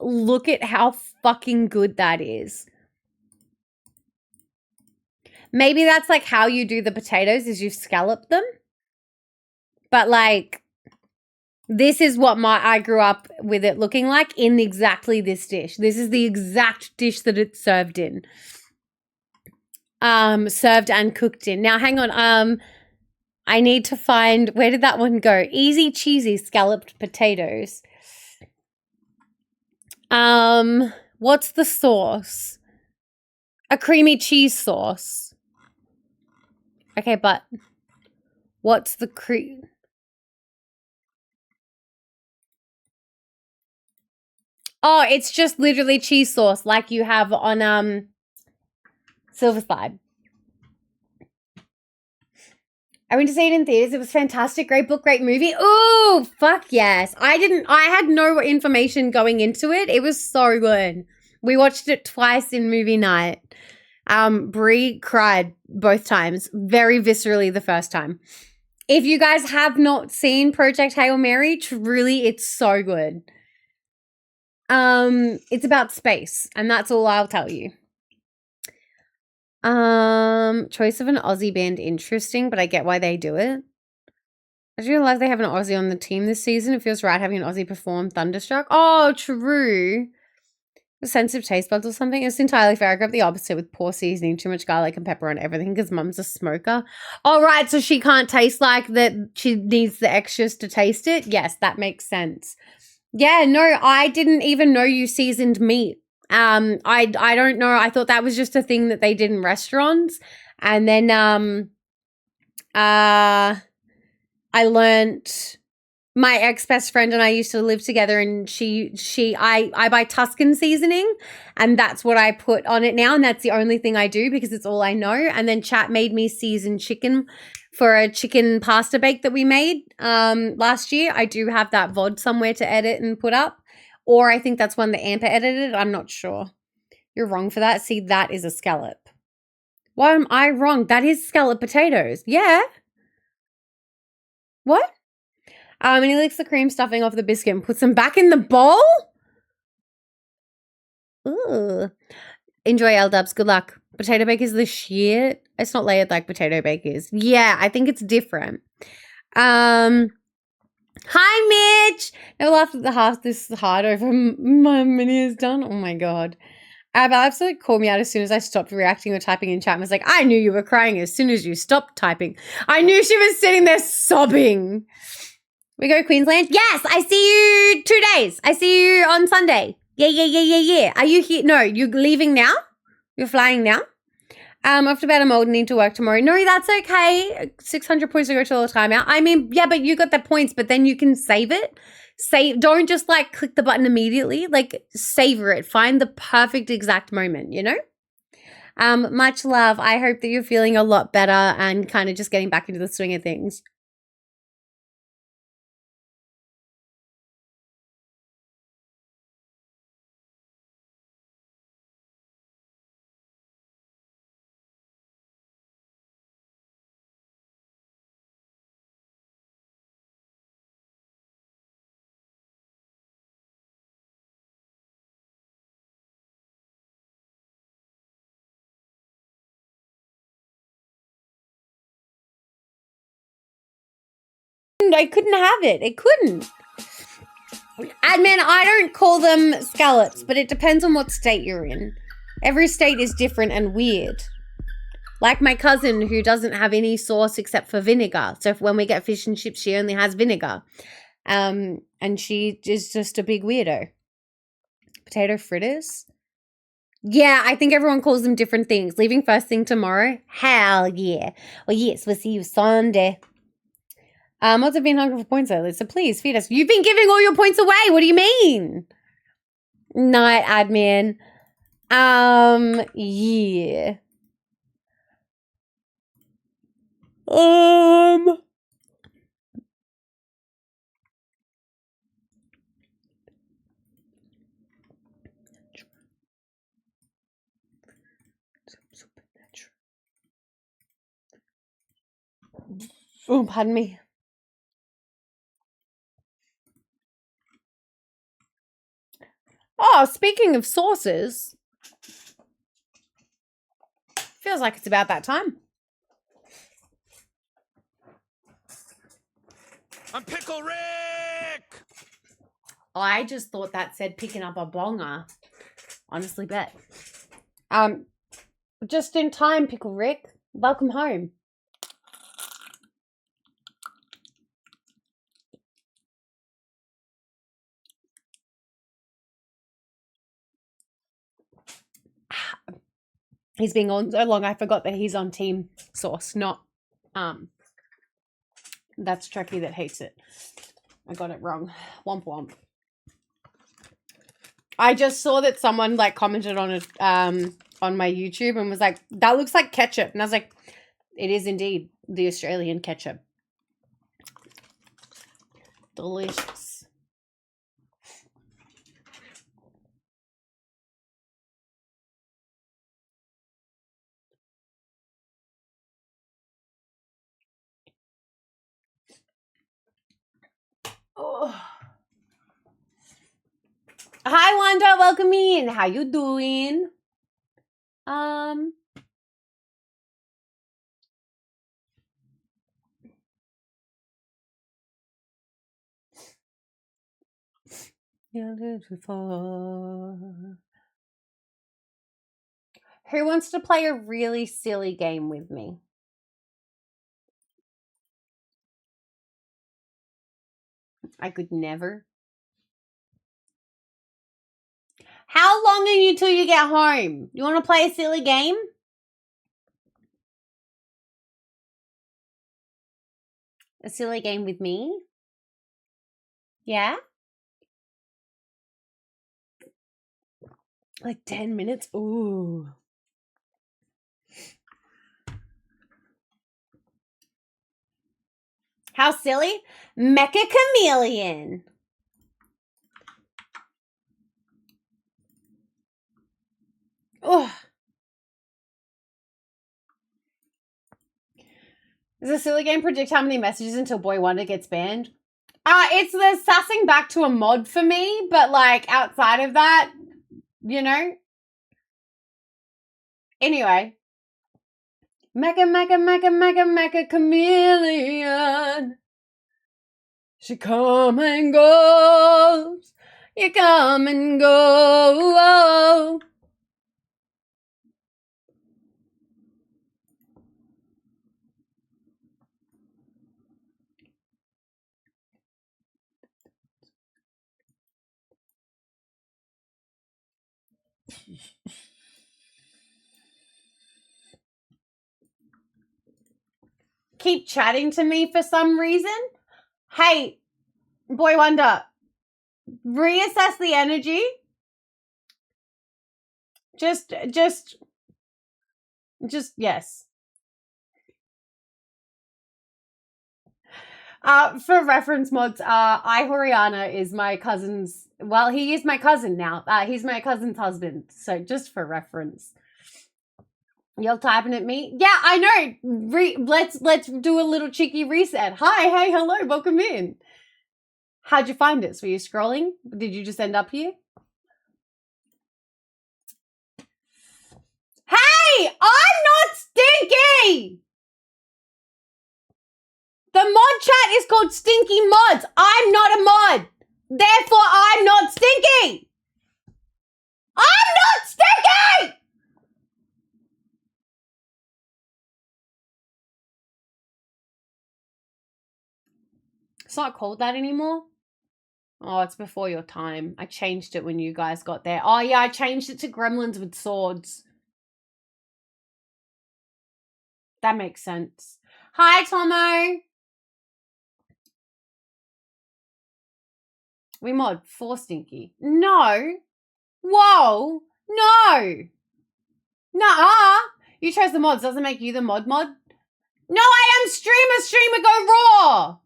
look at how fucking good that is. Maybe that's like how you do the potatoes is you scallop them. But like, this is what I grew up with it looking like in exactly this dish. This is the exact dish that it's served in. Served and cooked in. Now, hang on. I need to find, where did that one go? Easy cheesy scalloped potatoes. What's the sauce? A creamy cheese sauce. Okay, but what's the Oh, it's just literally cheese sauce like you have on Silverslide. I went to see it in theaters. It was fantastic. Great book, great movie. Oh, fuck yes. I had no information going into it. It was so good. We watched it twice in movie night. Brie cried both times, very viscerally the first time. If you guys have not seen Project Hail Mary, truly, it's so good. It's about space, and that's all I'll tell you. Choice of an Aussie band, interesting, but I get why they do it. I do realize they have an Aussie on the team this season. It feels right having an Aussie perform Thunderstruck. Oh, true. A sensitive taste buds or something. It's entirely fair. I grew up the opposite with poor seasoning, too much garlic and pepper on everything because mum's a smoker. Oh, right, so she can't taste like that. She needs the extras to taste it. Yes, that makes sense. Yeah, no, I didn't even know you seasoned meat. I don't know. I thought that was just a thing that they did in restaurants. And then I learned, my ex-best friend and I used to live together, and I buy Tuscan seasoning, and that's what I put on it now, and that's the only thing I do because it's all I know. And then chat made me season chicken for a chicken pasta bake that we made last year. I do have that VOD somewhere to edit and put up. Or I think that's one that Amper edited. I'm not sure. You're wrong for that. See, that is a scallop. Why am I wrong? That is scallop potatoes. Yeah. What? And he licks the cream stuffing off the biscuit and puts them back in the bowl? Ooh. Enjoy, L-dubs. Good luck. Potato bake is the shit. It's not layered like potato bake is. Yeah, I think it's different. Hi, Mitch. Never laughed at the half this hard over my mini is done. Oh my god. Absolutely called me out as soon as I stopped reacting or typing in chat and was like, I knew you were crying as soon as you stopped typing. I knew she was sitting there sobbing. We go Queensland? Yes, I see you 2 days. I see you on Sunday. Yeah. Are you here? No, you're leaving now? You're flying now? After about I'm old and need to work tomorrow. No, that's okay. 600 points to go till the timeout. I mean, yeah, but you got the points, but then you can save it. Don't just like click the button immediately. Like savor it. Find the perfect exact moment, you know? Much love. I hope that you're feeling a lot better and kind of just getting back into the swing of things. couldn't have it. It couldn't. Admin, I don't call them scallops, but it depends on what state you're in. Every state is different and weird. Like my cousin who doesn't have any sauce except for vinegar. So when we get fish and chips, she only has vinegar. And she is just a big weirdo. Potato fritters? Yeah, I think everyone calls them different things. Leaving first thing tomorrow? Hell yeah. Well, yes, we'll see you Sunday. What's it been hungry for points earlier? So please feed us. You've been giving all your points away. What do you mean? Night admin. Yeah. Oh, pardon me. Oh, speaking of sauces, feels like it's about that time. I'm Pickle Rick! I just thought that said picking up a bonger. Honestly bet. Just in time, Pickle Rick. Welcome home. He's been on so long, I forgot that he's on team sauce, not, that's Trekkie that hates it. I got it wrong. Womp womp. I just saw that someone like commented on it, on my YouTube and was like, that looks like ketchup. And I was like, it is indeed the Australian ketchup. Delicious. Oh. Hi Wanda, welcome in. How you doing? Who wants to play a really silly game with me? I could never. How long are you till you get home? You want to play a silly game? A silly game with me? Yeah? Like 10 minutes? Ooh. How silly? Mecha Chameleon. Oh. Does a silly game predict how many messages until Boy Wonder gets banned? It's the sassing back to a mod for me, but like outside of that, you know? Anyway. Mecha Chameleon. She come and goes. You come and go. Keep chatting to me for some reason. Hey, Boy Wonder, reassess the energy. Just, yes. For reference mods, Horiana is my cousin's, well, he is my cousin now. He's my cousin's husband. So just for reference. You're typing at me? Yeah, I know. Let's do a little cheeky reset. Hi, hey, hello, welcome in. How'd you find us? Were you scrolling? Did you just end up here? Hey, I'm not stinky! The mod chat is called Stinky Mods. I'm not a mod. Therefore, I'm not stinky. I'm not stinky! It's not called that anymore. Oh, it's before your time. I changed it when you guys got there. Oh, yeah, I changed it to Gremlins with Swords. That makes sense. Hi, Tomo. We mod for Stinky. No. Whoa. No. Nuh-uh. You chose the mods. Doesn't make you the mod. No, I am streamer. Go raw.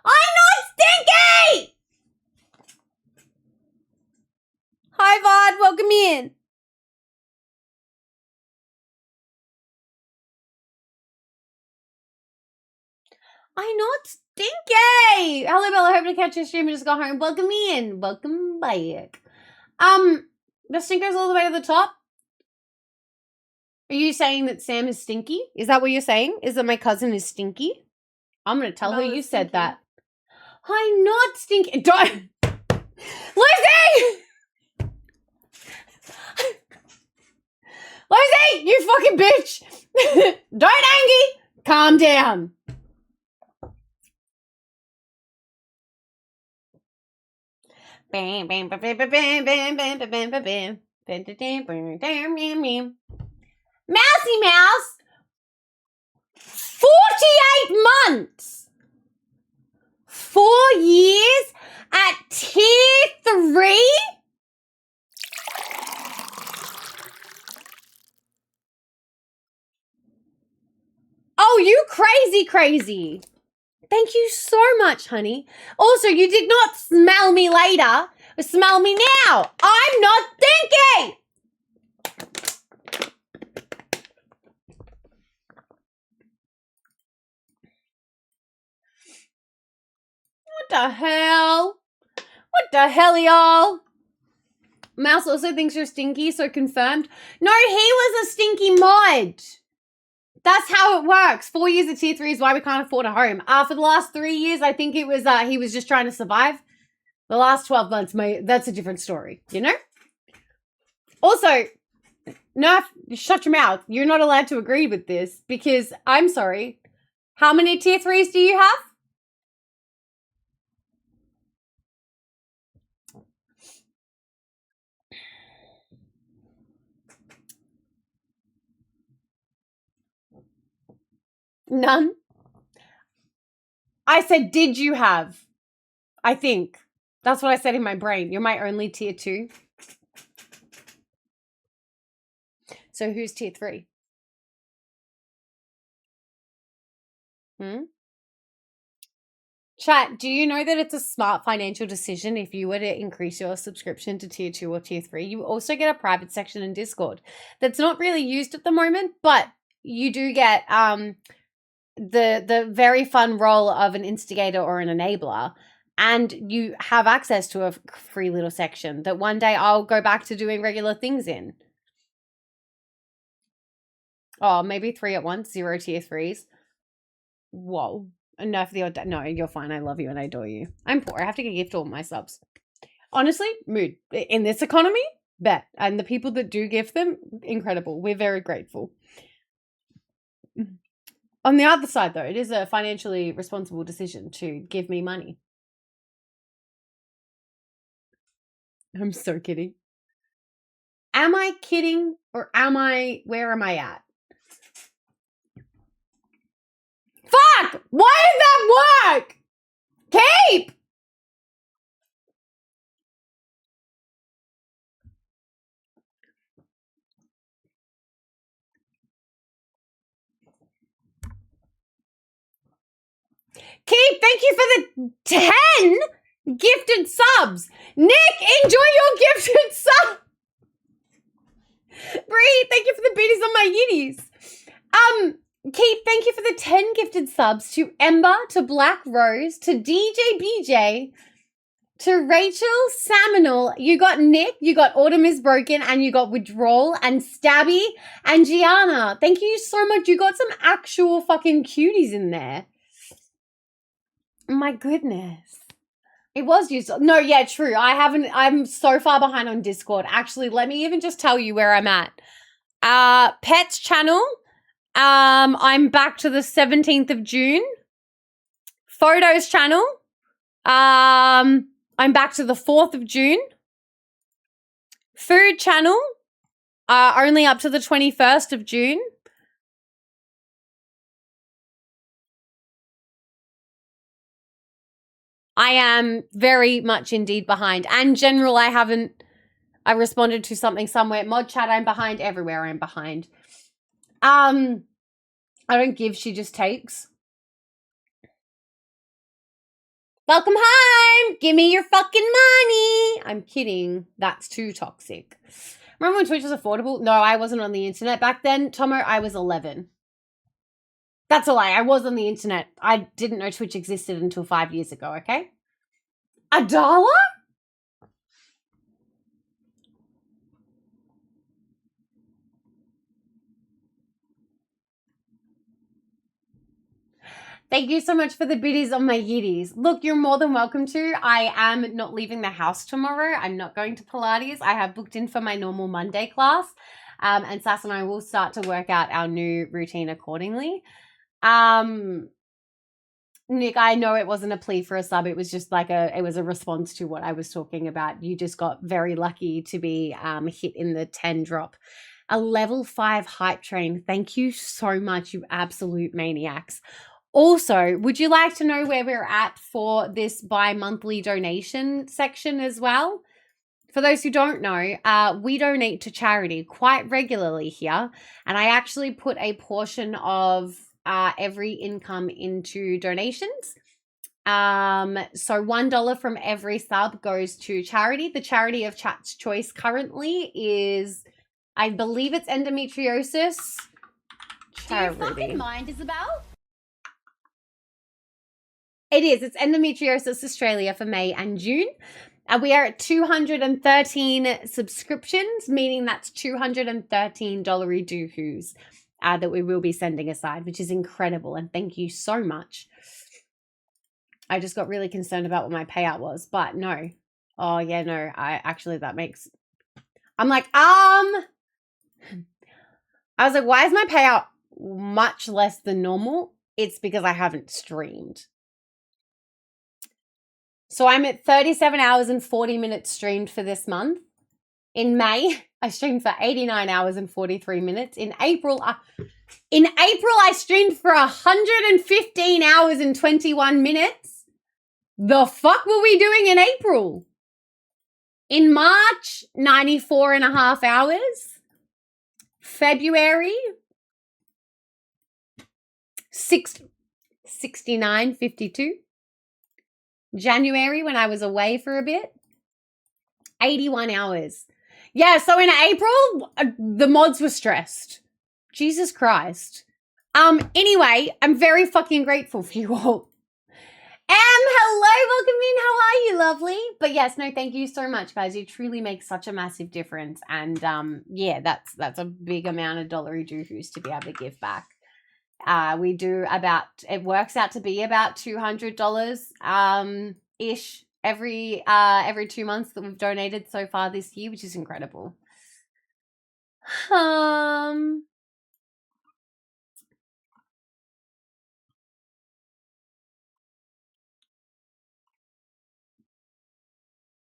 I'm not stinky. Hi, VOD. Welcome in. I'm not stinky. Hello, Bella. Hope to catch your stream and just got home. Welcome in. Welcome back. The stinker's all the way to the top. Are you saying that Sam is stinky? Is that what you're saying? Is that my cousin is stinky? I'm going to tell her you said that. I'm not stinky. Don't. Lucy! Lucy, you fucking bitch. Don't Angie. Calm down. Bam, bam, bam, bam, bam, bam, bam, bam, bam, bam, bam. Mousy Mouse, 48 months, 4 years at tier 3. Oh, you crazy. Thank you so much, honey. Also, you did not smell me later. Smell me now. I'm not stinky. What the hell? What the hell, y'all? Mouse also thinks you're stinky, so confirmed. No, he was a stinky mod. That's how it works. 4 years at tier 3 is why we can't afford a home. For the last 3 years, I think it was he was just trying to survive. The last 12 months, that's a different story, you know? Also, Nerf, shut your mouth. You're not allowed to agree with this because, I'm sorry, how many tier 3s do you have? None. I said, did you have? I think. That's what I said in my brain. You're my only tier 2. So who's tier 3? Chat, do you know that it's a smart financial decision if you were to increase your subscription to tier 2 or tier 3? You also get a private section in Discord that's not really used at the moment, but you do get the very fun role of an instigator or an enabler, and you have access to a free little section that one day I'll go back to doing regular things in. Oh, maybe 3 at once, 0 tier 3s. Whoa. Enough for the odd. No, you're fine. I love you and I adore you. I'm poor. I have to gift all my subs. Honestly, mood. In this economy, bet. And the people that do gift them, incredible. We're very grateful. On the other side, though, it is a financially responsible decision to give me money. I'm so kidding. Am I kidding or where am I at? Fuck! Why did that work? Keep! Keep, thank you for the 10 gifted subs. Nick, enjoy your gifted sub. Bree, thank you for the beaties on my yitties. Keep, thank you for the 10 gifted subs to Ember, to Black Rose, to DJ BJ, to Rachel Samuel. You got Nick, you got Autumn is Broken, and you got Withdrawal, and Stabby, and Gianna. Thank you so much. You got some actual fucking cuties in there. My goodness. It was useful. No, yeah, true. I'm so far behind on Discord. Actually, let me even just tell you where I'm at. Pets channel. I'm back to the 17th of June. Photos channel. I'm back to the 4th of June. Food channel. Only up to the 21st of June. I am very much indeed behind. And general, I responded to something somewhere. Mod chat, I'm behind. Everywhere I'm behind. I don't give, she just takes. Welcome home. Give me your fucking money. I'm kidding. That's too toxic. Remember when Twitch was affordable? No, I wasn't on the internet back then. Tomo, I was 11. That's a lie. I was on the internet. I didn't know Twitch existed until 5 years ago, okay? $1? Thank you so much for the biddies on my yiddies. Look, you're more than welcome to. I am not leaving the house tomorrow. I'm not going to Pilates. I have booked in for my normal Monday class. And Sass and I will start to work out our new routine accordingly. Nick, I know it wasn't a plea for a sub. It was just like it was a response to what I was talking about. You just got very lucky to be hit in the 10 drop. A level 5 hype train. Thank you so much, you absolute maniacs. Also, would you like to know where we're at for this bi-monthly donation section as well? For those who don't know, we donate to charity quite regularly here. And I actually put a portion of every income into donations. So $1 from every sub goes to charity. The charity of chat's choice currently is, I believe it's endometriosis charity. Do you fucking mind, Isabel? It is. It's Endometriosis Australia for May and June. We are at 213 subscriptions, meaning that's 213 dollary doohoos that we will be sending aside, which is incredible. And thank you so much. I just got really concerned about what my payout was, but no. Oh, yeah, no. That makes... I'm like, I was like, why is my payout much less than normal? It's because I haven't streamed. So I'm at 37 hours and 40 minutes streamed for this month. In May, I streamed for 89 hours and 43 minutes. In April, I streamed for 115 hours and 21 minutes. The fuck were we doing in April? In March, 94 and a half hours. February, 69.52. January, when I was away for a bit, 81 hours. Yeah, so in April, the mods were stressed. Jesus Christ. Anyway, I'm very fucking grateful for you all. Hello, welcome in. How are you, lovely? But yes, no, thank you so much, guys. You truly make such a massive difference. And yeah, that's a big amount of dollary doohoos to be able to give back. We do it works out to be about $200 ish every 2 months that we've donated so far this year, which is incredible.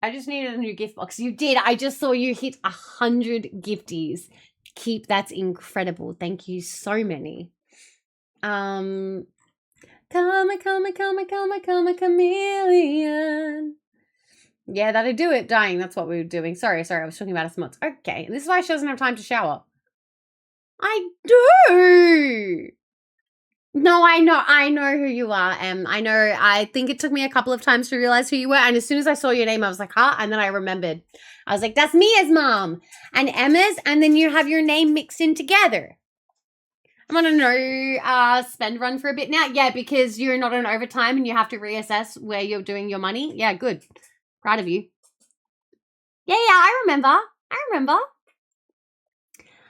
I just needed a new gift box. You did. I just saw you hit 100 gifties. Keep, that's incredible. Thank you so many. Come a chameleon. Yeah, that'll do it. Dying. That's what we were doing. Sorry. I was talking about a smut. Okay. This is why she doesn't have time to shower. I do. No, I know who you are, Em. I think it took me a couple of times to realize who you were. And as soon as I saw your name, I was like, huh? And then I remembered. I was like, that's Mia's mom and Emma's. And then you have your name mixed in together. I'm on a no spend run for a bit now. Yeah, because you're not on overtime and you have to reassess where you're doing your money. Yeah, good. Proud of you. Yeah, I remember.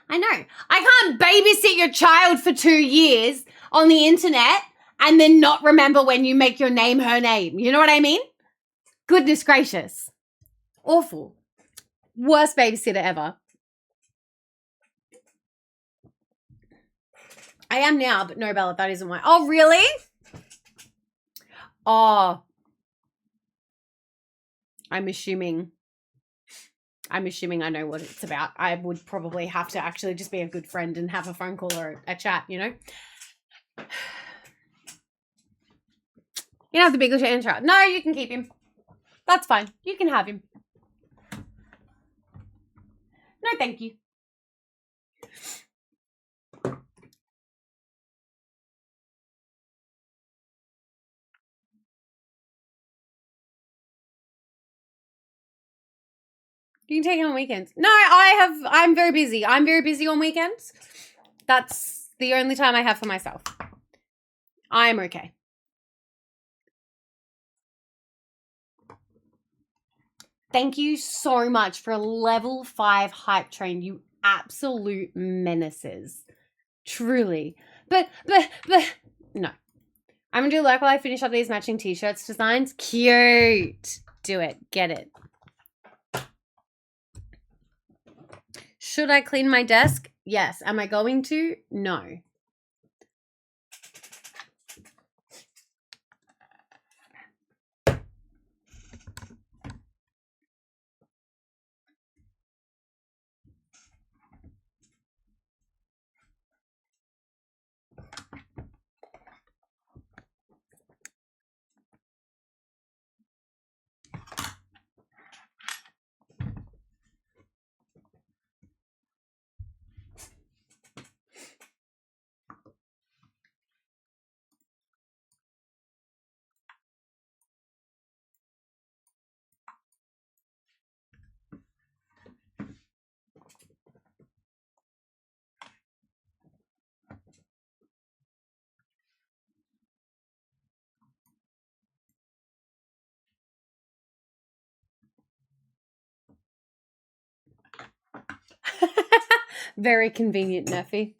I know. I can't babysit your child for 2 years on the internet and then not remember when you make your name her name. You know what I mean? Goodness gracious. Awful. Worst babysitter ever. I am now, but no, Bella, that isn't why. Oh, really? Oh. I'm assuming I know what it's about. I would probably have to actually just be a good friend and have a phone call or a chat, you know? You don't have to be good to intro. No, you can keep him. That's fine. You can have him. No, thank you. You can take it on weekends. No, I'm very busy. I'm very busy on weekends. That's the only time I have for myself. I'm okay. Thank you so much for level 5 hype train, you absolute menaces. Truly. But, no. I'm gonna do work while I finish up these matching t-shirts designs. Cute. Do it. Get it. Should I clean my desk? Yes. Am I going to? No. Very convenient, Neffy.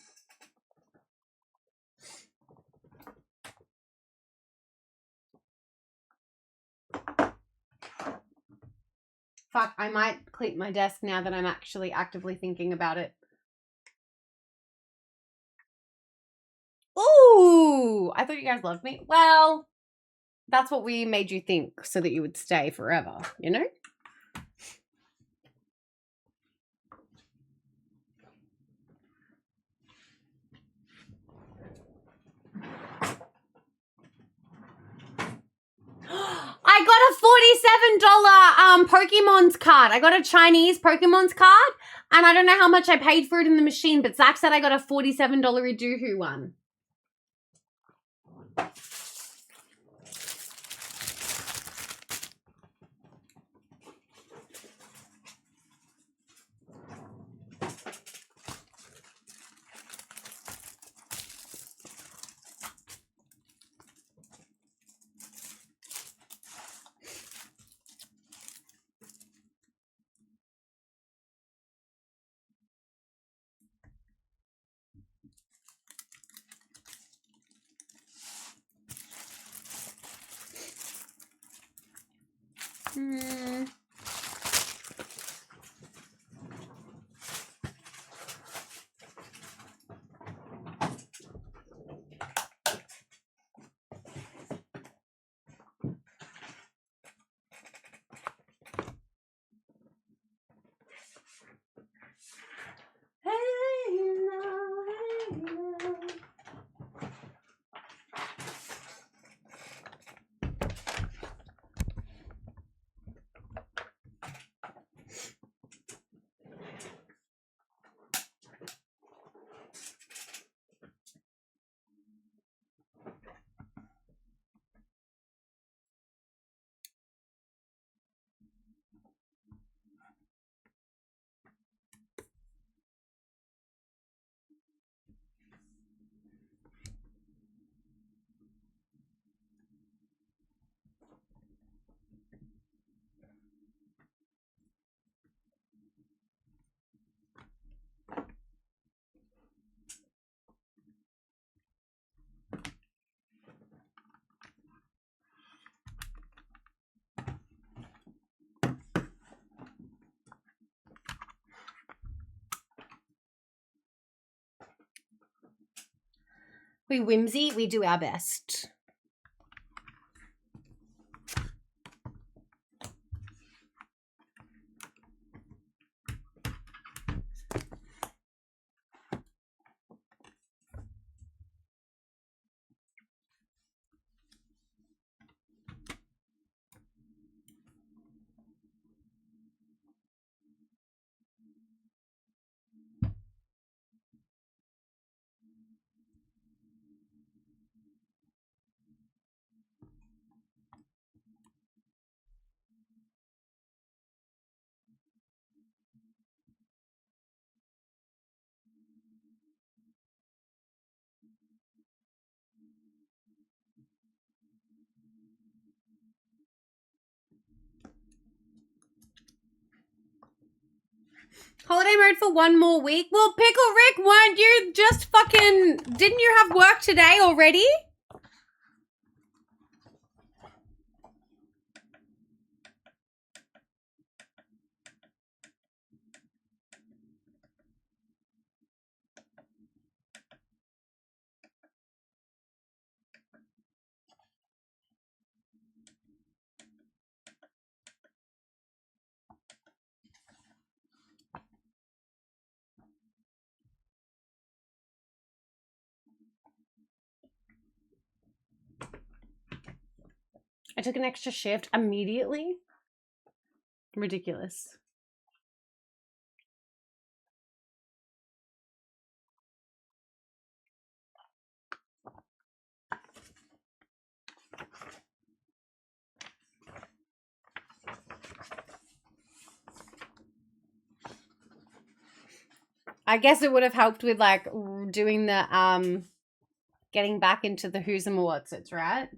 Fuck, I might clean my desk now that I'm actually actively thinking about it. Ooh, I thought you guys loved me. Well, that's what we made you think so that you would stay forever, you know? I got a $47 Pokemon's card. I got a Chinese Pokemon's card, and I don't know how much I paid for it in the machine, but Zach said I got a $47 Iduhu one. We whimsy, we do our best. Holiday mode for one more week? Well, Pickle Rick, weren't you just fucking... Didn't you have work today already? I took an extra shift immediately. Ridiculous. I guess it would have helped with like doing the getting back into the who's and what's it's, right?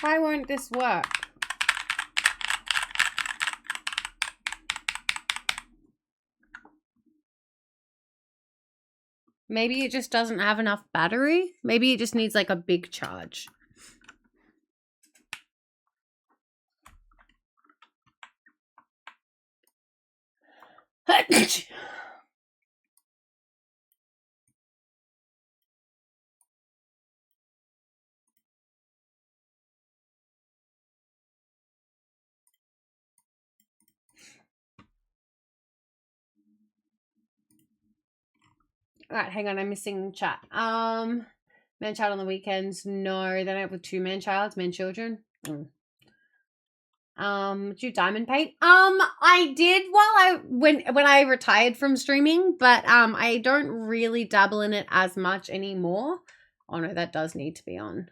Why won't this work? Maybe it just doesn't have enough battery. Maybe it just needs like a big charge. Alright, hang on, I'm missing chat. Man child on the weekends. No, they don't have two man children. Do diamond paint? I did when I retired from streaming, but I don't really dabble in it as much anymore. Oh no, that does need to be on.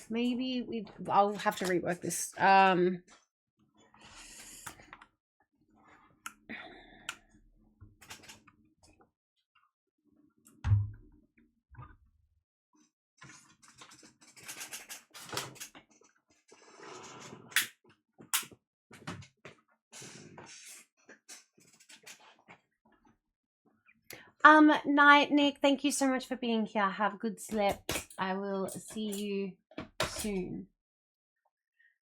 Maybe I'll have to rework this. Night, Nick. Thank you so much for being here. Have a good sleep. I will see you soon.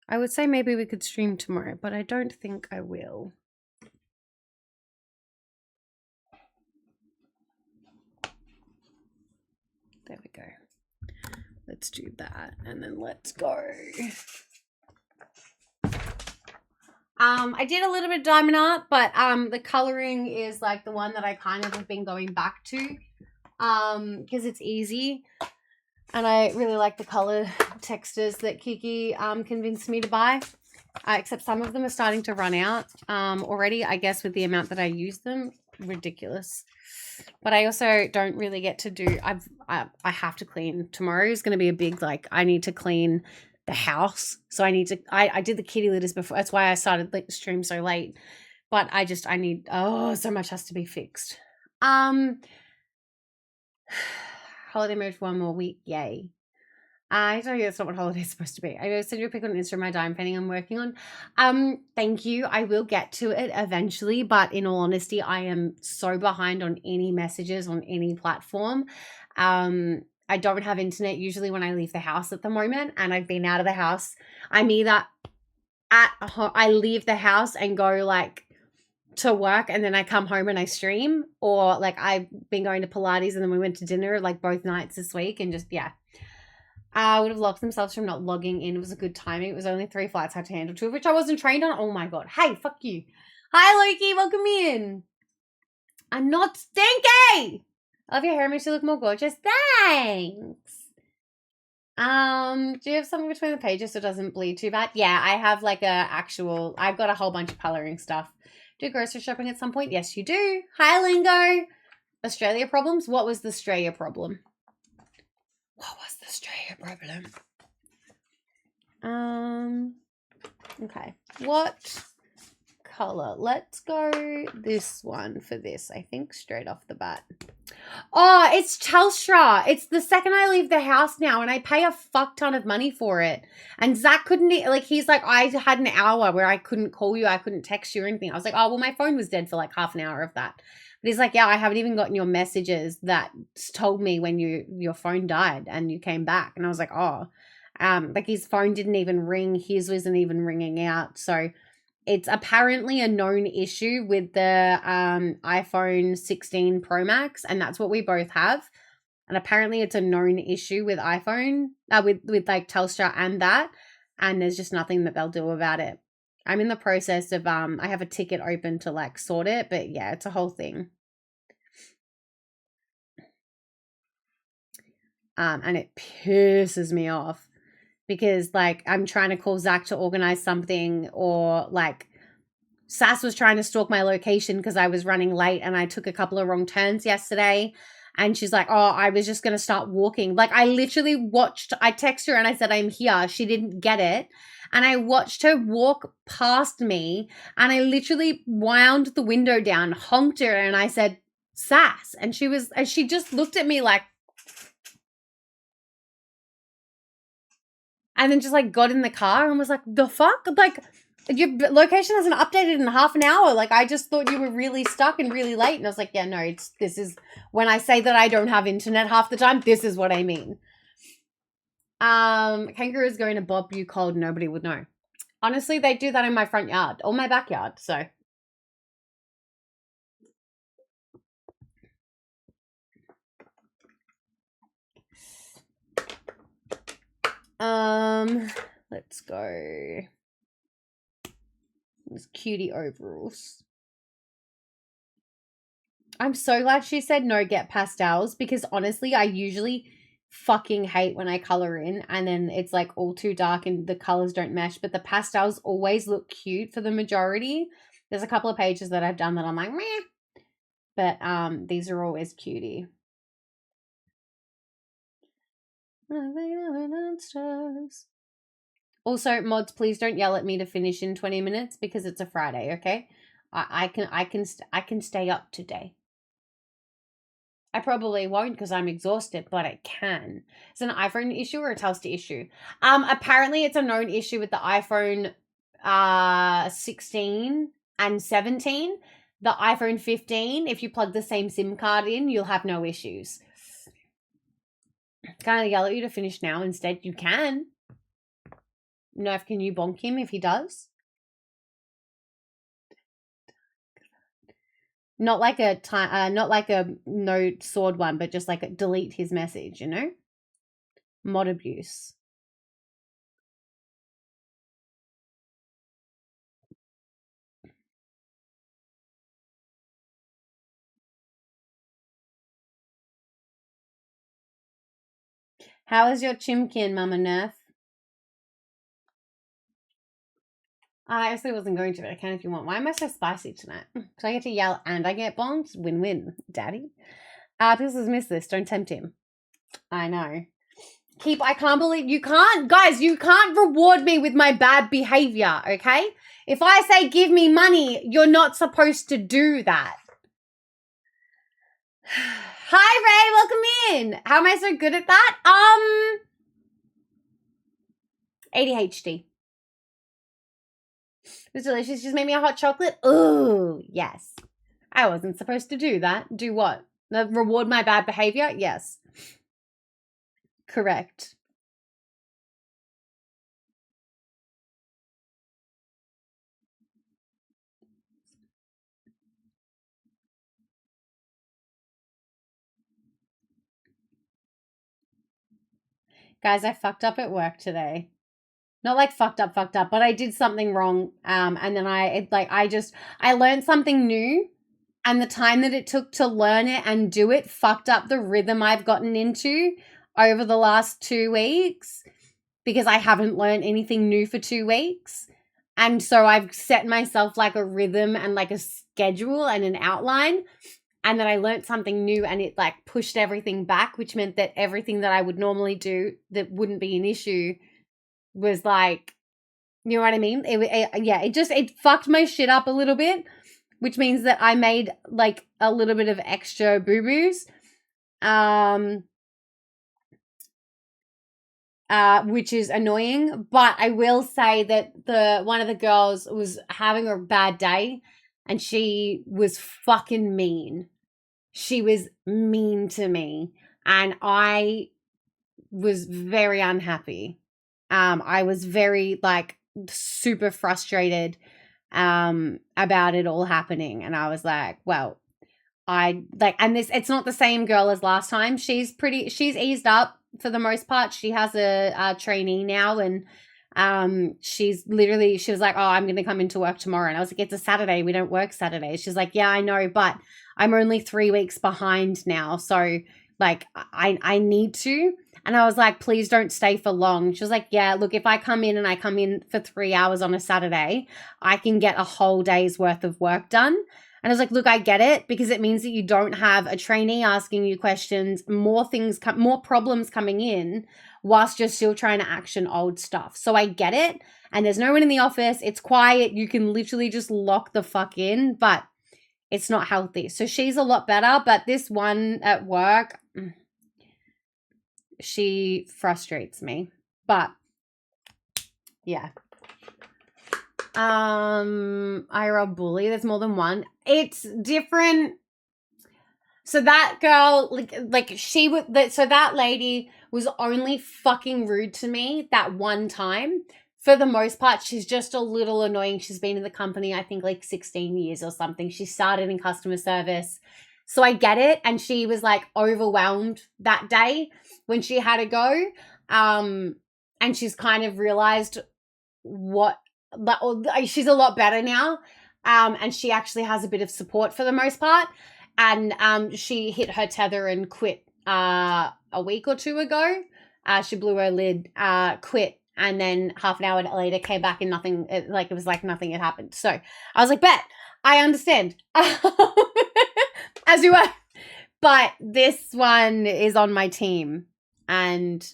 I would say maybe we could stream tomorrow, but I don't think I will. There we go. Let's do that, and then let's go. I did a little bit of diamond art, but the coloring is like the one that I kind of have been going back to, because it's easy, and I really like the color textures that Kiki convinced me to buy. Except some of them are starting to run out already. I guess with the amount that I use them, ridiculous. But I also don't really get to do. I have to clean. Tomorrow is going to be a big I need to clean the house. So I need to. I did the kitty litters before. That's why I started the stream so late. But I need. Oh, so much has to be fixed. Holiday mode for 1 more week. Yay. I don't know, that's not what holiday is supposed to be. I will send you a pic on Instagram, my diamond painting I'm working on. Thank you. I will get to it eventually, but in all honesty, I am so behind on any messages on any platform. I don't have internet usually when I leave the house at the moment, and I've been out of the house. I'm either I leave the house and go to work, and then I come home and I stream, or I've been going to Pilates and then we went to dinner both nights this week, and just would have locked themselves from not logging in. It was a good timing. It was only 3 flights I had to handle, 2 of which I wasn't trained on. Oh my god. Hey, fuck you. Hi, Loki. Welcome in. I'm not stinky. I love your hair. Makes you look more gorgeous. Thanks. Do you have something between the pages so it doesn't bleed too bad? Yeah, I have I've got a whole bunch of coloring stuff. Do grocery shopping at some point? Yes, you do. Hi, Lingo. Australia problems? What was the Australia problem? What was the Australia problem? Okay. What color? Let's go this one for this, I think, straight off the bat. Oh, it's Telstra. It's the second I leave the house now, and I pay a fuck ton of money for it. And Zach couldn't, he's like, I had an hour where I couldn't call you, I couldn't text you or anything. I was like, oh, well, my phone was dead for half an hour of that. But he's like, yeah, I haven't even gotten your messages that told me when your phone died and you came back. And I was like, oh, his phone didn't even ring. His wasn't even ringing out. So it's apparently a known issue with the iPhone 16 Pro Max. And that's what we both have. And apparently it's a known issue with iPhone, with Telstra and that. And there's just nothing that they'll do about it. I'm in the process of, I have a ticket open to sort it, but yeah, it's a whole thing. And it pisses me off because I'm trying to call Zach to organize something, or Sass was trying to stalk my location because I was running late and I took a couple of wrong turns yesterday. And she's like, oh, I was just going to start walking. I literally I texted her and I said, I'm here. She didn't get it. And I watched her walk past me, and I literally wound the window down, honked her, and I said, Sass. And she just looked at me and then just got in the car and was like, the fuck? Your location hasn't updated in half an hour. I just thought you were really stuck and really late. And I was like, yeah, no, this is when I say that I don't have internet half the time, this is what I mean. Kangaroo is going to bob you cold. Nobody would know. Honestly, they do that in my front yard or my backyard. So. Let's go. This cutie overalls. I'm so glad she said no, get pastels, because honestly, I usually fucking hate when I color in and then it's all too dark and the colors don't mesh, but the pastels always look cute for the majority. There's a couple of pages that I've done that I'm like, meh, but these are always cutie. Also, mods, please don't yell at me to finish in 20 minutes because it's a Friday, okay? I can stay up today. I probably won't because I'm exhausted, but I can. Is it an iPhone issue or a Telstra issue? Apparently it's a known issue with the iPhone 16 and 17. the iPhone 15, if you plug the same SIM card in, you'll have no issues. Can I yell at you to finish now instead? You can. Nerf, can you bonk him if he does? Not like a not like a no sword one, but just like a delete his message, you know? Mod abuse. How is your chimkin, Mama Nerf? I actually wasn't going to, but I can if you want. Why am I so spicy tonight? So I get to yell and I get bonked? Win-win, daddy. Piss has missed this. Don't tempt him. I know. I can't believe you can't. Guys, you can't reward me with my bad behavior, okay? If I say give me money, you're not supposed to do that. Hi, Ray. Welcome in. How am I so good at that? ADHD. It was delicious. Just made me a hot chocolate. Ooh, yes. I wasn't supposed to do that. Do what? Reward my bad behavior? Yes. Correct. Guys, I fucked up at work today. Not like fucked up, but I did something wrong. And then I learned something new, and the time that it took to learn it and do it fucked up the rhythm I've gotten into over the last 2 weeks, because I haven't learned anything new for 2 weeks. And so I've set myself like a rhythm and like a schedule and an outline. And then I learned something new, and it like pushed everything back, which meant that everything that I would normally do that wouldn't be an issue was like, you know what I mean? It fucked my shit up a little bit, which means that I made like a little bit of extra boo-boos. Which is annoying, but I will say that one of the girls was having a bad day, and she was fucking mean. She was mean to me, and I was very unhappy. I was very like super frustrated about it all happening, and I was like, well, it's not the same girl as last time. She's eased up for the most part. She has a trainee now, and she was like, oh, I'm gonna come into work tomorrow. And I was like, it's a Saturday, we don't work Saturdays. She's like, yeah, I know, but I'm only 3 weeks behind now, so like I need to. And I was like, please don't stay for long. She was like, yeah, look, if I come in for 3 hours on a Saturday, I can get a whole day's worth of work done. And I was like, look, I get it, because it means that you don't have a trainee asking you questions, more problems coming in whilst you're still trying to action old stuff. So I get it. And there's no one in the office. It's quiet. You can literally just lock the fuck in, but it's not healthy. So she's a lot better. But this one at work, she frustrates me. But yeah. IRL bully. There's more than one. It's different. So that girl, that lady was only fucking rude to me that one time. For the most part, she's just a little annoying. She's been in the company, I think, like 16 years or something. She started in customer service. So I get it. And she was like overwhelmed that day when she had to go. And she's kind of realized she's a lot better now. And she actually has a bit of support for the most part. And she hit her tether and quit a week or 2 ago. She blew her lid, quit. And then half an hour later came back and it was like nothing had happened. So I was like, bet, I understand. As you were. But this one is on my team. And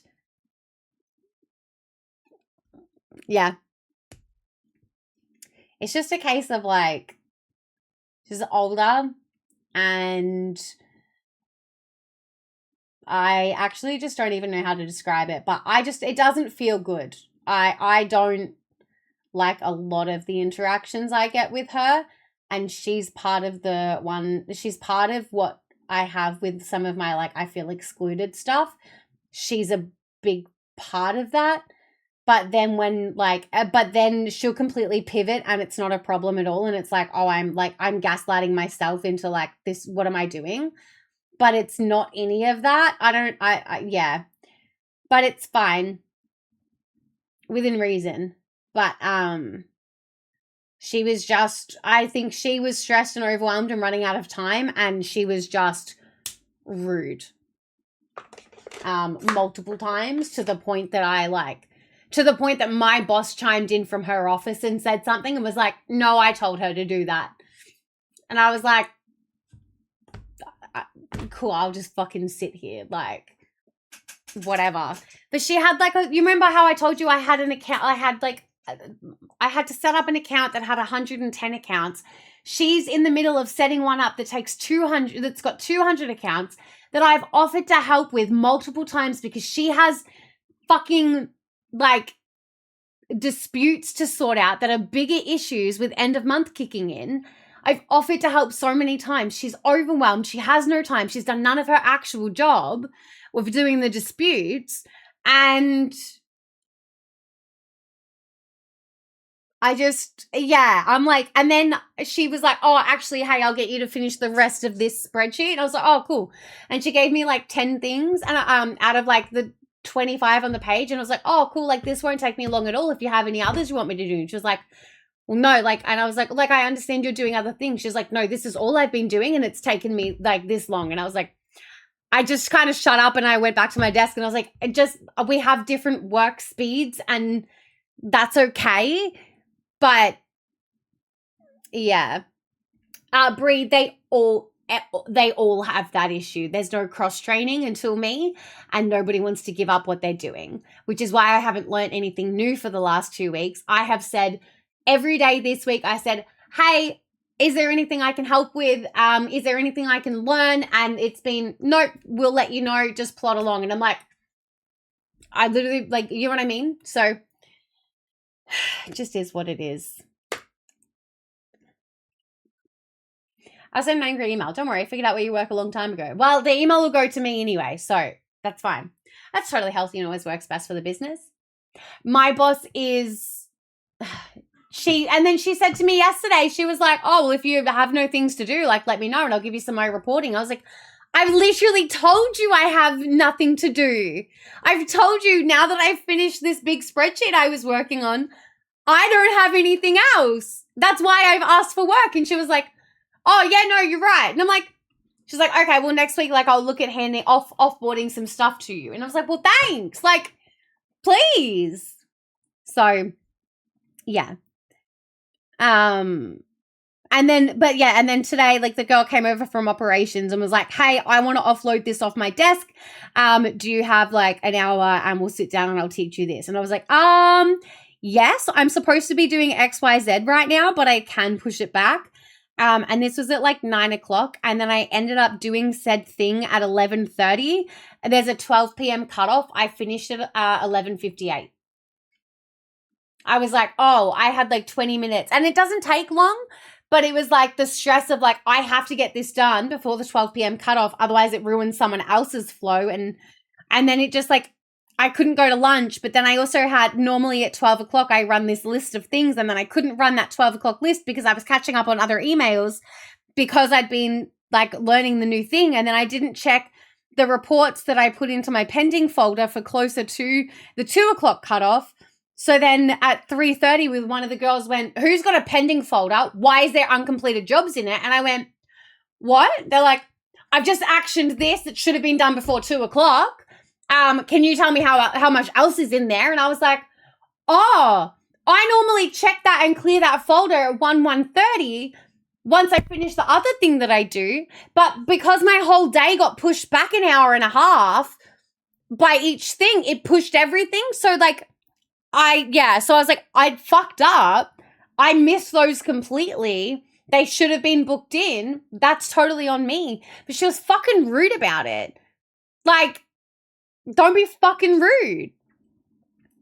yeah. It's just a case of like, she's older, and I actually just don't even know how to describe it, but it doesn't feel good. I don't like a lot of the interactions I get with her. and she's part of she's part of what I have with some of my, like, I feel excluded stuff. She's a big part of that. But then but then she'll completely pivot and it's not a problem at all. And it's like, oh, I'm gaslighting myself into like this, what am I doing? But it's not any of that. Yeah. But it's fine. Within reason. But, she was just, I think she was stressed and overwhelmed and running out of time. And she was just rude. Multiple times to the point that my boss chimed in from her office and said something and was like, no, I told her to do that. And I was like, cool, I'll just fucking sit here, like, whatever. But she had like you remember how I told you I had an account, I had to set up an account that had 110 accounts. She's in the middle of setting one up that takes 200, that's got 200 accounts that I've offered to help with multiple times because she has fucking like disputes to sort out that are bigger issues with end of month kicking in. I've offered to help so many times. She's overwhelmed. She has no time. She's done none of her actual job with doing the disputes. And I'm like, and then she was like, oh, actually, hey, I'll get you to finish the rest of this spreadsheet. And I was like, oh, cool. And she gave me like 10 things and out of like the 25 on the page. And I was like, oh, cool. Like this won't take me long at all. If you have any others you want me to do. And she was like, well, no, like, and I was like, I understand you're doing other things. She's like, no, this is all I've been doing. And it's taken me like this long. And I was like, I just kind of shut up and I went back to my desk and I was like, we have different work speeds and that's okay. But yeah, Bree, they all have that issue. There's no cross training until me, and nobody wants to give up what they're doing, which is why I haven't learned anything new for the last 2 weeks. I have said every day this week, I said, hey, is there anything I can help with? Is there anything I can learn? And it's been, nope, we'll let you know, just plot along. And I'm like, I literally, like, you know what I mean? So it just is what it is. I'll send an angry email. Don't worry, I figured out where you work a long time ago. Well, the email will go to me anyway, so that's fine. That's totally healthy and always works best for the business. My boss is... And then she said to me yesterday, she was like, oh, well, if you have no things to do, like, let me know and I'll give you some of my reporting. I was like, I've literally told you I have nothing to do. I've told you now that I've finished this big spreadsheet I was working on, I don't have anything else. That's why I've asked for work. And she was like, oh, yeah, no, you're right. And I'm like, she's like, okay, well, next week, like, I'll look at handing offboarding some stuff to you. And I was like, well, thanks. Like, please. So, yeah. And then today, like, the girl came over from operations and was like, hey, I want to offload this off my desk. Do you have like an hour and we'll sit down and I'll teach you this? And I was like, yes, I'm supposed to be doing XYZ right now, but I can push it back. And this was at like 9 o'clock. And then I ended up doing said thing at 11:30. There's a 12 p.m. cutoff. I finished it at 11:58. I was like, oh, I had like 20 minutes. And it doesn't take long, but it was like the stress of like, I have to get this done before the 12 p.m. cutoff. Otherwise it ruins someone else's flow. And then it just like, I couldn't go to lunch, but then I also had, normally at 12 o'clock, I run this list of things, and then I couldn't run that 12 o'clock list because I was catching up on other emails because I'd been like learning the new thing. And then I didn't check the reports that I put into my pending folder for closer to the 2 o'clock cutoff. So then at 3:30 with one of the girls went, who's got a pending folder? Why is there uncompleted jobs in it? And I went, what? They're like, I've just actioned this. It should have been done before 2 o'clock. Can you tell me how much else is in there? And I was like, oh, I normally check that and clear that folder at 1:30 once I finish the other thing that I do. But because my whole day got pushed back an hour and a half by each thing, it pushed everything. So like, so I was like, I fucked up. I missed those completely. They should have been booked in. That's totally on me. But she was fucking rude about it. Like, don't be fucking rude.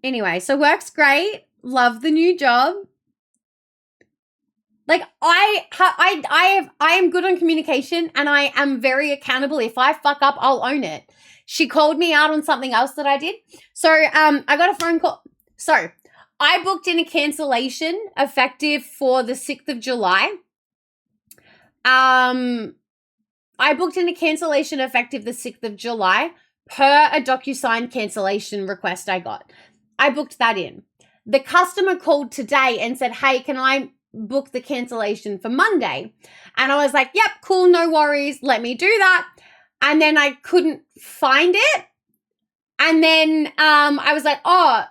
Anyway, so work's great. Love the new job. Like I am good on communication and I am very accountable. If I fuck up, I'll own it. She called me out on something else that I did. So I got a phone call. So I booked in a cancellation effective for the 6th of July. I booked in a cancellation effective the 6th of July per a DocuSign cancellation request I got. I booked that in. The customer called today and said, hey, can I book the cancellation for Monday? And I was like, yep, cool, no worries. Let me do that. And then I couldn't find it. And then I was like, oh,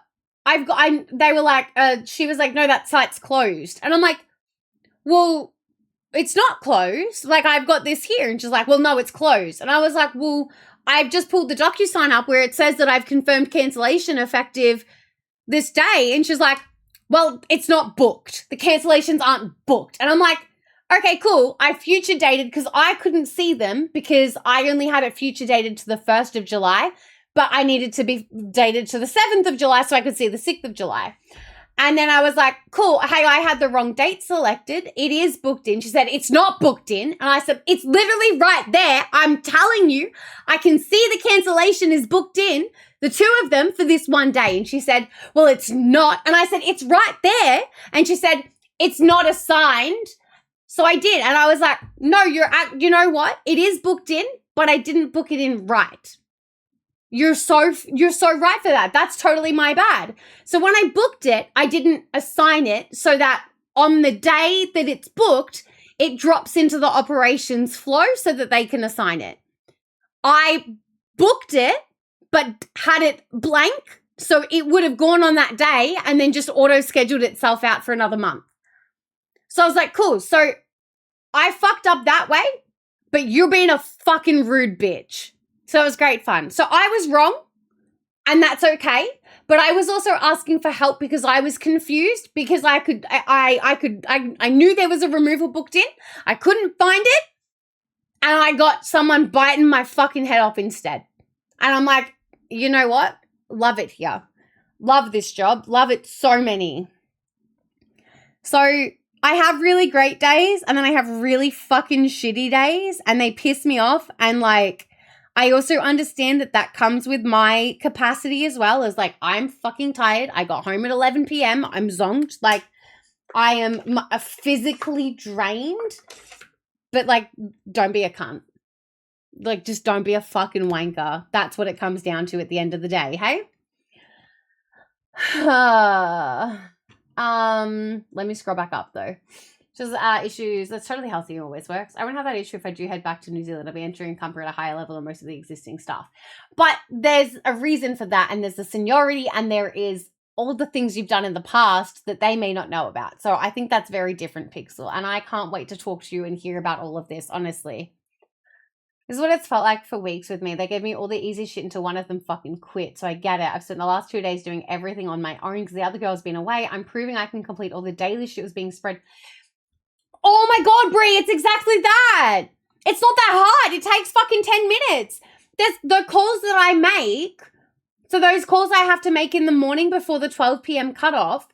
they were like, she was like, no, that site's closed. And I'm like, well, it's not closed. Like, I've got this here. And she's like, well, no, it's closed. And I was like, well, I've just pulled the DocuSign up where it says that I've confirmed cancellation effective this day. And she's like, well, it's not booked. The cancellations aren't booked. And I'm like, okay, cool. I future dated because I couldn't see them because I only had it future dated to the 1st of July, but I needed to be dated to the 7th of July so I could see the 6th of July. And then I was like, cool. Hey, I had the wrong date selected. It is booked in. She said, it's not booked in. And I said, it's literally right there. I'm telling you, I can see the cancellation is booked in, the two of them for this one day. And she said, well, it's not. And I said, it's right there. And she said, it's not assigned. So I did. And I was like, no, you know what? It is booked in, but I didn't book it in right. You're so right for that. That's totally my bad. So when I booked it, I didn't assign it so that on the day that it's booked, it drops into the operations flow so that they can assign it. I booked it, but had it blank. So it would have gone on that day and then just auto-scheduled itself out for another month. So I was like, cool. So I fucked up that way, but you're being a fucking rude bitch. So it was great fun. So I was wrong, and that's okay. But I was also asking for help because I was confused because I knew there was a removal booked in. I couldn't find it, and I got someone biting my fucking head off instead. And I'm like, you know what? Love it here. Love this job. Love it so many. So I have really great days, and then I have really fucking shitty days, and they piss me off, and like, I also understand that comes with my capacity as well, as like, I'm fucking tired. I got home at 11 p.m. I'm zonked. Like, I am physically drained, but like, don't be a cunt. Like, just don't be a fucking wanker. That's what it comes down to at the end of the day, hey? Let me scroll back up though. Just issues. That's totally healthy. Always works. I won't have that issue if I do head back to New Zealand. I'll be entering comfort at a higher level than most of the existing staff. But there's a reason for that, and there's the seniority, and there is all the things you've done in the past that they may not know about. So I think that's very different, Pixel. And I can't wait to talk to you and hear about all of this, honestly. This is what it's felt like for weeks with me. They gave me all the easy shit until one of them fucking quit. So I get it. I've spent the last 2 days doing everything on my own because the other girl's been away. I'm proving I can complete all the daily shit was being spread. Oh my God, Brie, it's exactly that. It's not that hard. It takes fucking 10 minutes. There's the calls that I make. So those calls I have to make in the morning before the 12 p.m. cutoff.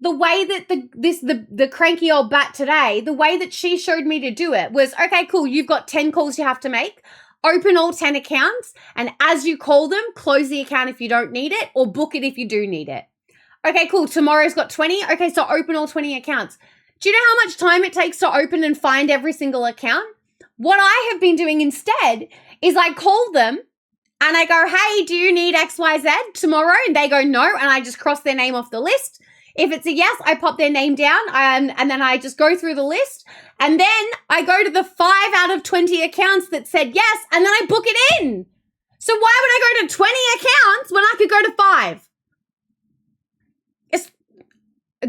The way that the cranky old bat today, the way that she showed me to do it was, okay, cool, you've got 10 calls you have to make. Open all 10 accounts. And as you call them, close the account if you don't need it or book it if you do need it. Okay, cool. Tomorrow's got 20. Okay, so open all 20 accounts. Do you know how much time it takes to open and find every single account? What I have been doing instead is I call them and I go, hey, do you need XYZ tomorrow? And they go, no. And I just cross their name off the list. If it's a yes, I pop their name down and then I just go through the list. And then I go to the 5 out of 20 accounts that said yes, and then I book it in. So why would I go to 20 accounts when I could go to 5? It's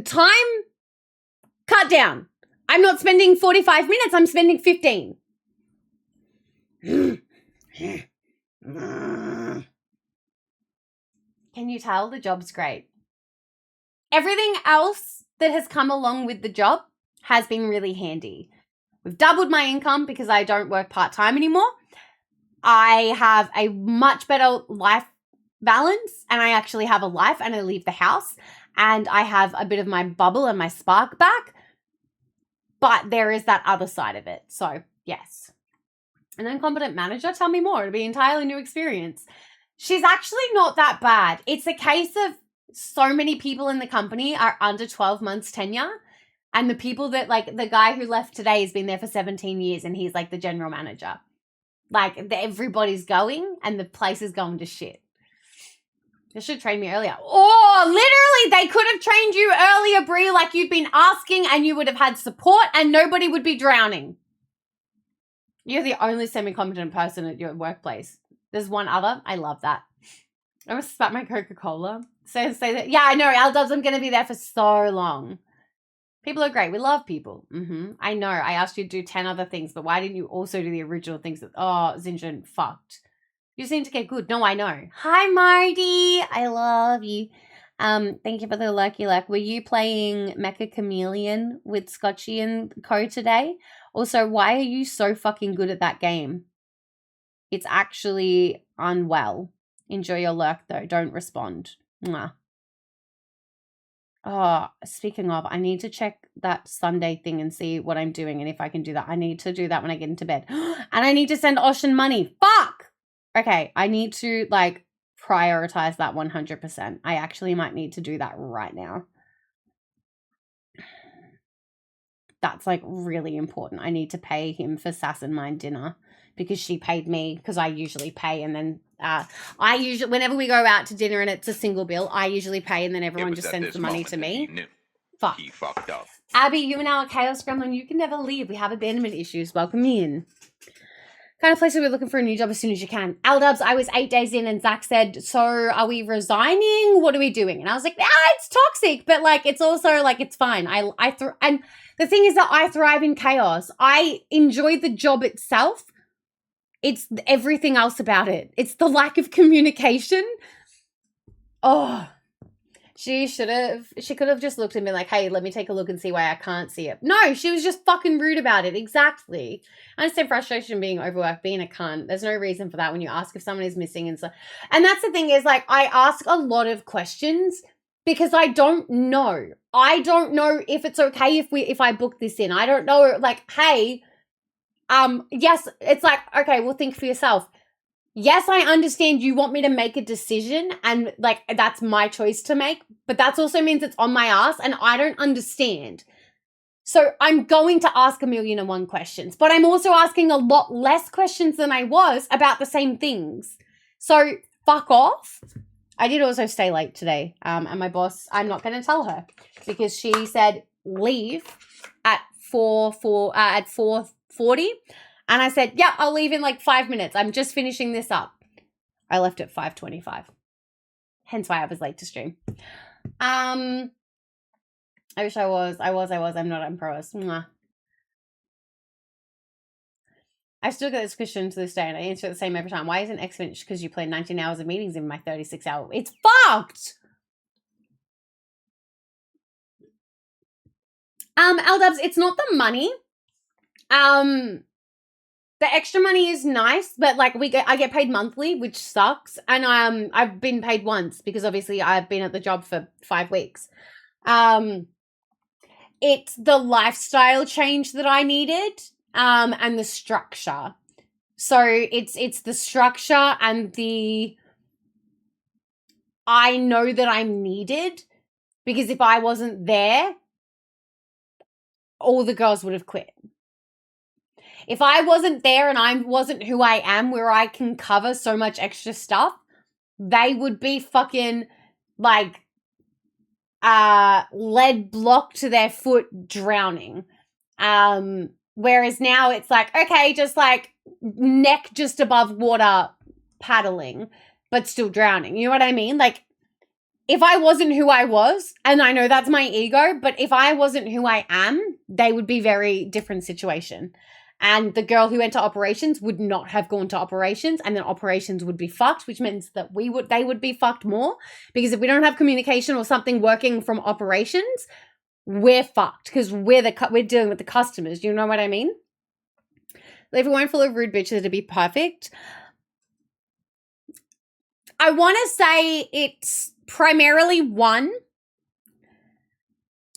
time cut down. I'm not spending 45 minutes. I'm spending 15. Can you tell the job's great? Everything else that has come along with the job has been really handy. We've doubled my income because I don't work part-time anymore. I have a much better life balance, and I actually have a life, and I leave the house, and I have a bit of my bubble and my spark back. But there is that other side of it. So, yes. An incompetent manager? Tell me more. It'll be an entirely new experience. She's actually not that bad. It's a case of so many people in the company are under 12 months tenure. And the people that, like, the guy who left today has been there for 17 years and he's, like, the general manager. Like, everybody's going and the place is going to shit. They should train me earlier. Oh, literally, they could have trained you earlier, Brie, like you've been asking, and you would have had support and nobody would be drowning. You're the only semi-competent person at your workplace. There's one other. I love that. I'm going to spat my Coca-Cola. Say that. Yeah, I know. L-Dubs, I'm going to be there for so long. People are great. We love people. I know. I asked you to do 10 other things, but why didn't you also do the original things that, oh, Xinjiang fucked. You seem to get good. No, I know. Hi, Marty. I love you. Thank you for the lucky luck. Were you playing Mecha Chameleon with Scotchy and Co today? Also, why are you so fucking good at that game? It's actually unwell. Enjoy your lurk, though. Don't respond. Mwah. Oh, speaking of, I need to check that Sunday thing and see what I'm doing and if I can do that. I need to do that when I get into bed. And I need to send Oshin money. Fuck! Okay, I need to, like, prioritize that 100%. I actually might need to do that right now. That's, like, really important. I need to pay him for Sass and Mine dinner because she paid me, because I usually pay, and then whenever we go out to dinner and it's a single bill, I usually pay, and then everyone just sends the money to me. Fuck. He fucked up. Abby, you and our Chaos Gremlin, you can never leave. We have abandonment issues. Welcome in. Kind of place where we're looking for a new job as soon as you can. L-Dubs, I was 8 days in and Zach said, so are we resigning? What are we doing? And I was like, it's toxic, but like, it's also like, it's fine. And the thing is that I thrive in chaos. I enjoy the job itself. It's everything else about it. It's the lack of communication. Oh, she could have just looked at me like, hey, let me take a look and see why I can't see it. No, she was just fucking rude about it. Exactly. I understand frustration, being overworked, being a cunt. There's no reason for that when you ask if someone is missing and stuff. And that's the thing is, like, I ask a lot of questions because I don't know. I don't know if it's okay if I book this in. I don't know, like, hey, yes, it's like, okay, well, think for yourself. Yes, I understand you want me to make a decision and, like, that's my choice to make, but that also means it's on my ass and I don't understand. So I'm going to ask 1,000,001 questions, but I'm also asking a lot less questions than I was about the same things. So fuck off. I did also stay late today, and my boss, I'm not going to tell her because she said leave at 4:40. And I said, yeah, I'll leave in like 5 minutes. I'm just finishing this up. I left at 5:25. Hence why I was late to stream. I wish I was. I'm not. I'm pros. Mwah. I still get this question to this day and I answer it the same every time. Why isn't X finished? Because you played 19 hours of meetings in my 36-hour. It's fucked! L-Dubs, it's not the money. The extra money is nice, but like I get paid monthly, which sucks. And I've been paid once because obviously I've been at the job for 5 weeks. It's the lifestyle change that I needed, and the structure. So it's the structure and I know that I'm needed because if I wasn't there, all the girls would have quit. If I wasn't there and I wasn't who I am, where I can cover so much extra stuff, they would be fucking like lead block to their foot drowning. Whereas now it's like, okay, just like neck just above water paddling, but still drowning. You know what I mean? Like if I wasn't who I was, and I know that's my ego, but if I wasn't who I am, they would be very different situation. And the girl who went to operations would not have gone to operations, and then operations would be fucked, which means that they would be fucked more, because if we don't have communication or something working from operations, we're fucked because we're dealing with the customers. Do you know what I mean? If we weren't full of rude bitches, it'd be perfect. I want to say it's primarily one.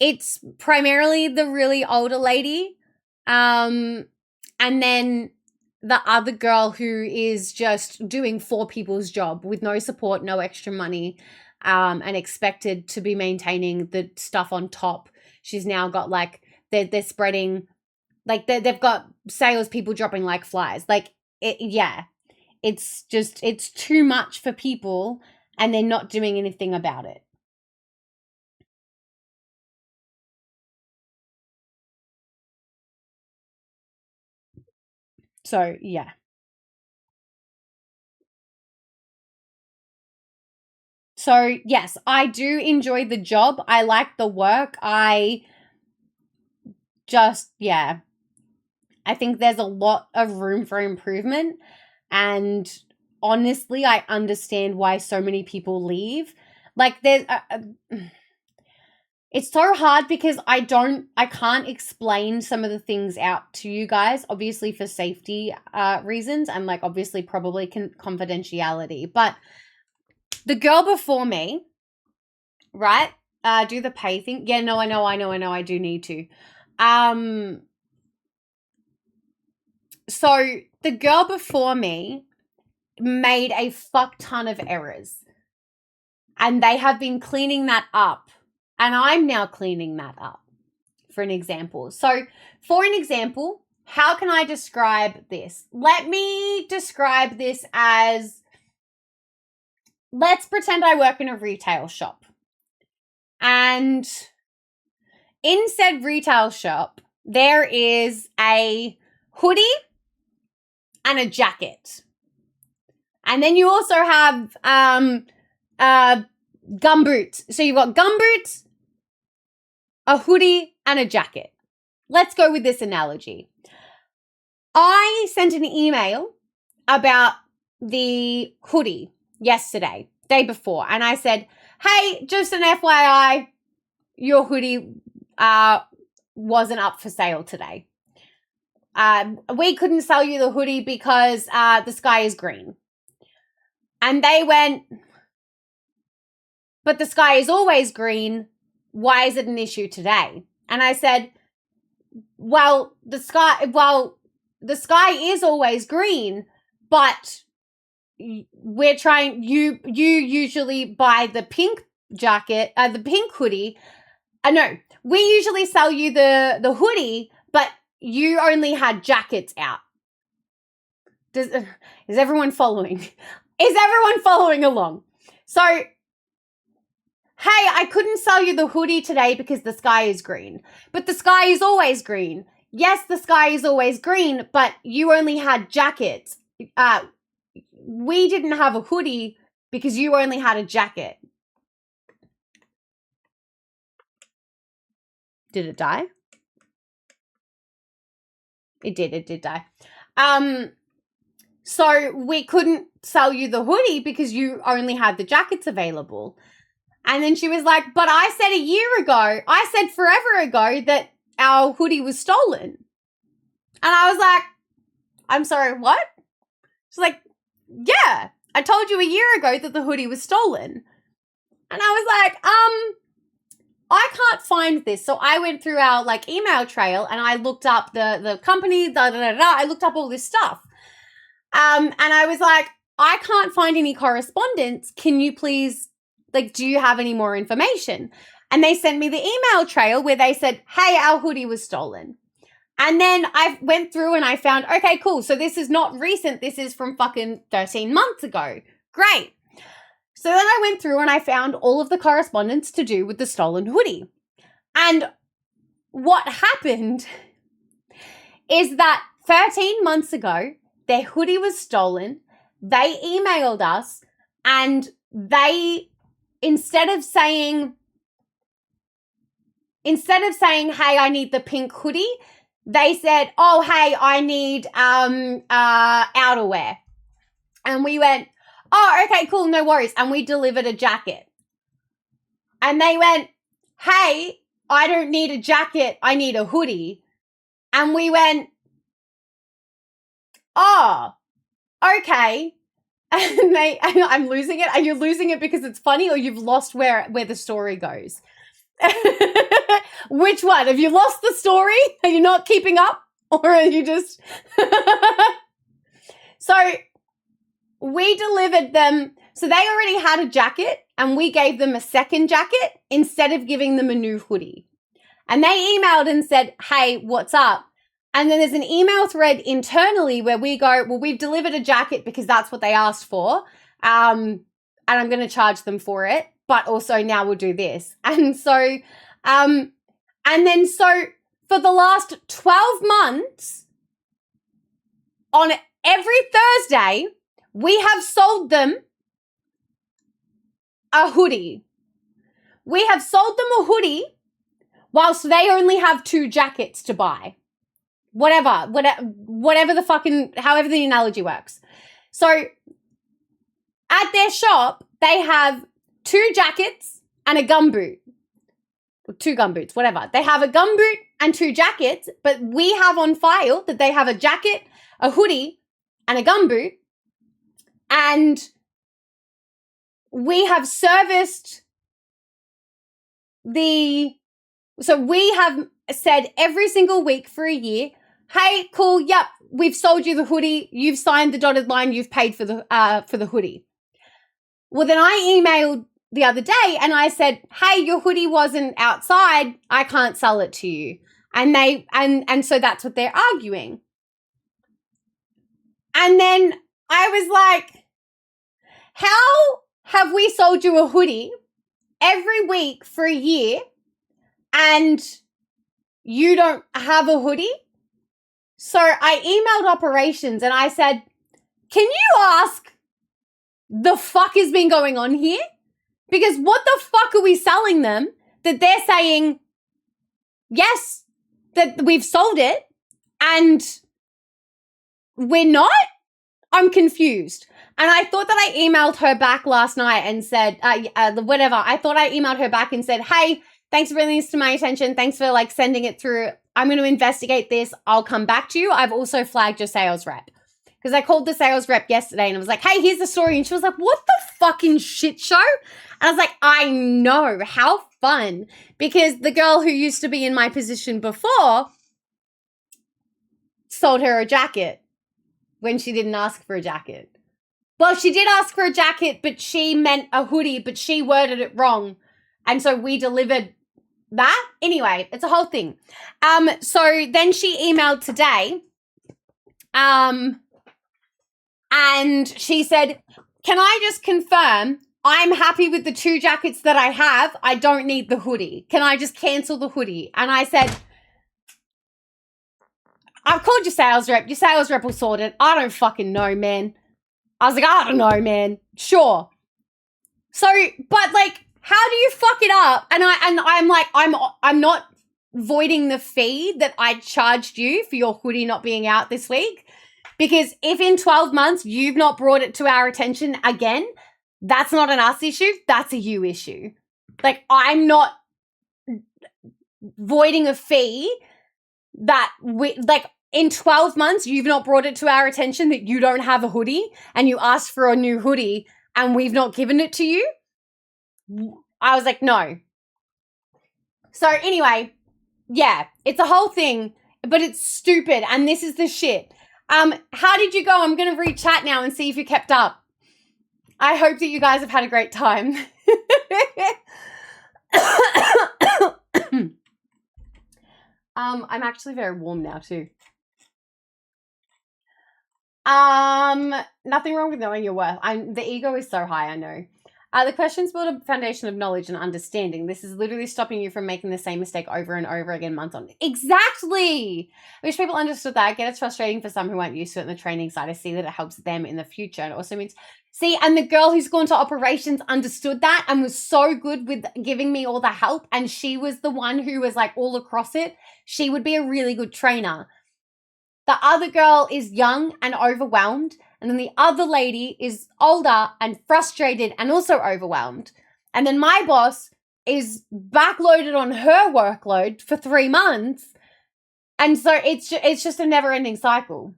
It's primarily the really older lady. And then the other girl who is just doing 4 people's job with no support, no extra money, and expected to be maintaining the stuff on top. She's now got like, they're spreading, like they've got salespeople dropping like flies. Like, it's just, it's too much for people and they're not doing anything about it. So, yeah. So, yes, I do enjoy the job. I like the work. I think there's a lot of room for improvement. And honestly, I understand why so many people leave. Like, there's... it's so hard because I can't explain some of the things out to you guys, obviously for safety reasons and like obviously probably confidentiality. But the girl before me, right? Do the pay thing. Yeah, no, I know. I do need to. So the girl before me made a fuck ton of errors. And they have been cleaning that up. And I'm now cleaning that up, for an example. So, for an example, how can I describe this? Let me describe this as, let's pretend I work in a retail shop. And in said retail shop, there is a hoodie and a jacket. And then you also have gumboots. So you've got gumboots, a hoodie, and a jacket. Let's go with this analogy. I sent an email about the hoodie yesterday, day before, and I said, hey, just an FYI, your hoodie wasn't up for sale today. We couldn't sell you the hoodie because the sky is green. And they went, but the sky is always green. Why is it an issue today? And I said, well, the sky is always green, but we're trying, you usually buy the pink jacket, the pink hoodie. No, we usually sell you the hoodie, but you only had jackets out. Is everyone following? Is everyone following along? So, hey, I couldn't sell you the hoodie today because the sky is green. But the sky is always green. Yes, the sky is always green, but you only had jackets. We didn't have a hoodie because you only had a jacket. Did it die? It did die. So we couldn't sell you the hoodie because you only had the jackets available. And then she was like, but I said a year ago, I said forever ago that our hoodie was stolen. And I was like, I'm sorry, what? She's like, yeah, I told you a year ago that the hoodie was stolen. And I was like, I can't find this. So I went through our like email trail and I looked up the company, I looked up all this stuff. And I was like, I can't find any correspondence. Can you please, like, do you have any more information? And they sent me the email trail where they said, hey, our hoodie was stolen. And then I went through and I found, okay, cool. So this is not recent. This is from fucking 13 months ago. Great. So then I went through and I found all of the correspondence to do with the stolen hoodie. And what happened is that 13 months ago, their hoodie was stolen. They emailed us and they, instead of saying, hey, I need the pink hoodie, they said, oh, hey, I need outerwear. And we went, oh, okay, cool, no worries. And we delivered a jacket. And they went, hey, I don't need a jacket, I need a hoodie. And we went, oh, okay. And I'm losing it. Are you losing it because it's funny or you've lost where the story goes? Which one? Have you lost the story? Are you not keeping up? Or are you just... So we delivered them. So they already had a jacket and we gave them a second jacket instead of giving them a new hoodie. And they emailed and said, hey, what's up? And then there's an email thread internally where we go, well, we've delivered a jacket because that's what they asked for. And I'm going to charge them for it. But also now we'll do this. And so, and then so for the last 12 months, on every Thursday, we have sold them a hoodie. We have sold them a hoodie whilst they only have 2 jackets to buy. Whatever the fucking, however the analogy works. So at their shop, they have 2 jackets and a gumboot. 2 gumboots, whatever. They have a gumboot and 2 jackets, but we have on file that they have a jacket, a hoodie, and a gumboot. And we have serviced so we have said every single week for a year, hey, cool, yep, we've sold you the hoodie, you've signed the dotted line, you've paid for the hoodie. Well, then I emailed the other day and I said, hey, your hoodie wasn't outside, I can't sell it to you. And and so that's what they're arguing. And then I was like, how have we sold you a hoodie every week for a year and you don't have a hoodie? So I emailed operations and I said, can you ask the fuck has been going on here? Because what the fuck are we selling them that they're saying, yes, that we've sold it and we're not? I'm confused. And I thought that I emailed her back last night and said, whatever. I thought I emailed her back and said, hey, thanks for bringing this to my attention. Thanks for like sending it through. I'm going to investigate this. I'll come back to you. I've also flagged your sales rep. Because I called the sales rep yesterday and I was like, hey, here's the story. And she was like, what the fucking shit show? And I was like, I know. How fun. Because the girl who used to be in my position before sold her a jacket when she didn't ask for a jacket. Well, she did ask for a jacket, but she meant a hoodie, but she worded it wrong. And so we delivered that. Anyway, it's a whole thing. So then she emailed today. And she said, can I just confirm I'm happy with the 2 jackets that I have. I don't need the hoodie. Can I just cancel the hoodie? And I said, I've called your sales rep. Your sales rep will sort it. I don't fucking know, man. I was like, I don't know, man. Sure. So, but like, how do you fuck it up? And I'm like, I'm not voiding the fee that I charged you for your hoodie not being out this week. Because if in 12 months you've not brought it to our attention again, that's not an us issue. That's a you issue. Like, I'm not voiding a fee that in 12 months, you've not brought it to our attention that you don't have a hoodie and you asked for a new hoodie and we've not given it to you. I was like, no. So anyway, yeah, it's a whole thing, but it's stupid. And this is the shit. How did you go? I'm going to read chat now and see if you kept up. I hope that you guys have had a great time. I'm actually very warm now too. Nothing wrong with knowing your worth. The ego is so high, I know. The questions build a foundation of knowledge and understanding. This is literally stopping you from making the same mistake over and over again, months on. Exactly! I wish people understood that. I get it's frustrating for some who aren't used to it in the training side. I see that it helps them in the future. And it also means, see, and the girl who's gone to operations understood that and was so good with giving me all the help. And she was the one who was like all across it. She would be a really good trainer. The other girl is young and overwhelmed. And then the other lady is older and frustrated and also overwhelmed. And then my boss is backloaded on her workload for 3 months. And so it's just a never-ending cycle.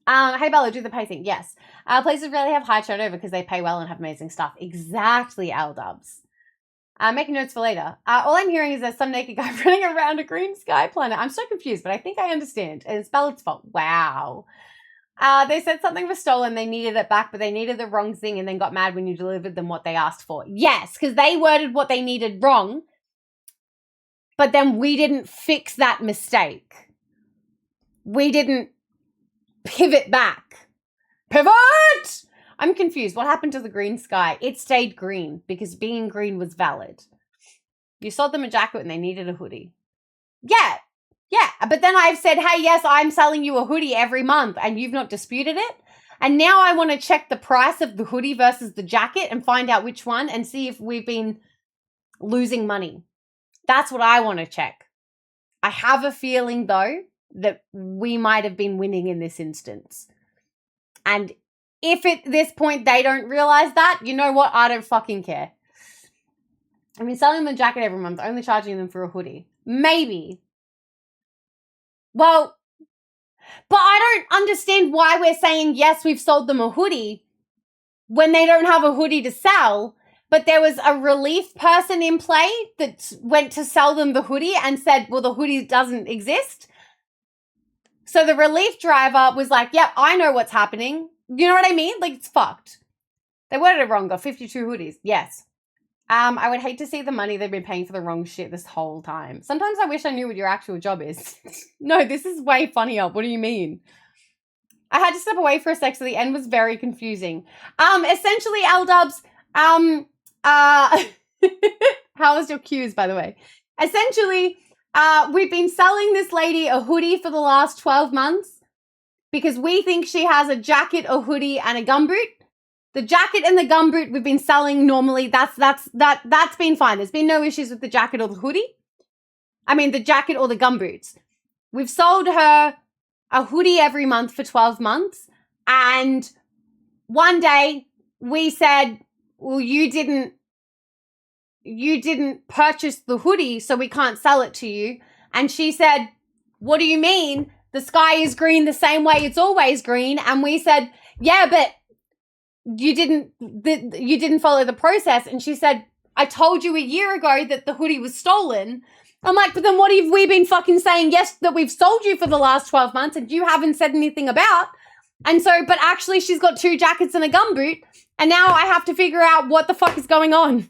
Hey, Bella, do the pay thing. Yes. Places really have high turnover because they pay well and have amazing stuff. Exactly, L-dubs. Making notes for later. All I'm hearing is there's some naked guy running around a green sky planet. I'm so confused, but I think I understand. And it's Ballard's fault. Wow. They said something was stolen. They needed it back, but they needed the wrong thing and then got mad when you delivered them what they asked for. Yes, because they worded what they needed wrong, but then we didn't fix that mistake. We didn't pivot back. Pivot! I'm confused. What happened to the green sky? It stayed green because being green was valid. You sold them a jacket and they needed a hoodie. Yeah. But then I've said, hey, yes, I'm selling you a hoodie every month and you've not disputed it. And now I want to check the price of the hoodie versus the jacket and find out which one and see if we've been losing money. That's what I want to check. I have a feeling, though, that we might have been winning in this instance. And if at this point they don't realize that, you know what? I don't fucking care. I mean, selling them a jacket every month, only charging them for a hoodie. Maybe. Well, but I don't understand why we're saying, yes, we've sold them a hoodie when they don't have a hoodie to sell. But there was a relief person in play that went to sell them the hoodie and said, well, the hoodie doesn't exist. So the relief driver was like, yep, I know what's happening. You know what I mean? Like, it's fucked. They worded it wrong. Got 52 hoodies. Yes. I would hate to see the money they've been paying for the wrong shit this whole time. Sometimes I wish I knew what your actual job is. No, this is way funnier. What do you mean? I had to step away for a sec, so the end was very confusing. Essentially, L-dubs, how was your cues, by the way? Essentially, we've been selling this lady a hoodie for the last 12 months because we think she has a jacket, a hoodie, and a gumboot. The jacket and the gumboot we've been selling normally. That's been fine. There's been no issues with the jacket or the hoodie. I mean, the jacket or the gumboots. We've sold her a hoodie every month for 12 months. And one day we said, well, you didn't purchase the hoodie, so we can't sell it to you. And she said, what do you mean? The sky is green the same way it's always green. And we said, yeah, but you didn't follow the process. And she said, I told you a year ago that the hoodie was stolen. I'm like, but then what have we been fucking saying? Yes, that we've sold you for the last 12 months and you haven't said anything about. And so, but actually she's got 2 jackets and a gumboot. And now I have to figure out what the fuck is going on.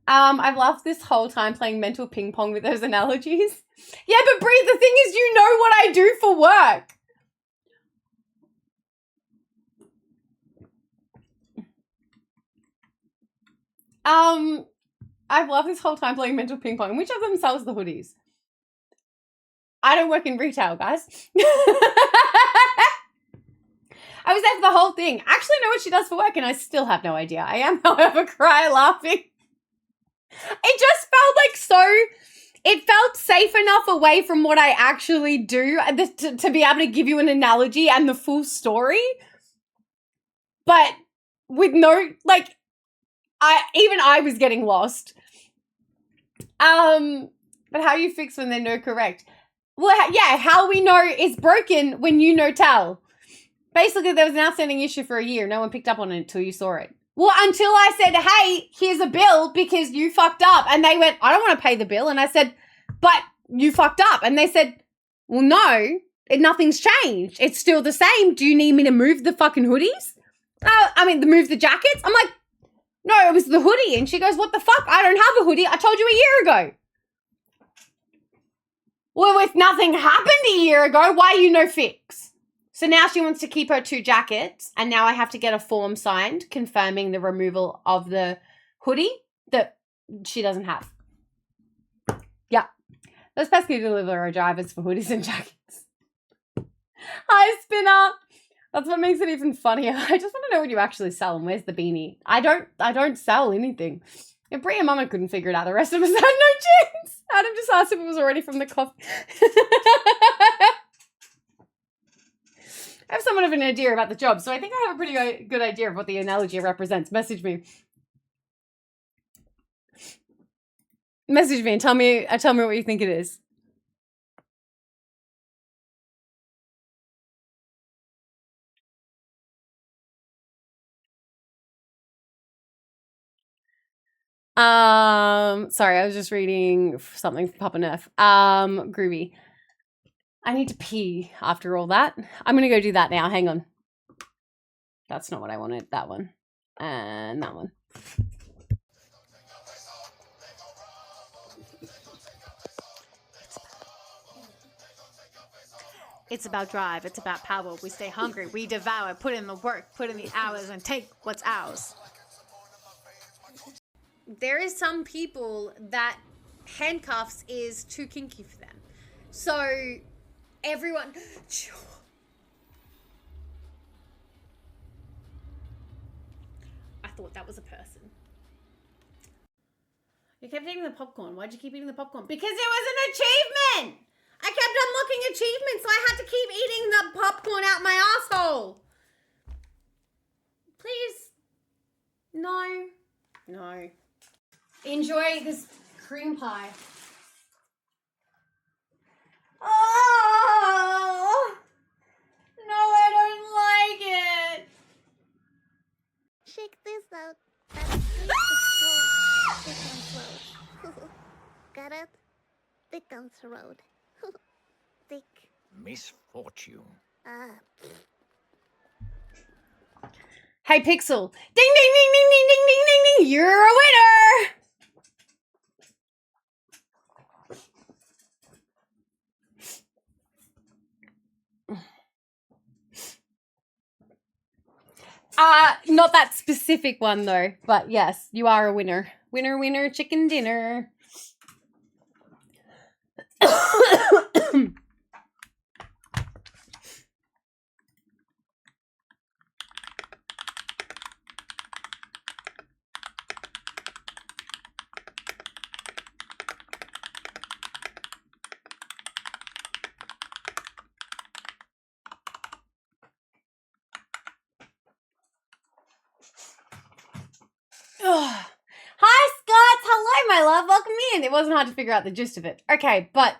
I've laughed this whole time playing mental ping pong with those analogies. Yeah, but Bree, the thing is, you know what I do for work. I've loved this whole time playing mental ping pong. Which of them sells the hoodies? I don't work in retail, guys. I was there for the whole thing. I actually know what she does for work and I still have no idea. I am, however, cry laughing. It just felt like it felt safe enough away from what I actually do to be able to give you an analogy and the full story. But with no, like, I was getting lost. But how you fix when they're no correct? Well, yeah, how we know it's broken when you no tell. Basically, there was an outstanding issue for a year. No one picked up on it until you saw it. Well, until I said, hey, here's a bill because you fucked up. And they went, I don't want to pay the bill. And I said, but you fucked up. And they said, well, no, nothing's changed. It's still the same. Do you need me to move the fucking hoodies? Move the jackets? I'm like, no, it was the hoodie. And she goes, what the fuck? I don't have a hoodie. I told you a year ago. Well, if nothing happened a year ago, why are you no fix? So now she wants to keep her 2 jackets, and now I have to get a form signed confirming the removal of the hoodie that she doesn't have. Yeah. Those pesky delivery drivers for hoodies and jackets. Hi, Spinner. That's what makes it even funnier. I just want to know what you actually sell and where's the beanie. I don't sell anything. If Brie and Mama couldn't figure it out, the rest of us had no chance. Adam just asked if it was already from the coffee. I have somewhat of an idea about the job, so I think I have a pretty good idea of what the analogy represents. Message me. Message me and tell me what you think it is. Sorry, I was just reading something from Papa Nerf. Groovy. I need to pee after all that. I'm gonna go do that now. Hang on. That's not what I wanted. That one. And that one. It's about drive. It's about power. We stay hungry. We devour. Put in the work. Put in the hours and take what's ours. There is some people that handcuffs is too kinky for them. So everyone... I thought that was a person. You kept eating the popcorn. Why'd you keep eating the popcorn? Because it was an achievement! I kept unlocking achievements, so I had to keep eating the popcorn out my asshole. Please. No. No. Enjoy this cream pie. Oh! No, I don't like it. Check this out. That's Dickens Road. Got it? Dickens Road. Dick. Misfortune. Hey, Pixel. Ding, ding, ding, ding, ding, ding, ding, ding, ding. You're a winner. Not that specific one though, but yes, you are a winner. Winner, winner, chicken dinner. Hi, Scott. Hello, my love. Welcome in. It wasn't hard to figure out the gist of it. Okay, but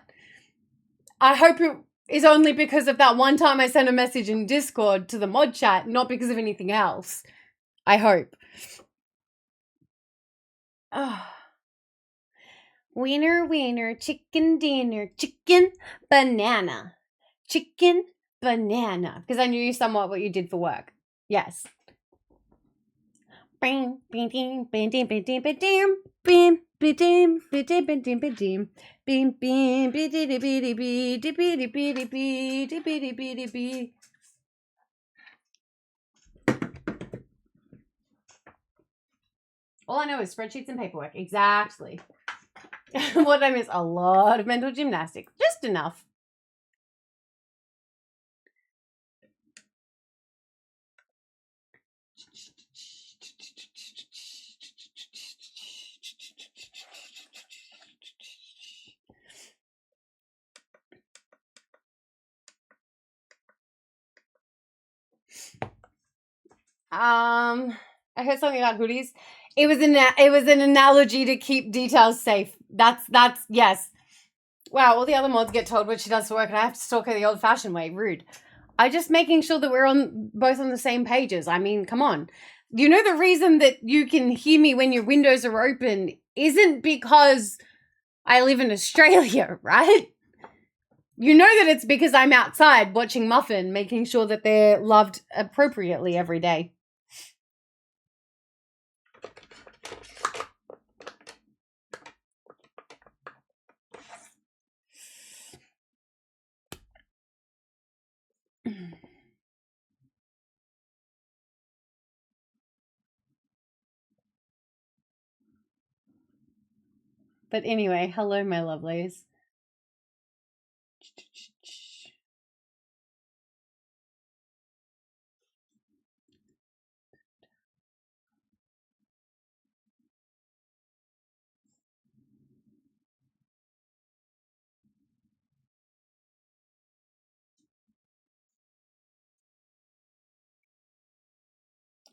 I hope it is only because of that one time I sent a message in Discord to the mod chat, not because of anything else. I hope. Winner, winner, chicken dinner, chicken banana. Chicken banana. Because I knew somewhat what you did for work. Yes. Bing, bing, bing, bing, bing, bing, bing, bing, bing, bing, bing, bing, bing, bing, bing, bing, bing, bing, bitty bitty bitty bitty bitty bitty bitty bitty bitty. All I know is spreadsheets and paperwork. Exactly. What I miss, a lot of mental gymnastics. Just enough. I heard something about hoodies. It was an analogy to keep details safe. That's yes. Wow, all the other mods get told what she does for work, and I have to stalk her the old-fashioned way. Rude. I'm just making sure that we're both on the same pages. I mean, come on. You know the reason that you can hear me when your windows are open isn't because I live in Australia, right? You know that it's because I'm outside watching Muffin, making sure that they're loved appropriately every day. But anyway, hello, my lovelies.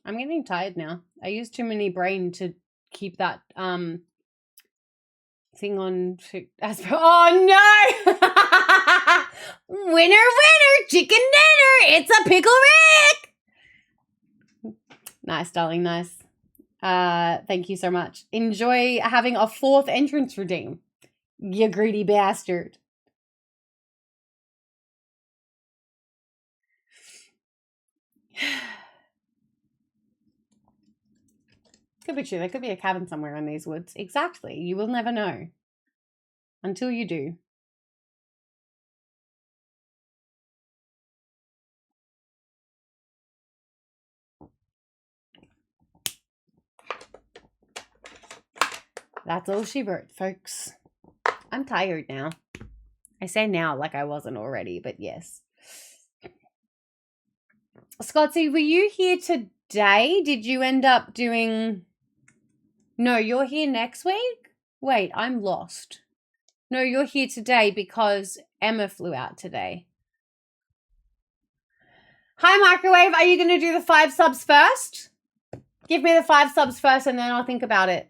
I'm getting tired now. I used too many brain to keep that thing on. Oh no! Winner, winner, chicken dinner. It's a pickle Rick. Nice, darling, nice. Thank you so much. Enjoy having a 4th entrance redeem. You greedy bastard. Could be true. There could be a cabin somewhere in these woods. Exactly. You will never know. Until you do. That's all she wrote, folks. I'm tired now. I say now like I wasn't already, but yes. Scottsy, were you here today? Did you end up doing... No, you're here next week? Wait, I'm lost. No, you're here today because Emma flew out today. Hi, Microwave. Are you going to do the 5 subs first? Give me the 5 subs first and then I'll think about it.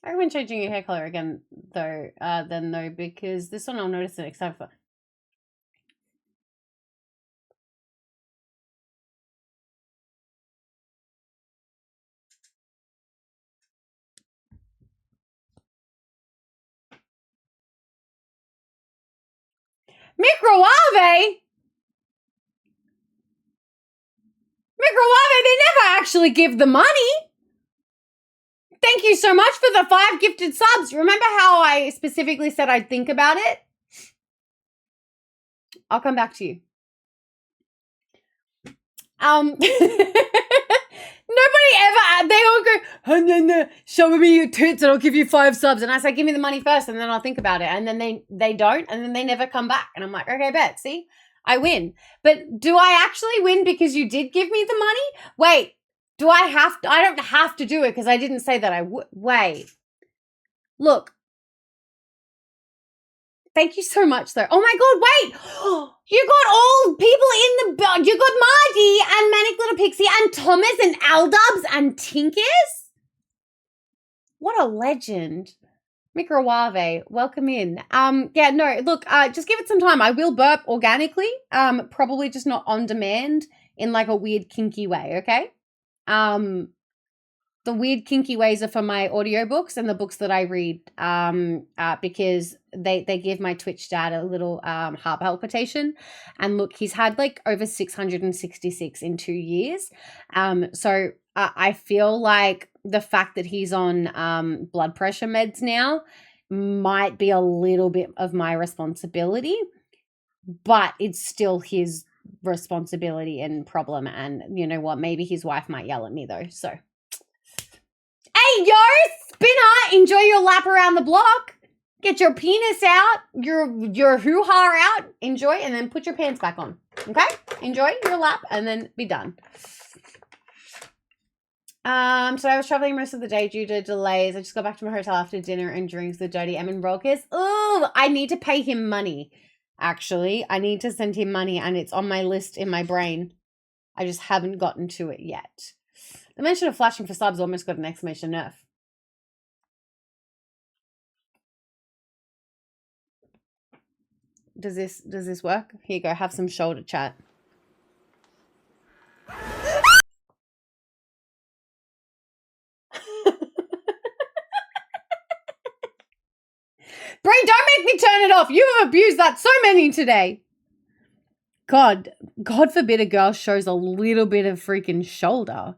I recommend changing your hair color again, though, because this one I'll notice it except for... Microwave? Microwave, they never actually give the money. Thank you so much for the 5 gifted subs. Remember how I specifically said I'd think about it? I'll come back to you. Nobody ever, they all go, oh, no, show me your tits and I'll give you 5 subs. And I say, give me the money first and then I'll think about it. And then they don't, and then they never come back. And I'm like, okay, bet, see, I win. But do I actually win because you did give me the money? Wait, do I have to? I don't have to do it because I didn't say that I would. Wait, look. Thank you so much, though. Oh my God, wait! You got all people in the... You got Marty and Manic Little Pixie and Thomas and Aldubs and Tinkers? What a legend. Microwave, welcome in. Yeah, no, look, just give it some time. I will burp organically, probably just not on demand in like a weird kinky way, okay? The weird kinky ways are for my audiobooks and the books that I read, because they give my Twitch dad a little heart palpitation. And look, he's had like over 666 in 2 years. So I feel like the fact that he's on blood pressure meds now might be a little bit of my responsibility, but it's still his responsibility and problem. And you know what? Maybe his wife might yell at me though, so... Hey, yo, Spinner, enjoy your lap around the block. Get your penis out, your hoo-ha out, enjoy, and then put your pants back on, okay? Enjoy your lap, and then be done. So I was traveling most of the day due to delays. I just got back to my hotel after dinner and drinks the dirty Emin Rolkers. Ooh, I need to pay him money, actually. I need to send him money, and it's on my list in my brain. I just haven't gotten to it yet. The mention of flashing for subs almost got an exclamation nerf. Does this work? Here you go. Have some shoulder chat. Bray, don't make me turn it off. You have abused that so many today. God forbid a girl shows a little bit of freaking shoulder.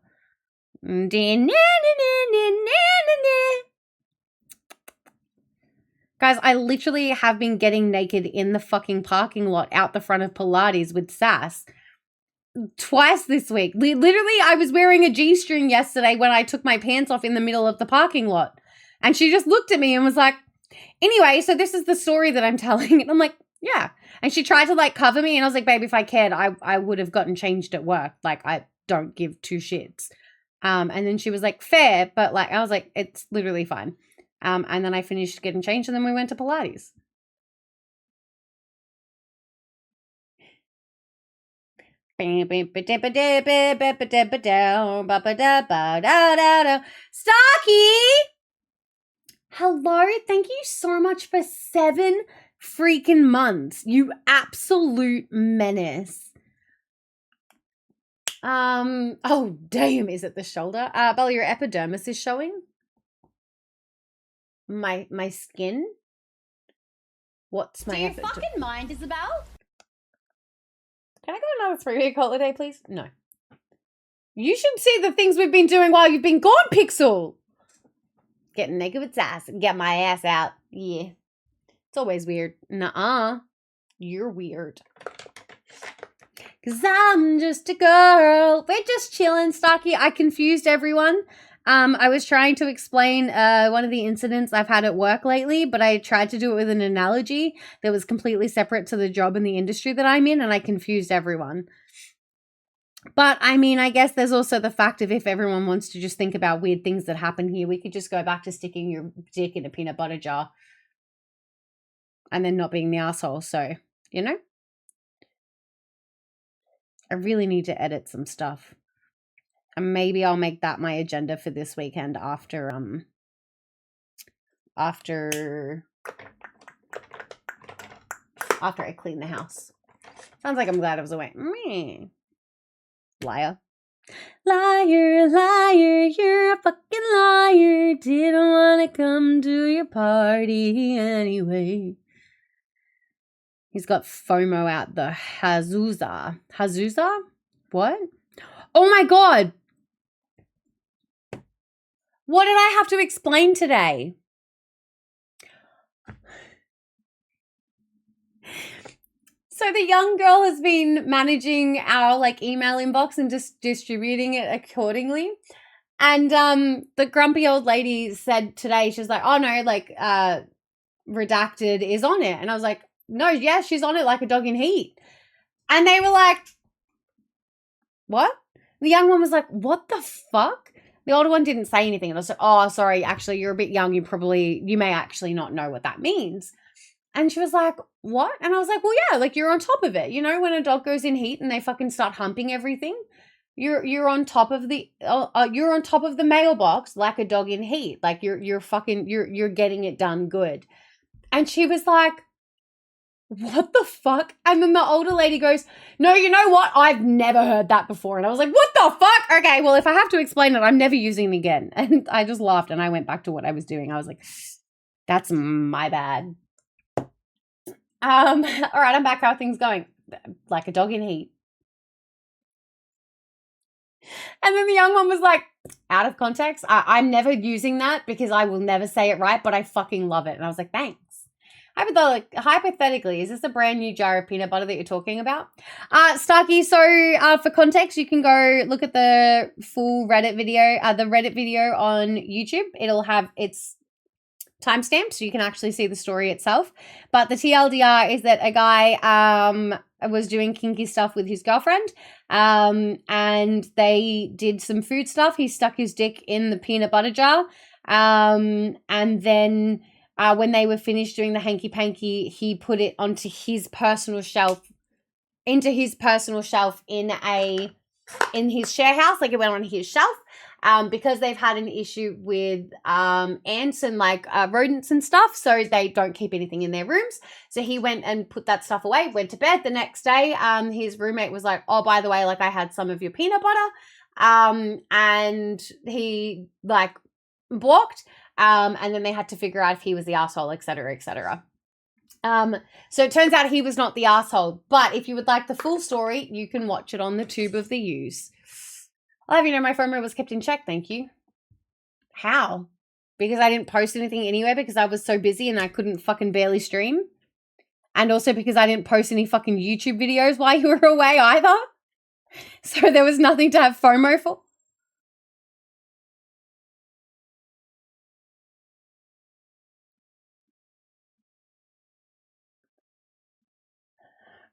Guys, I literally have been getting naked in the fucking parking lot out the front of Pilates with Sass twice this week. Literally, I was wearing a G-string yesterday when I took my pants off in the middle of the parking lot. And she just looked at me and was like, anyway, so this is the story that I'm telling. And I'm like, yeah. And she tried to like cover me. And I was like, babe, if I cared, I would have gotten changed at work. Like, I don't give 2 shits. And then she was like, fair, but like, I was like, it's literally fine. And then I finished getting changed and then we went to Pilates. Starkey! Hello, thank you so much for 7 freaking months. You absolute menace. Oh damn, is it the shoulder? Bella, your epidermis is showing. My skin? What's my epidermis? Do you fucking mind, Isabel? Can I go another 3-week holiday, please? No. You should see the things we've been doing while you've been gone, Pixel. Getting naked with ass and get my ass out. Yeah. It's always weird. Nuh-uh. You're weird. Cause I'm just a girl. We're just chilling, Starkey. I confused everyone. I was trying to explain one of the incidents I've had at work lately, but I tried to do it with an analogy that was completely separate to the job and the industry that I'm in, and I confused everyone. But, I mean, I guess there's also the fact of if everyone wants to just think about weird things that happen here, we could just go back to sticking your dick in a peanut butter jar and then not being the asshole. So, you know? I really need to edit some stuff. And maybe I'll make that my agenda for this weekend after I clean the house. Sounds like I'm glad I was away. Meh. Liar. Liar, liar, you're a fucking liar. Didn't want to come to your party anyway. He's got FOMO out the Hazuza. Hazuza? What? Oh my god! What did I have to explain today? So the young girl has been managing our email inbox and just distributing it accordingly. And the grumpy old lady said today, she's like, oh no, redacted is on it. And I was like, no, yeah, she's on it like a dog in heat. And they were like, what? The young one was like, what the fuck? The older one didn't say anything. And I was like, oh, sorry, actually, you're a bit young. You may actually not know what that means. And she was like, what? And I was like, well, yeah, you're on top of it. You know, when a dog goes in heat and they fucking start humping everything, you're on top of the mailbox like a dog in heat. You're getting it done good. And she was like, what the fuck? And then the older lady goes, no, you know what? I've never heard that before. And I was like, what the fuck? Okay, well, if I have to explain it, I'm never using it again. And I just laughed and I went back to what I was doing. I was like, that's my bad. All right, I'm back. How are things going? Like a dog in heat. And then the young one was like, out of context, I'm never using that because I will never say it right, but I fucking love it. And I was like, thanks. Hypothetically, is this a brand new jar of peanut butter that you're talking about? Starkey, so for context, you can go look at the full Reddit video, on YouTube. It'll have its timestamp, so you can actually see the story itself. But the TLDR is that a guy was doing kinky stuff with his girlfriend, and they did some food stuff. He stuck his dick in the peanut butter jar, and then when they were finished doing the hanky-panky, he put it onto his personal shelf, in his share house, it went on his shelf. Because they've had an issue with ants and rodents and stuff, so they don't keep anything in their rooms. So he went and put that stuff away, went to bed. The next day, his roommate was like, oh, by the way, I had some of your peanut butter. And he blocked. And then they had to figure out if he was the asshole, etc., etc. So it turns out he was not the asshole. But if you would like the full story, you can watch it on the Tube of the Use. I'll have you know my FOMO was kept in check, thank you. How? Because I didn't post anything anyway because I was so busy and I couldn't fucking barely stream? And also because I didn't post any fucking YouTube videos while you were away either? So there was nothing to have FOMO for?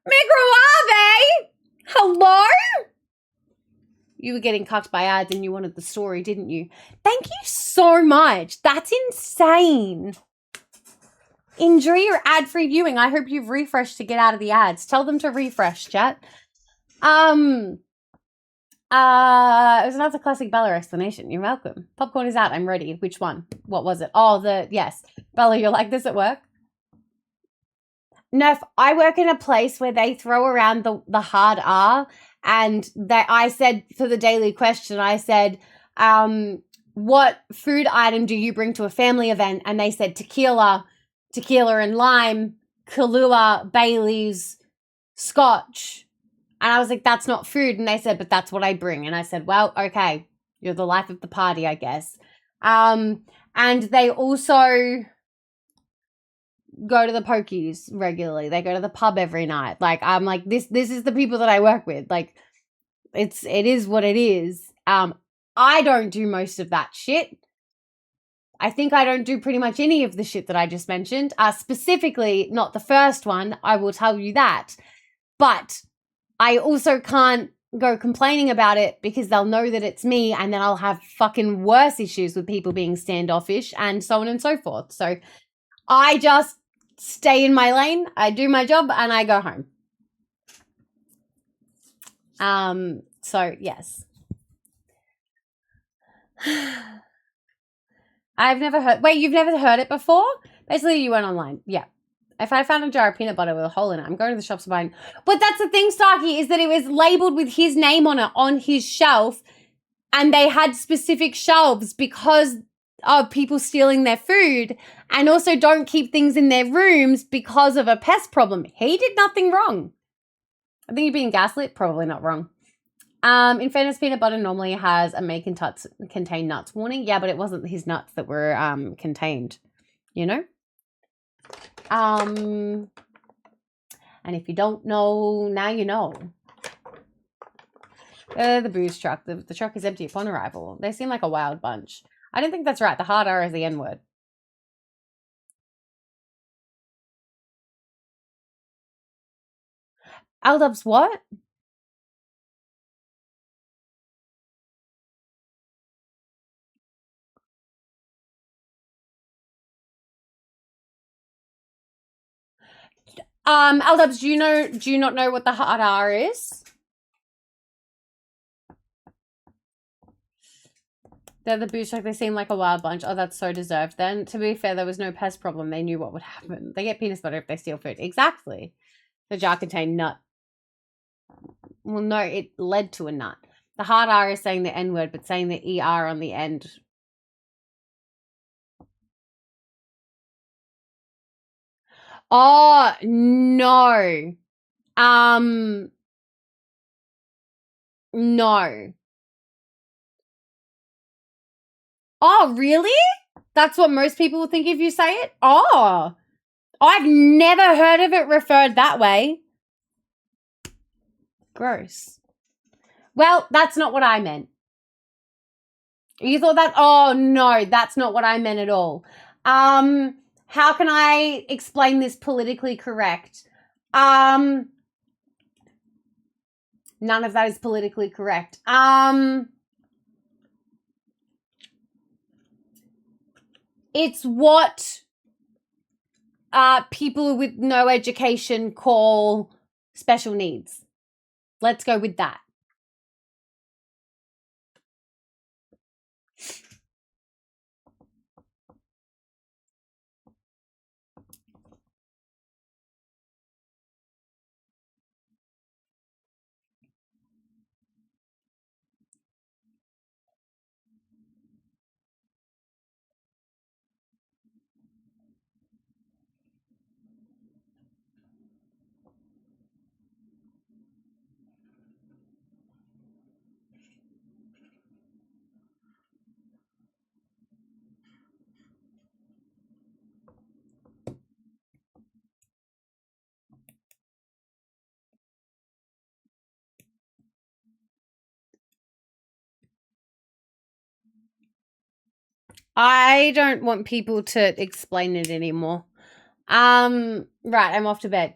Microwave! Hello? You were getting cucked by ads and you wanted the story, didn't you? Thank you so much. That's insane. Enjoy your ad-free viewing. I hope you've refreshed to get out of the ads. Tell them to refresh, chat. It was another classic Bella explanation. You're welcome. Popcorn is out. I'm ready. Which one? What was it? Oh, yes. Bella, you're like this at work? No, I work in a place where they throw around the hard R, and I said for the daily question, I said, what food item do you bring to a family event? And they said tequila and lime, Kahlua, Bailey's, scotch. And I was like, that's not food. And they said, but that's what I bring. And I said, well, okay, you're the life of the party, I guess. And they also go to the pokies regularly. They go to the pub every night. Like, I'm like, this is the people that I work with. Like, it is what it is. I don't do most of that shit. I think I don't do pretty much any of the shit that I just mentioned. Specifically, not the first one. I will tell you that. But I also can't go complaining about it because they'll know that it's me, and then I'll have fucking worse issues with people being standoffish and so on and so forth. So I just stay in my lane, I do my job, and I go home. So yes. I've never heard, wait, you've never heard it before? Basically, you went online. Yeah. If I found a jar of peanut butter with a hole in it, I'm going to the shops and buying. But that's the thing, Starkey, is that it was labeled with his name on it on his shelf, and they had specific shelves because of people stealing their food, and also don't keep things in their rooms because of a pest problem. He did nothing wrong. I think you're being gaslit. Probably not wrong. In fairness, peanut butter normally has a may contain nuts warning. Yeah, but it wasn't his nuts that were contained, you know? And if you don't know, now you know. The booze truck. The truck is empty upon arrival. They seem like a wild bunch. I don't think that's right. The hard R is the N-word. Aldub's what? Aldubs, do you not know what the hard R is? They're the booze truck. They seem like a wild bunch. Oh, that's so deserved. Then, to be fair, there was no pest problem. They knew what would happen. They get penis butter if they steal food. Exactly. The jar contained nut. Well, no, it led to a nut. The hard R is saying the N-word, but saying the ER on the end. Oh, no. No. Oh, really? That's what most people will think if you say it? Oh. I've never heard of it referred that way. Gross. Well, that's not what I meant. You thought that? Oh, no, that's not what I meant at all. How can I explain this politically correct? None of that is politically correct. It's what people with no education call special needs. Let's go with that. I don't want people to explain it anymore. Right, I'm off to bed.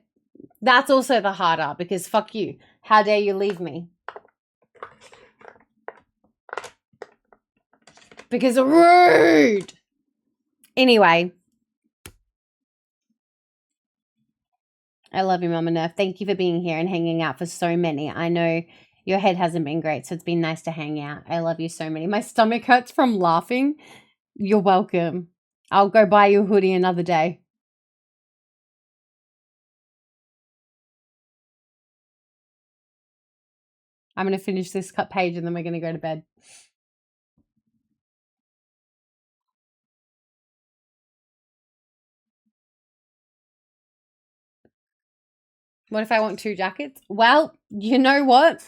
That's also the hard R because fuck you. How dare you leave me? Because rude. Anyway. I love you, Mama Nerf. Thank you for being here and hanging out for so many. I know your head hasn't been great, so it's been nice to hang out. I love you so many. My stomach hurts from laughing. You're welcome. I'll go buy you a hoodie another day. I'm going to finish this cut page and then we're going to go to bed. What if I want 2 jackets? Well, you know what?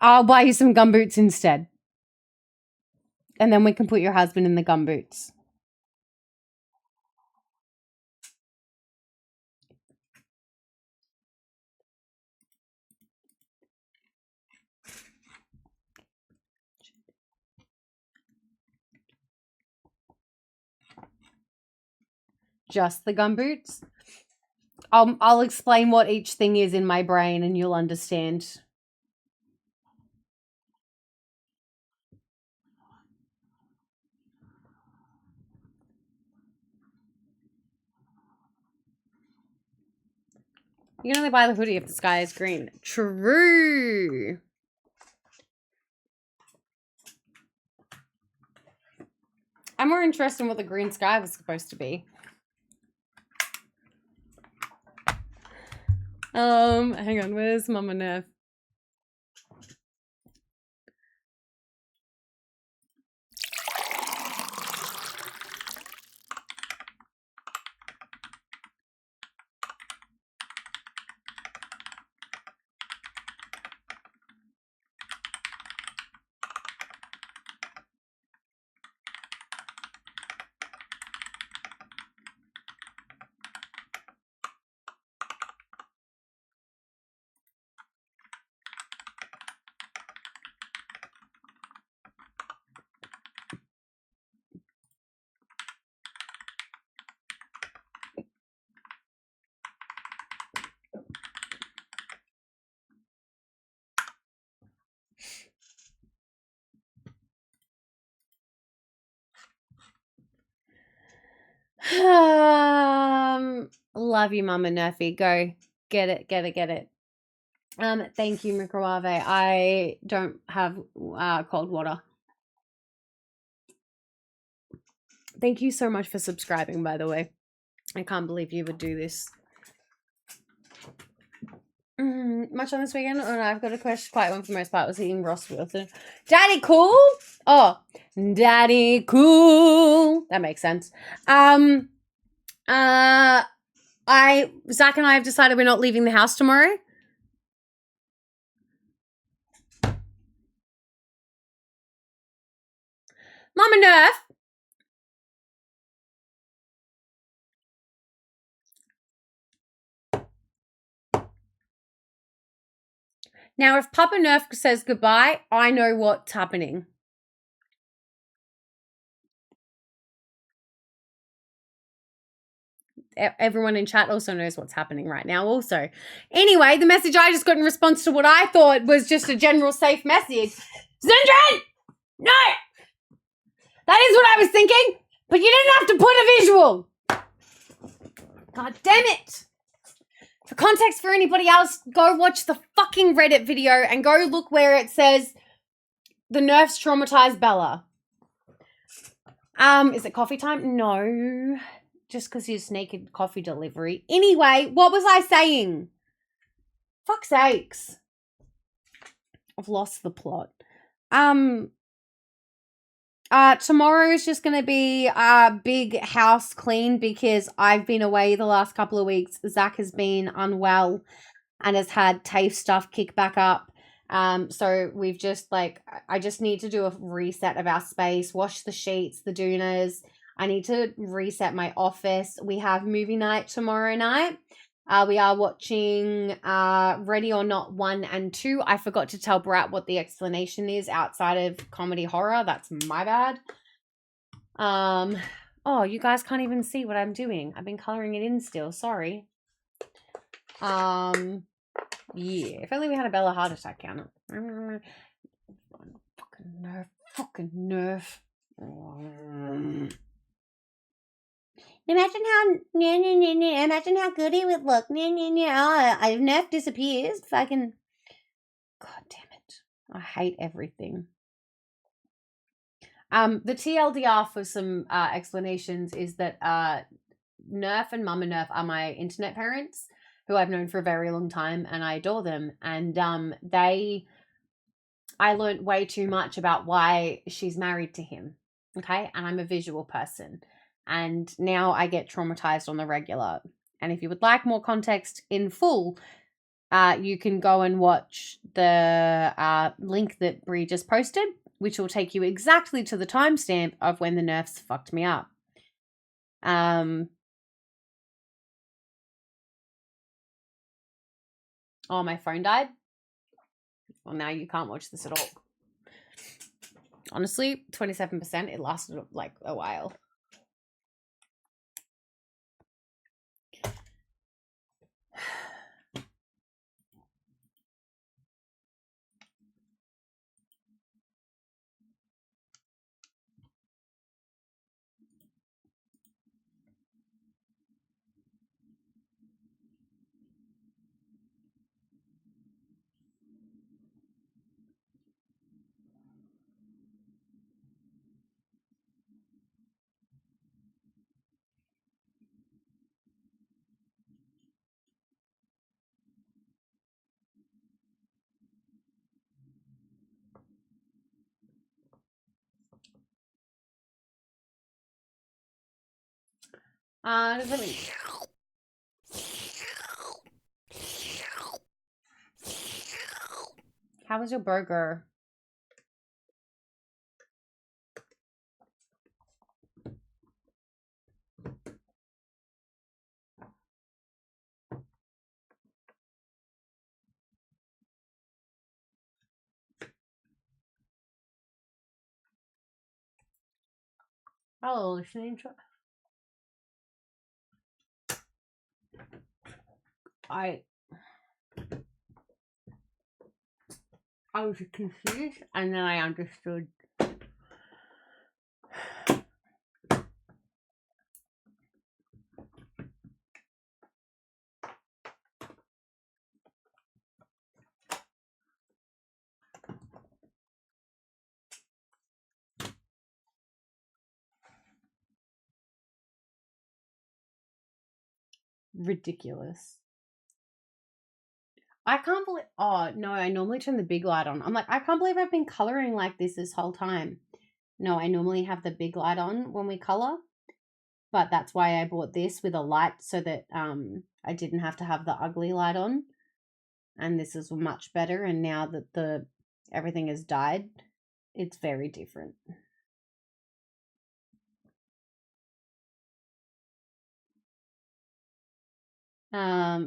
I'll buy you some gumboots instead. And then we can put your husband in the gumboots. Just the gumboots? I'll explain what each thing is in my brain and you'll understand. You can only buy the hoodie if the sky is green. True. I'm more interested in what the green sky was supposed to be. Hang on, where's Mama Nerf? Love you, Mama Nerfy. Go. Get it, get it, get it. Thank you, Microwave. I don't have cold water. Thank you so much for subscribing, by the way. I can't believe you would do this. Much on this weekend? Oh, no, I've got a question. Quiet one for the most part. Was eating Ross Wilson. Daddy cool? Oh, Daddy cool. That makes sense. Zach and I have decided we're not leaving the house tomorrow. Mama Nerf. Now, if Papa Nerf says goodbye, I know what's happening. Everyone in chat also knows what's happening right now also. Anyway, the message I just got in response to what I thought was just a general safe message. Zindran! No! That is what I was thinking, but you didn't have to put a visual. God damn it. For context for anybody else, go watch the fucking Reddit video and go look where it says the Nerfs traumatized Bella. Is it coffee time? No. Just because he's naked coffee delivery. Anyway, what was I saying? Fuck's sakes. I've lost the plot. Tomorrow is just going to be a big house clean because I've been away the last couple of weeks. Zach has been unwell and has had TAFE stuff kick back up. So we've just I just need to do a reset of our space, wash the sheets, the doonas. I need to reset my office. We have movie night tomorrow night. We are watching Ready or Not 1 and 2. I forgot to tell Brat what the explanation is outside of comedy horror. That's my bad. Oh, you guys can't even see what I'm doing. I've been coloring it in still. Sorry. Yeah. If only we had a Bella heart attack counter. Fucking nerve. Fucking nerve. Imagine how good he would look. Oh, Nerf disappears. Fucking God damn it. I hate everything. The TLDR for some explanations is that Nerf and Mama Nerf are my internet parents who I've known for a very long time, and I adore them. And I learned way too much about why she's married to him. Okay, and I'm a visual person, and now I get traumatized on the regular. And if you would like more context in full, you can go and watch the link that Brie just posted, which will take you exactly to the timestamp of when the Nerfs fucked me up. Oh, my phone died. Well, now you can't watch this at all. Honestly, 27%, it lasted like a while. Let me... How was your burger? Oh, listening to... I was confused, and then I understood. Ridiculous. I can't believe... Oh, no, I normally turn the big light on. I'm like, I can't believe I've been coloring like this whole time. No, I normally have the big light on when we color. But that's why I bought this with a light so that I didn't have to have the ugly light on. And this is much better. And now that everything has dyed, it's very different.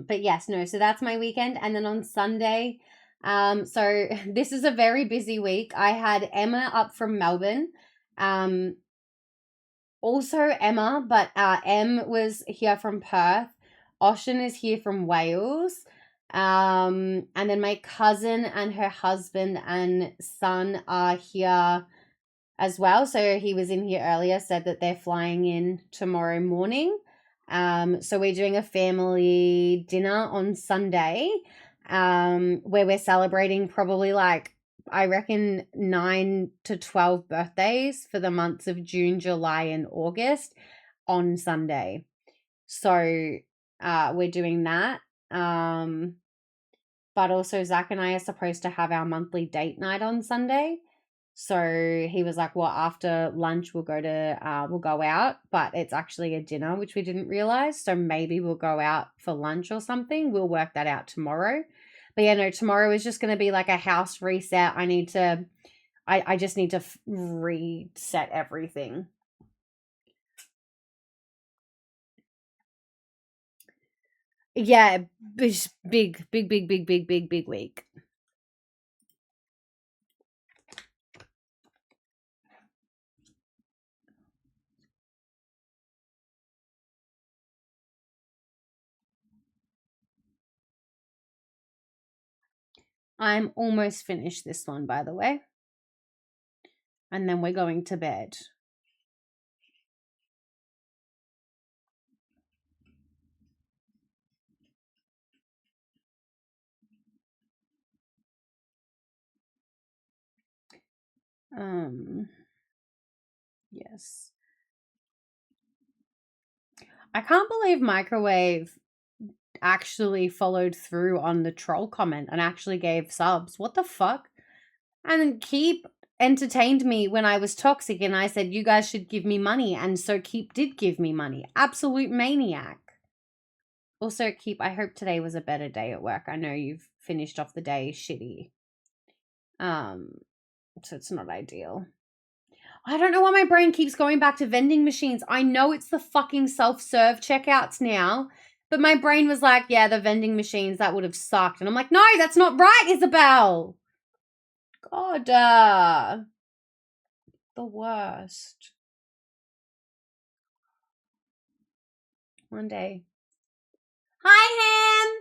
But yes, no, so that's my weekend. And then on Sunday, so this is a very busy week. I had Emma up from Melbourne. Also Emma, but Em was here from Perth. Oshin is here from Wales. And then my cousin and her husband and son are here as well. So he was in here earlier, said that they're flying in tomorrow morning. So we're doing a family dinner on Sunday, where we're celebrating probably like, I reckon 9 to 12 birthdays for the months of June, July, and August on Sunday. So we're doing that. But also Zach and I are supposed to have our monthly date night on Sunday. So he was like, well, after lunch we'll go out, but it's actually a dinner, which we didn't realize. So maybe we'll go out for lunch or something. We'll work that out tomorrow. But yeah, no, tomorrow is just going to be like a house reset. I just need to reset everything. Yeah, big week. I'm almost finished this one, by the way. And then we're going to bed. Yes. I can't believe Microwave actually followed through on the troll comment and actually gave subs. What the fuck? And then Keep entertained me when I was toxic and I said, you guys should give me money. And so Keep did give me money. Absolute maniac. Also, Keep, I hope today was a better day at work. I know you've finished off the day shitty. So it's not ideal. I don't know why my brain keeps going back to vending machines. I know it's the fucking self-serve checkouts now, but my brain was like, yeah, the vending machines, that would have sucked. And I'm like, no, that's not right, Isabel. God, the worst. One day. Hi,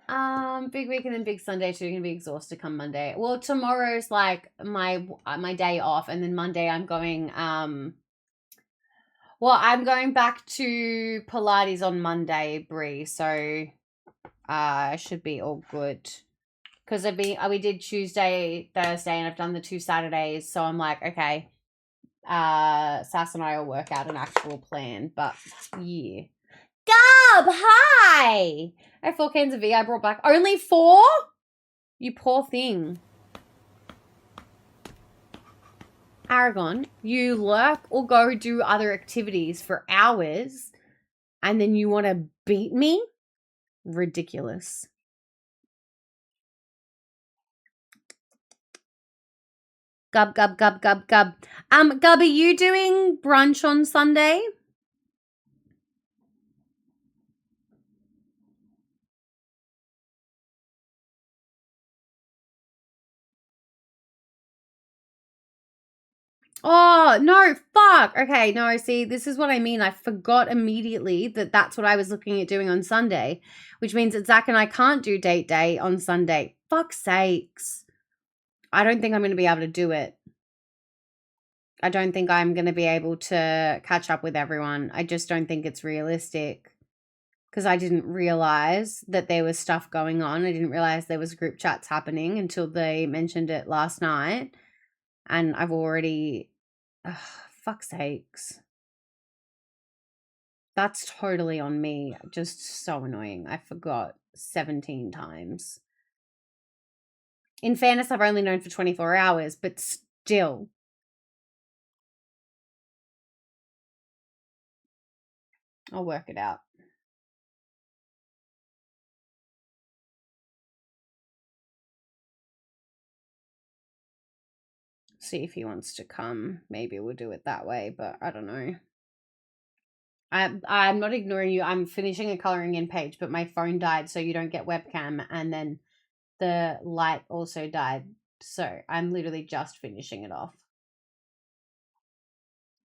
Ham. Big week and then big Sunday too. Gonna be exhausted come Monday. Well, tomorrow's like my day off, and then Monday I'm going. Well, I'm going back to Pilates on Monday, Brie. So, should be all good. Because we did Tuesday, Thursday, and I've done the 2 Saturdays. So I'm like, okay. Sass and I will work out an actual plan. But yeah. Gub, hi! I have 4 cans of V I brought back. Only 4? You poor thing. Aragon, you lurk or go do other activities for hours and then you want to beat me? Ridiculous. Gub, gub, gub, gub, gub. Gub, are you doing brunch on Sunday? Oh, no, fuck. Okay, no, see, this is what I mean. I forgot immediately that that's what I was looking at doing on Sunday, which means that Zach and I can't do date day on Sunday. Fuck's sakes. I don't think I'm going to be able to do it. I don't think I'm going to be able to catch up with everyone. I just don't think it's realistic because I didn't realize that there was stuff going on. I didn't realize there was group chats happening until they mentioned it last night. And I've already... fuck's sakes. That's totally on me. Just so annoying. I forgot 17 times. In fairness, I've only known for 24 hours, but still... I'll work it out. See if he wants to come. Maybe we'll do it that way, but I don't know. I'm not ignoring you. I'm finishing a coloring in page, but my phone died, so you don't get webcam, and then the light also died. So I'm literally just finishing it off.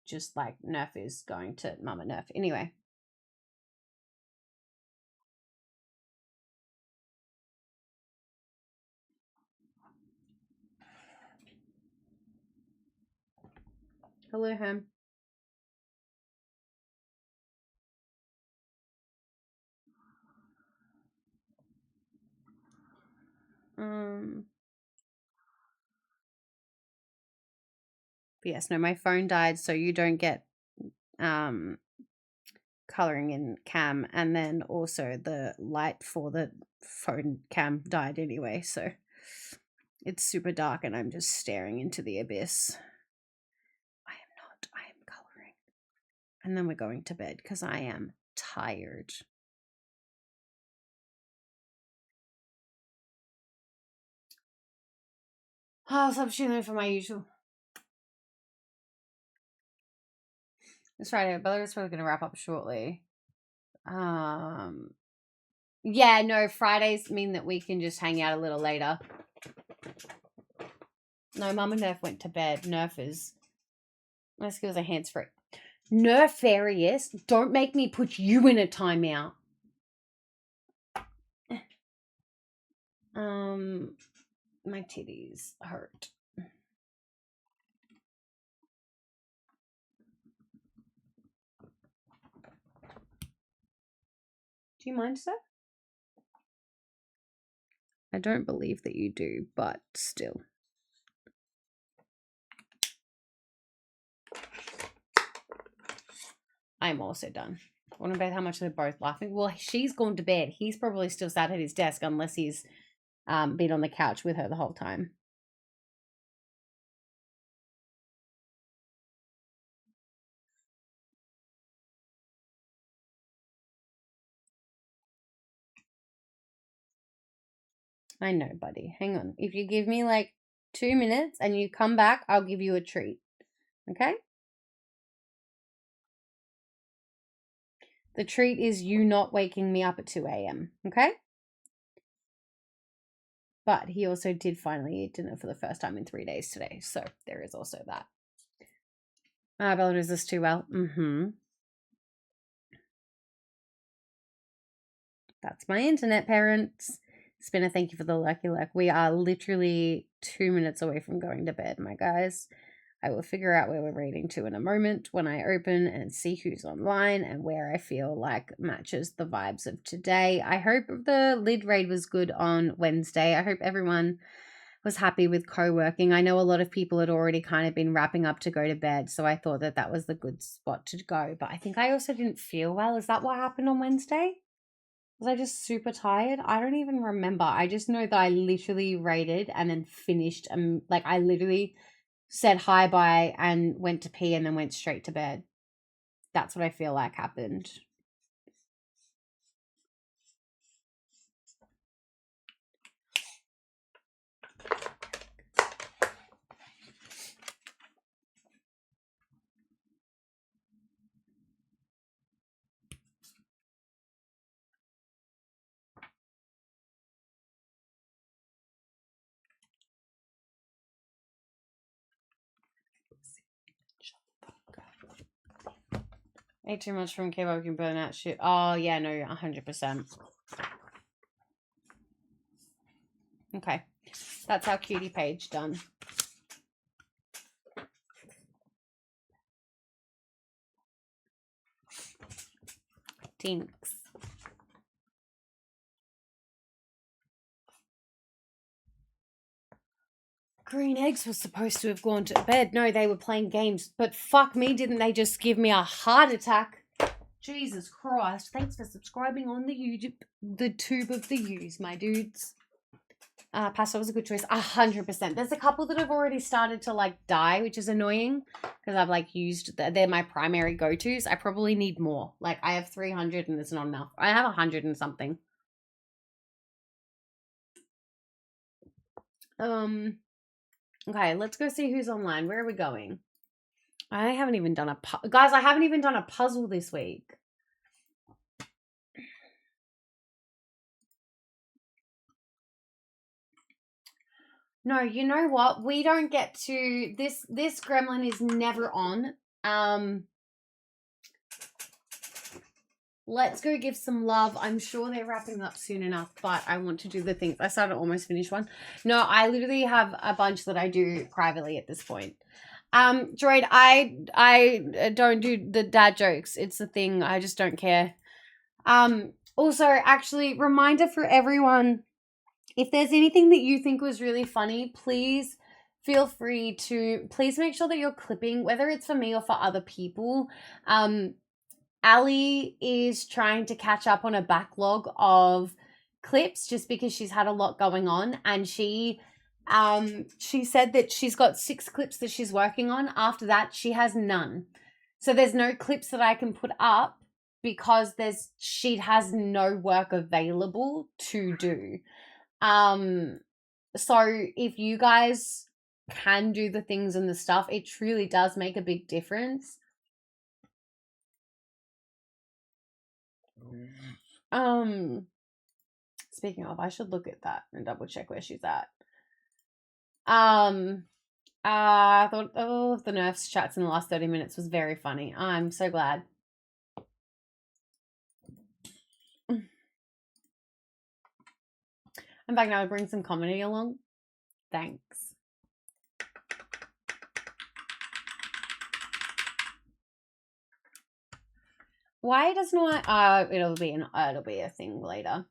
Just like Nerf is going to Mama Nerf. Anyway. Hello, Ham. Yes, no, my phone died, so you don't get coloring in cam, and then also the light for the phone cam died anyway, so it's super dark and I'm just staring into the abyss. I am coloring. And then we're going to bed because I am tired. Oh, substituting for my usual. It's Friday. Bella's probably going to wrap up shortly. Yeah, no, Fridays mean that we can just hang out a little later. No, Mum and Nerf went to bed. Nerf is... Let's give us a hands-free. Nerfarious, don't make me put you in a timeout. My titties hurt. Do you mind, sir? I don't believe that you do, but still. I'm also done. I want to bet how much they're both laughing. Well, she's gone to bed. He's probably still sat at his desk unless he's been on the couch with her the whole time. I know, buddy. Hang on. If you give me like 2 minutes and you come back, I'll give you a treat. Okay? The treat is you not waking me up at 2 a.m. Okay? But he also did finally eat dinner for the first time in 3 days today. So there is also that. Bella knows this too well. Mm-hmm. That's my internet, parents. Spinner, thank you for the lucky luck. We are literally 2 minutes away from going to bed, my guys. I will figure out where we're raiding to in a moment when I open and see who's online and where I feel like matches the vibes of today. I hope the lid raid was good on Wednesday. I hope everyone was happy with co-working. I know a lot of people had already kind of been wrapping up to go to bed, so I thought that that was the good spot to go. But I think I also didn't feel well. Is that what happened on Wednesday? Was I just super tired? I don't even remember. I just know that I literally raided and then finished. Like I literally said hi bye and went to pee and then went straight to bed. That's what I feel like happened. Ate too much from kebab can burn out shit. Oh, yeah, no, 100%. Okay. That's our cutie page done. Tinks. Green eggs were supposed to have gone to bed. No, they were playing games. But fuck me, didn't they just give me a heart attack? Jesus Christ. Thanks for subscribing on the YouTube, the tube of the U's, my dudes. Pasta was a good choice. 100%. There's a couple that have already started to like die, which is annoying because I've like used, they're my primary go-tos. I probably need more. Like I have 300 and it's not enough. I have 100 and something. Okay, let's go see who's online. Where are we going? I haven't even done guys, I haven't even done a puzzle this week. No, you know what? We don't get to this gremlin is never on. Let's go give some love. I'm sure they're wrapping up soon enough, but I want to do the things. I started almost finished one. No, I literally have a bunch that I do privately at this point. Droid, I don't do the dad jokes. It's the thing. I just don't care. Also, actually, reminder for everyone, if there's anything that you think was really funny, please feel free to, please make sure that you're clipping, whether it's for me or for other people. Ali is trying to catch up on a backlog of clips just because she's had a lot going on, and she said that she's got 6 clips that she's working on. After that, she has none. So there's no clips that I can put up because she has no work available to do. So if you guys can do the things and the stuff, it truly does make a big difference. Speaking of, I should look at that and double check where she's at. I thought, the nerfs chats in the last 30 minutes was very funny. I'm so glad. In fact, now I bring some comedy along. Thanks. Why doesn't it'll be a thing later.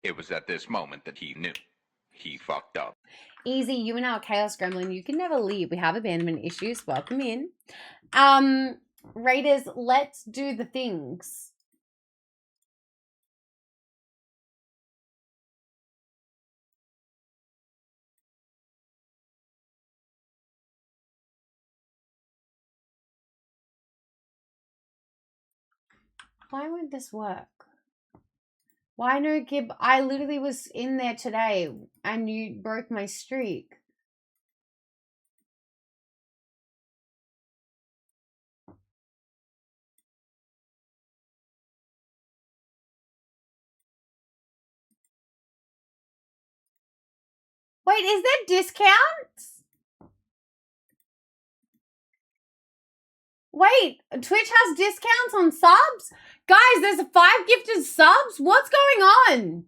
It was at this moment that he knew. He fucked up. Easy, you and our Chaos Gremlin, you can never leave. We have abandonment issues. Welcome in. Raiders, let's do the things. Why won't this work? Why no Gib? I literally was in there today and you broke my streak. Wait, is there discounts? Wait, Twitch has discounts on subs? Guys, there's 5 gifted subs? What's going on?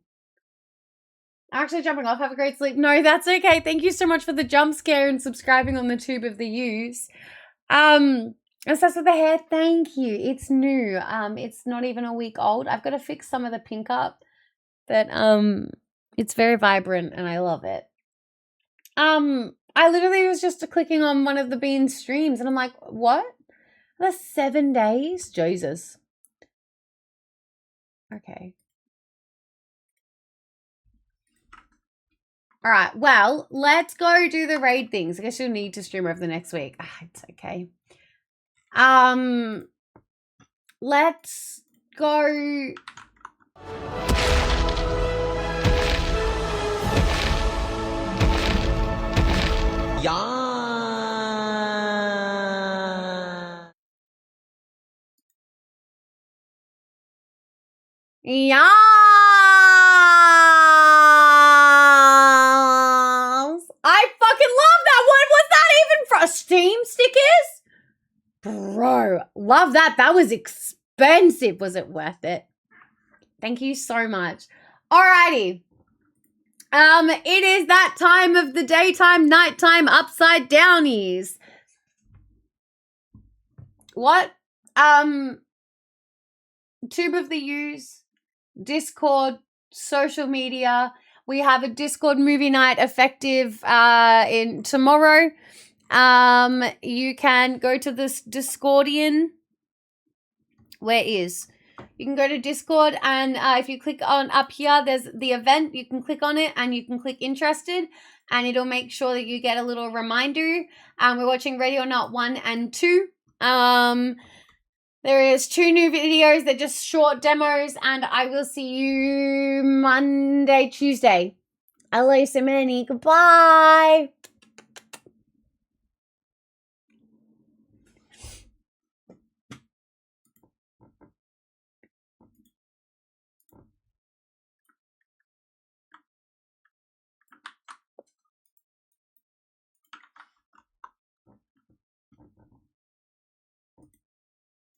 Actually jumping off. Have a great sleep. No, that's okay. Thank you so much for the jump scare and subscribing on the Tube of the Use. Obsessed with the hair. Thank you. It's new. It's not even a week old. I've got to fix some of the pink up, but it's very vibrant and I love it. I literally was just clicking on one of the Bean streams and I'm like, what? That's 7 days? Jesus. Okay. All right. Well, let's go do the raid things. I guess you'll need to stream over the next week. It's okay. Let's go. Yeah. Yes! I fucking love that one. Was that even for Steam stickers? Bro, love that. That was expensive. Was it worth it? Thank you so much. Alrighty. It is that time of the daytime, nighttime, upside downies. What? Tube of the Use, Discord, social media. We have a Discord movie night effective in tomorrow. You can go to this Discordian. Where is? You can go to Discord and if you click on up here, there's the event. You can click on it and you can click interested and it'll make sure that you get a little reminder. We're watching Ready or Not 1 and 2. There is 2 new videos. They're just short demos and I will see you Monday, Tuesday. I love you so many. Goodbye.